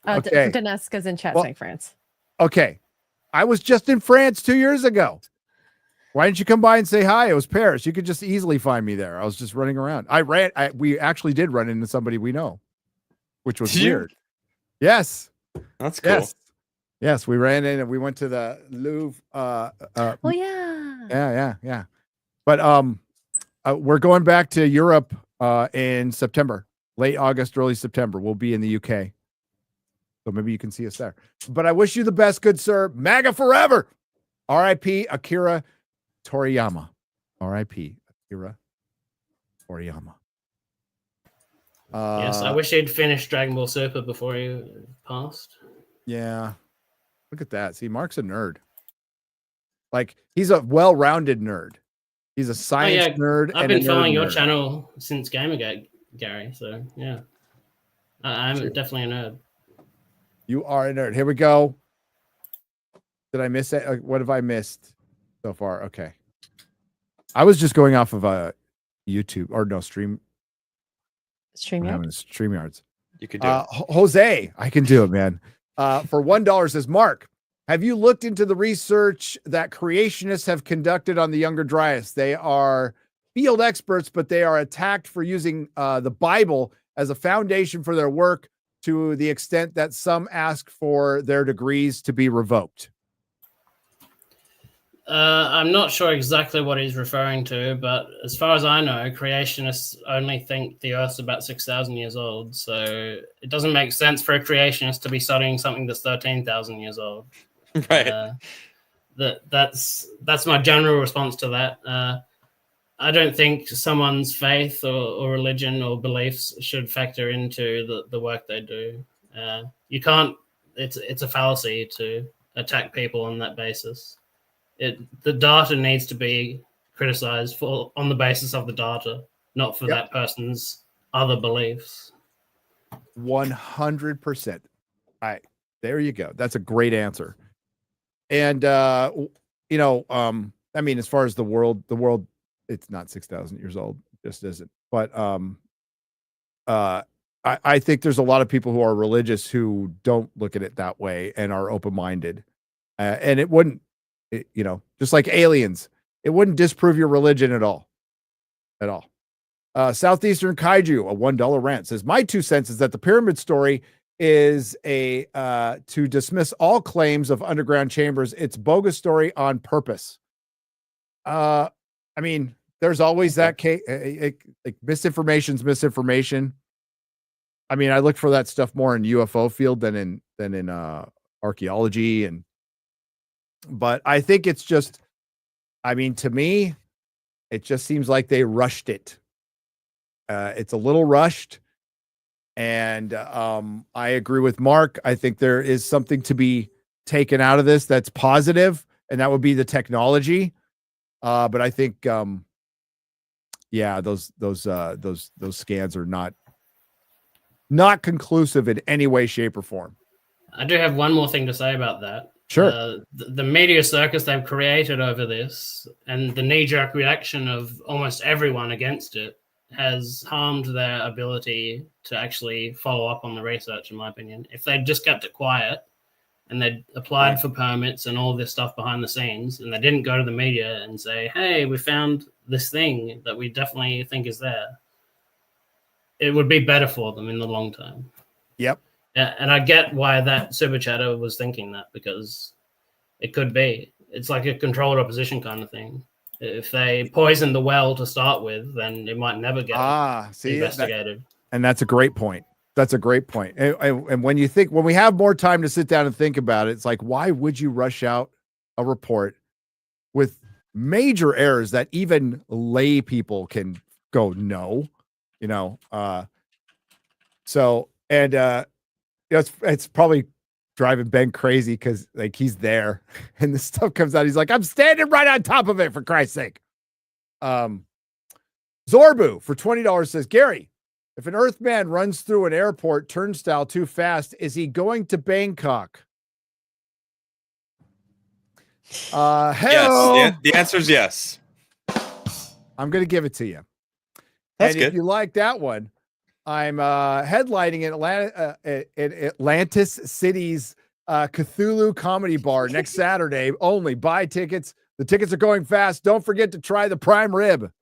Okay. Daneska's in chat Well- saying France. Okay. I was just in France 2 years ago. Why didn't you come by and say hi? It was Paris. You could just easily find me there. I was just running around. We actually did run into somebody we know, which was Did you? weird. Yes. That's cool. Yes. Yes. We ran in and we went to the Louvre. Oh yeah. Yeah. But we're going back to Europe in September, late August, early September. We'll be in the UK. So maybe you can see us there. But I wish you the best, good sir. MAGA forever. R.I.P. Akira Toriyama. R.I.P. Akira Toriyama. Yes, I wish he'd finished Dragon Ball Super before he passed. Yeah. Look at that. See, Mark's a nerd. Like, he's a well-rounded nerd. He's a science nerd. I've and been a nerd following your nerd. channel since Gamergate, Gary. So yeah, I'm Sure. definitely a nerd. You are a nerd. Here we go. Did I miss it? What have I missed so far? Okay. I was just going off of a YouTube or no stream I'm having StreamYard. StreamYards. You could do it. Jose, I can do it, man. For $1 says, Mark, have you looked into the research that creationists have conducted on the younger Dryas? They are field experts, but they are attacked for using the Bible as a foundation for their work to the extent that some ask for their degrees to be revoked. I'm not sure exactly what he's referring to, but as far as I know, creationists only think the Earth's about 6,000 years old. So it doesn't make sense for a creationist to be studying something that's 13,000 years old. Right. That's my general response to that. I don't think someone's faith or religion or beliefs should factor into the work they do. You can't. It's a fallacy to attack people on that basis. The data needs to be criticized on the basis of the data, not for that person's other beliefs. 100%. All right, there you go. That's a great answer. And you know, I mean, as far as the world, it's not 6,000 years old, it just isn't. But I think there's a lot of people who are religious who don't look at it that way and are open-minded. And it wouldn't, you know, just like aliens, it wouldn't disprove your religion at all. At all. Southeastern Kaiju, a $1 rant, says, my 2 cents is that the pyramid story is to dismiss all claims of underground chambers. It's bogus story on purpose. I mean, there's always that case, like misinformation's misinformation. I mean, I look for that stuff more in UFO field than in archaeology, but I think it's just, I mean, to me, it just seems like they rushed it. It's a little rushed. And I agree with Mark. I think there is something to be taken out of this that's positive, and that would be the technology. But I think, yeah, those scans are not conclusive in any way, shape, or form. I do have one more thing to say about that. Sure. The media circus they've created over this and the knee-jerk reaction of almost everyone against it has harmed their ability to actually follow up on the research, in my opinion. If they'd just kept it quiet and they'd applied for permits and all this stuff behind the scenes, and they didn't go to the media and say, hey, we found this thing that we definitely think is there, it would be better for them in the long term. Yep. Yeah, and I get why that super chatter was thinking that, because it could be. It's like a controlled opposition kind of thing. If they poison the well to start with, then it might never get investigated. And that's a great point. That's a great point. And when we have more time to sit down and think about it, it's like, why would you rush out a report with major errors that even lay people can go, no, you know? It's probably driving Ben crazy because like he's there and this stuff comes out. He's like, I'm standing right on top of it, for Christ's sake. Zorbu for $20 says, Gary, if an Earthman runs through an airport turnstile too fast, is he going to Bangkok? Yes, the answer is yes. I'm going to give it to you. That's and good. If you like that one, I'm headlining in Atlantis City's Cthulhu Comedy Bar next Saturday only. Buy tickets. The tickets are going fast. Don't forget to try the prime rib.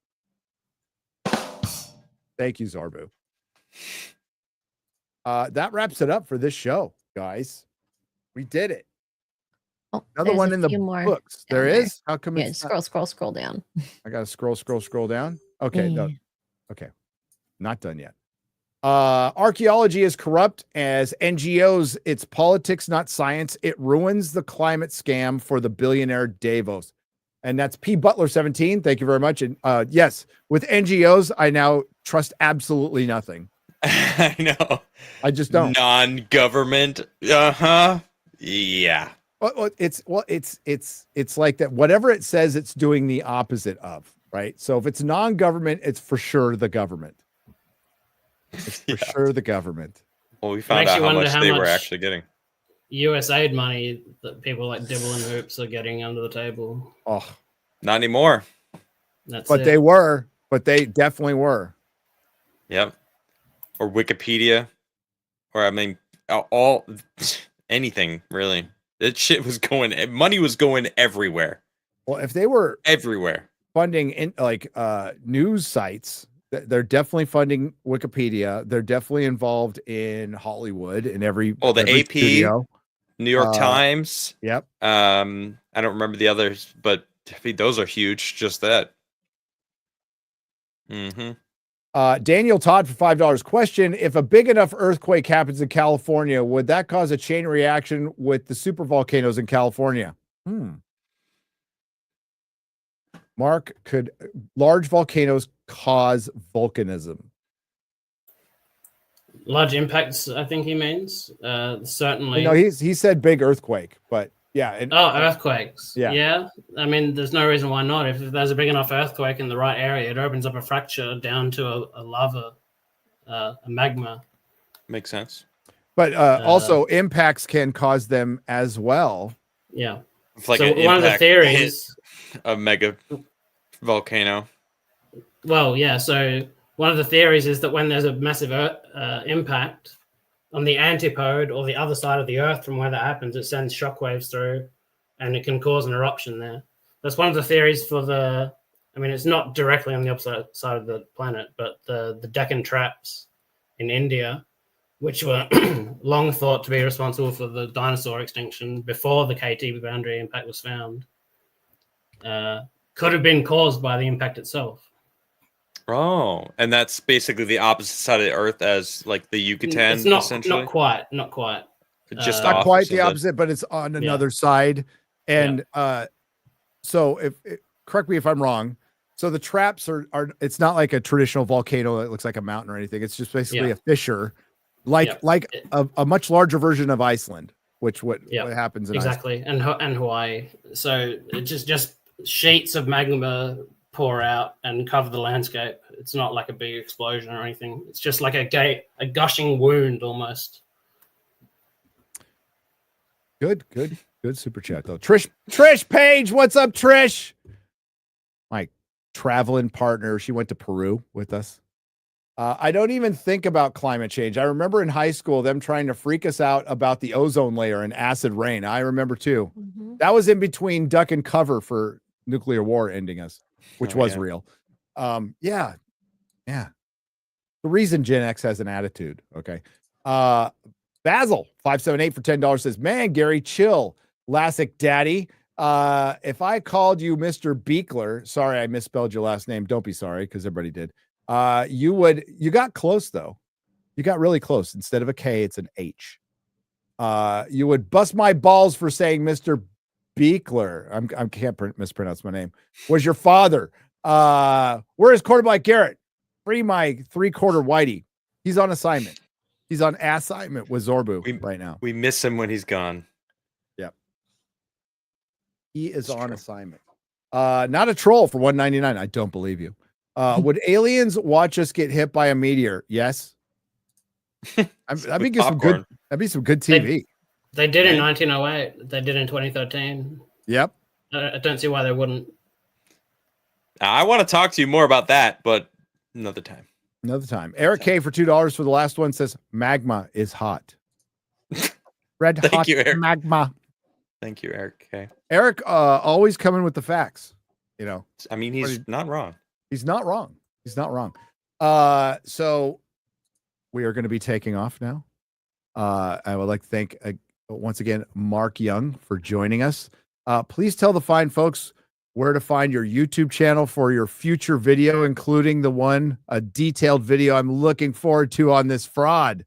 Thank you, Zorbu. That wraps it up for this show, guys. We did it. Oh, Another one in the more books. There down is? How come Yeah, it's scroll down. I got to scroll down. Okay. Yeah. No. Okay. Not done yet. Archaeology is corrupt as NGOs. It's politics, not science. It ruins the climate scam for the billionaire Davos. And that's P. Butler 17. Thank you very much. And yes, with NGOs, I now trust absolutely nothing. I know. I just don't. Non-government. Uh-huh. Yeah. It's like that. Whatever it says, it's doing the opposite of, right? So if it's non-government, it's for sure the government. It's for sure the government. Well, we found out how much they were actually getting. USAID money that people like Dibble and Hoops are getting under the table. Oh, not anymore. That's but it. they were. But they definitely were. Yep. or Wikipedia, or I mean, all anything really. That shit was money was going everywhere. Well, if they were Everywhere. funding in like news sites, they're definitely funding Wikipedia. They're definitely involved in Hollywood in every the every AP, studio. New York Times. Yep. I don't remember the others, but those are huge. Just that. Daniel Todd for $5. Question: if a big enough earthquake happens in California, would that cause a chain reaction with the super volcanoes in California? Mark, could large volcanoes cause volcanism? Large impacts, I think he means. Certainly. No, he said big earthquake, but yeah. Earthquakes. Yeah. Yeah. I mean, there's no reason why not. If there's a big enough earthquake in the right area, it opens up a fracture down to a lava, a magma. Makes sense. But also impacts can cause them as well. Yeah. It's like so one of the theories, a mega volcano. Well, yeah. So one of the theories is that when there's a massive impact on the antipode or the other side of the Earth from where that happens, it sends shockwaves through, and it can cause an eruption there. That's one of the theories for the. I mean, it's not directly on the opposite side of the planet, but the Deccan traps in India, which were long thought to be responsible for the dinosaur extinction before the KT boundary impact was found, could have been caused by the impact itself. Oh, and that's basically the opposite side of the Earth as like the Yucatan. It's not essentially. not quite. Just not off quite so the opposite, but it's on another side. And so if correct me if I'm wrong. So the traps are it's not like a traditional volcano that looks like a mountain or anything. It's just basically a fissure, like a much larger version of Iceland, which what happens in exactly Iceland. and Hawaii. So it just sheets of magma pour out and cover the landscape. It's not like a big explosion or anything. It's just like a gushing wound almost. Good super chat though. Trish Page, what's up, Trish? My traveling partner. She went to Peru with us. I don't even think about climate change. I remember in high school them trying to freak us out about the ozone layer and acid rain. I remember too. That was in between duck and cover for nuclear war ending us, which was real. The reason Gen X has an attitude. Okay. Basil 578 for $10 says, man, Gary, chill. Lassic daddy. If I called you Mr. Beekler, sorry, I misspelled your last name. Don't be sorry, because everybody did. You got close though. You got really close. Instead of a K, it's an H. You would bust my balls for saying Mr. Beekler. I can't mispronounce my name. Was your father? Where is quarterback Garrett? Free my 3/4 Whitey. He's on assignment. He's on assignment with Zorbu right now. We miss him when he's gone. Yep. He is on assignment. Not a troll for $1.99. I don't believe you. Would aliens watch us get hit by a meteor? Yes. That'd be some good TV. They did in 1908. They did in 2013. Yep. I don't see why they wouldn't. I want to talk to you more about that, but another time. Eric K for $2 for the last one says magma is hot. Red hot magma. Thank you, Eric K. Eric always coming with the facts. You know, I mean, he's not wrong. He's not wrong. So we are going to be taking off now. I would like to thank once again Marc Young for joining us. Please tell the fine folks where to find your YouTube channel for your future video, including a detailed video I'm looking forward to on this fraud.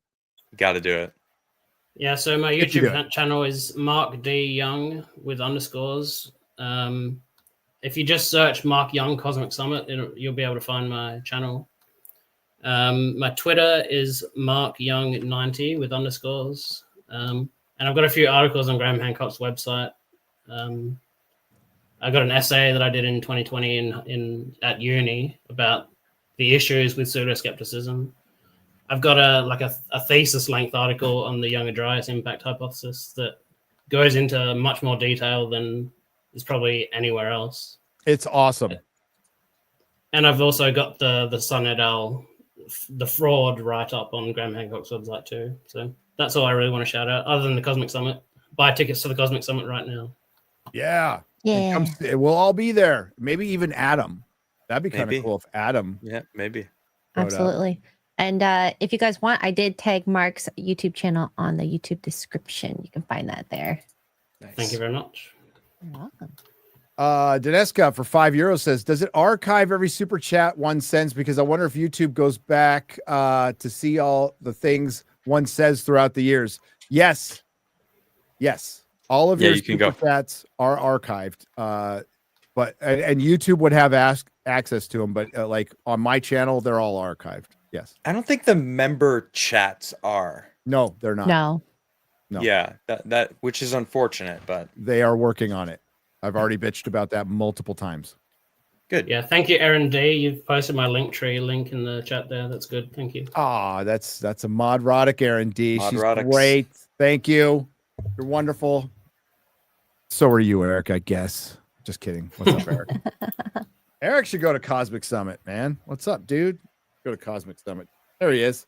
Got to do it. Yeah, so my YouTube channel is Marc D. Young with underscores. If you just search Marc Young Cosmic Summit, you'll be able to find my channel. My Twitter is Marc Young 90 with underscores. And I've got a few articles on Graham Hancock's website. I got an essay that I did in 2020 at uni about the issues with pseudoskepticism. I've got a thesis length article on the Younger Dryas impact hypothesis that goes into much more detail than is probably anywhere else. It's awesome. And I've also got the Sun et al. the fraud write up on Graham Hancock's website too. So that's all I really want to shout out. Other than the Cosmic Summit, buy tickets to the Cosmic Summit right now. Yeah. Yeah. We'll all be there. Maybe even Adam. That'd be kind of Maybe. cool if Adam. Yeah, maybe. showed up. Absolutely. And if you guys want, I did tag Mark's YouTube channel on the YouTube description. You can find that there. Nice. Thank you very much. You're welcome. Daneska for €5 says, does it archive every super chat one sends? Because I wonder if YouTube goes back to see all the things one says throughout the years. Yes. All of your you can super go. chats are archived. But YouTube would have access to them, but like on my channel, they're all archived. Yes. I don't think the member chats are. No, they're not. No. No. Yeah, that which is unfortunate, but They are working on it. I've already bitched about that multiple times. good. Yeah, thank you, Aaron D. You've posted my Linktree link in the chat there. That's good. Thank you. Ah, that's a Modrotic, Aaron D. She's Modrotics. great. Thank you. You're wonderful. So are you, Eric, I guess. Just kidding. What's up, Eric? Eric should go to Cosmic Summit, man. What's up, dude? Go to Cosmic Summit. There he is.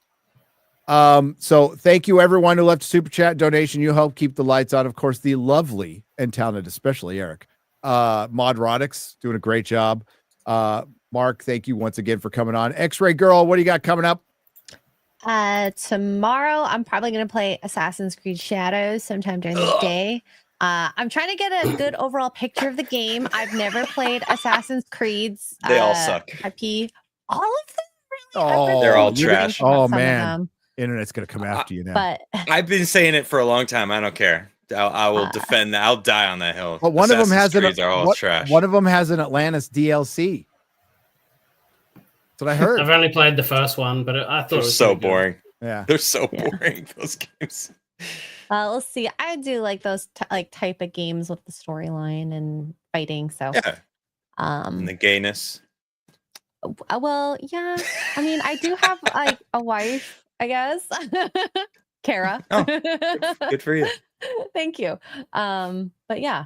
So thank you everyone who left a super chat donation. You help keep the lights on. Of course, the lovely and talented, especially Eric. Modrotics doing a great job. Mark, thank you once again for coming on. X-Ray Girl, what do you got coming up? Tomorrow, I'm probably going to play Assassin's Creed Shadows sometime during the day. I'm trying to get a good overall picture of the game. I've never played Assassin's Creed's They all suck. IP. All of them? Really? Oh, I've heard they're all good things trash. about Oh, some of man. them, Internet's gonna come after you now. but I've been saying it for a long time. I don't care. I will defend that. I'll die on that hill. But one of them has Creeds are all trash. one of them has an Atlantis DLC. That's what I heard. I've only played the first one, but I thought They're it was so pretty good. boring. Yeah. They're so Yeah. boring. Those games. let's see. I do like those type of games with the storyline and fighting. So, Yeah. And the gayness. well, yeah. I mean, I do have like a wife, I guess. Kara. Oh, Good for you. Thank you. But yeah.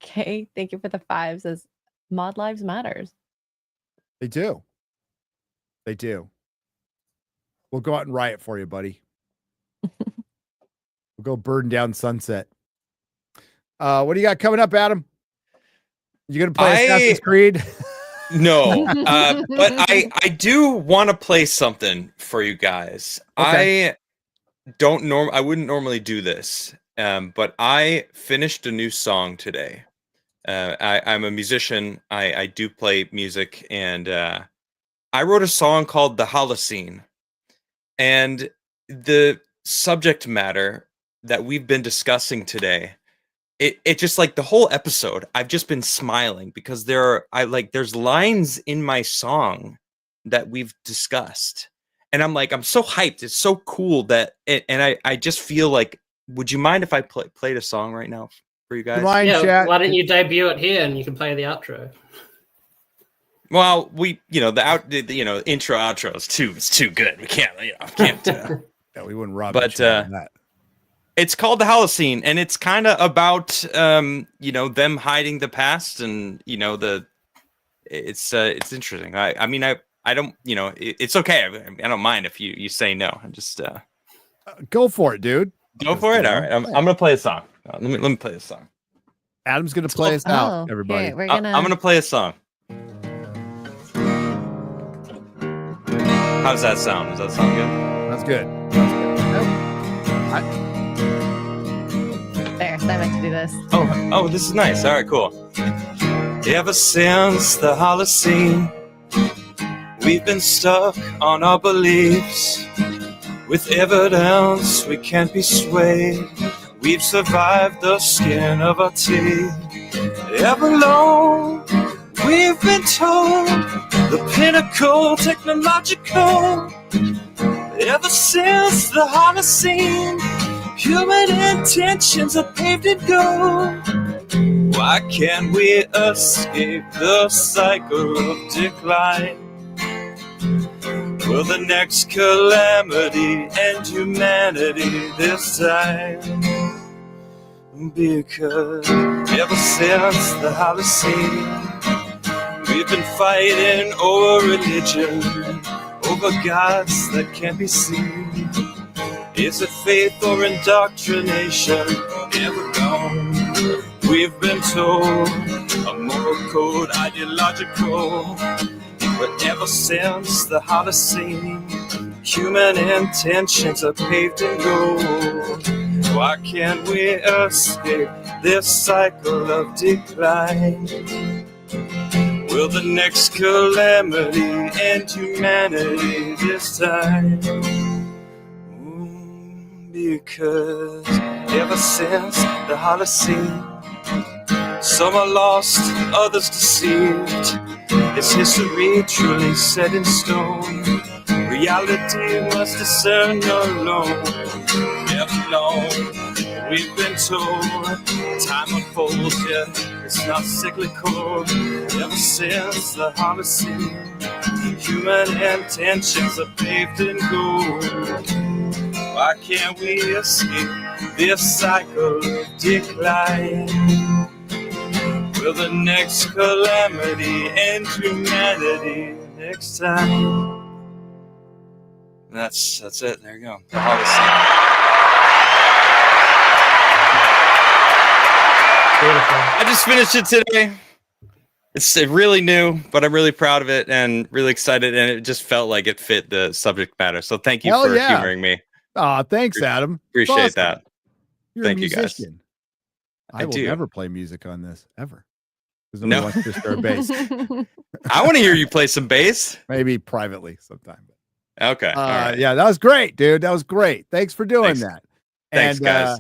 Okay. Thank you for the 5. Says Mod Lives Matters. They do. They do. We'll go out and riot for you, buddy. We'll go burn down Sunset. What do you got coming up, Adam? You gonna play Assassin's Creed? No, but I do want to play something for you guys. Okay. I wouldn't normally do this, but I finished a new song today. I'm a musician. I do play music, and I wrote a song called "The Holocene," and the subject matter that we've been discussing today. It just like the whole episode, I've just been smiling because there's lines in my song that we've discussed, and I'm so hyped. It's so cool that I just feel like, would you mind if I played a song right now for you guys? Mind, Yeah, chat? why don't you debut it here and you can play the outro? Well, the intro outro is too good. We can't. Yeah, we wouldn't rob. But, each other on that. It's called The Holocene, and it's kind of about them hiding the past, and it's interesting. I mean I don't it's okay. I don't mind if you say no. I'm just Go for it, dude. go for it. All right, I'm gonna play a song. Let me play a song. Adam's gonna play us out, Oh, everybody. here, we're I'm gonna play a song. How does that sound? Does that sound good? That's good. That's good. There. I meant to do this. Oh, this is nice. All right, cool. Ever since the Holocene, we've been stuck on our beliefs. With evidence we can't be swayed. We've survived the skin of our teeth. Ever alone, we've been told the pinnacle technological. Ever since the Holocene, human intentions are paved in gold. Why can't we escape the cycle of decline? Will the next calamity end humanity this time? Because ever since the Holocene, we've been fighting over religion, over gods that can't be seen. Is it faith or indoctrination? Never known. We've been told a moral code, ideological. But ever since the Holocene, human intentions are paved in gold. Why can't we escape this cycle of decline? Will the next calamity end humanity this time? Because ever since the Holocene, some are lost, others deceived. Is history truly set in stone? Reality must discern alone. Never known. We've been told time unfolds, yet it's not cyclical. Ever since the Holocene, human intentions are paved in gold. Why can't we escape this cycle of decline? Will the next calamity end humanity next time? That's it. There you go. The Holocene. Beautiful. I just finished it today. It's really new, but I'm really proud of it and really excited. And it just felt like it fit the subject matter. So thank you Hell for yeah. humoring me. Oh, thanks, Adam. It's Appreciate awesome. that. You're Thank a you, guys. musician. I I will do. never play music on this ever. Because No. nobody wants to start bass. I want to hear you play some bass. Maybe privately sometime. Okay. All right. Yeah, that was great, dude. That was great. Thanks for doing Thanks. that. Thanks, guys.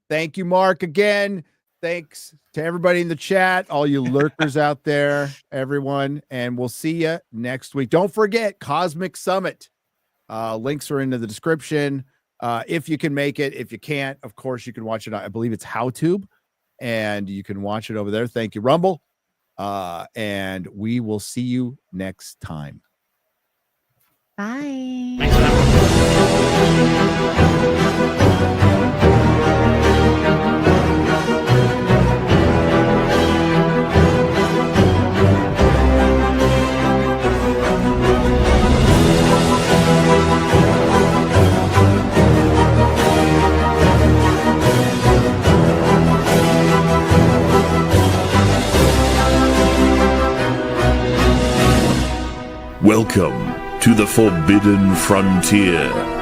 Thank you, Mark, again. Thanks to everybody in the chat, all you lurkers out there, everyone. And we'll see you next week. Don't forget Cosmic Summit. Links are in the description. If you can make it. If you can't, of course, you can watch it. I believe it's HowTube, and you can watch it over there. Thank you, Rumble. And we will see you next time. Bye. Thanks, Adam. Welcome to the Forbidden Frontier.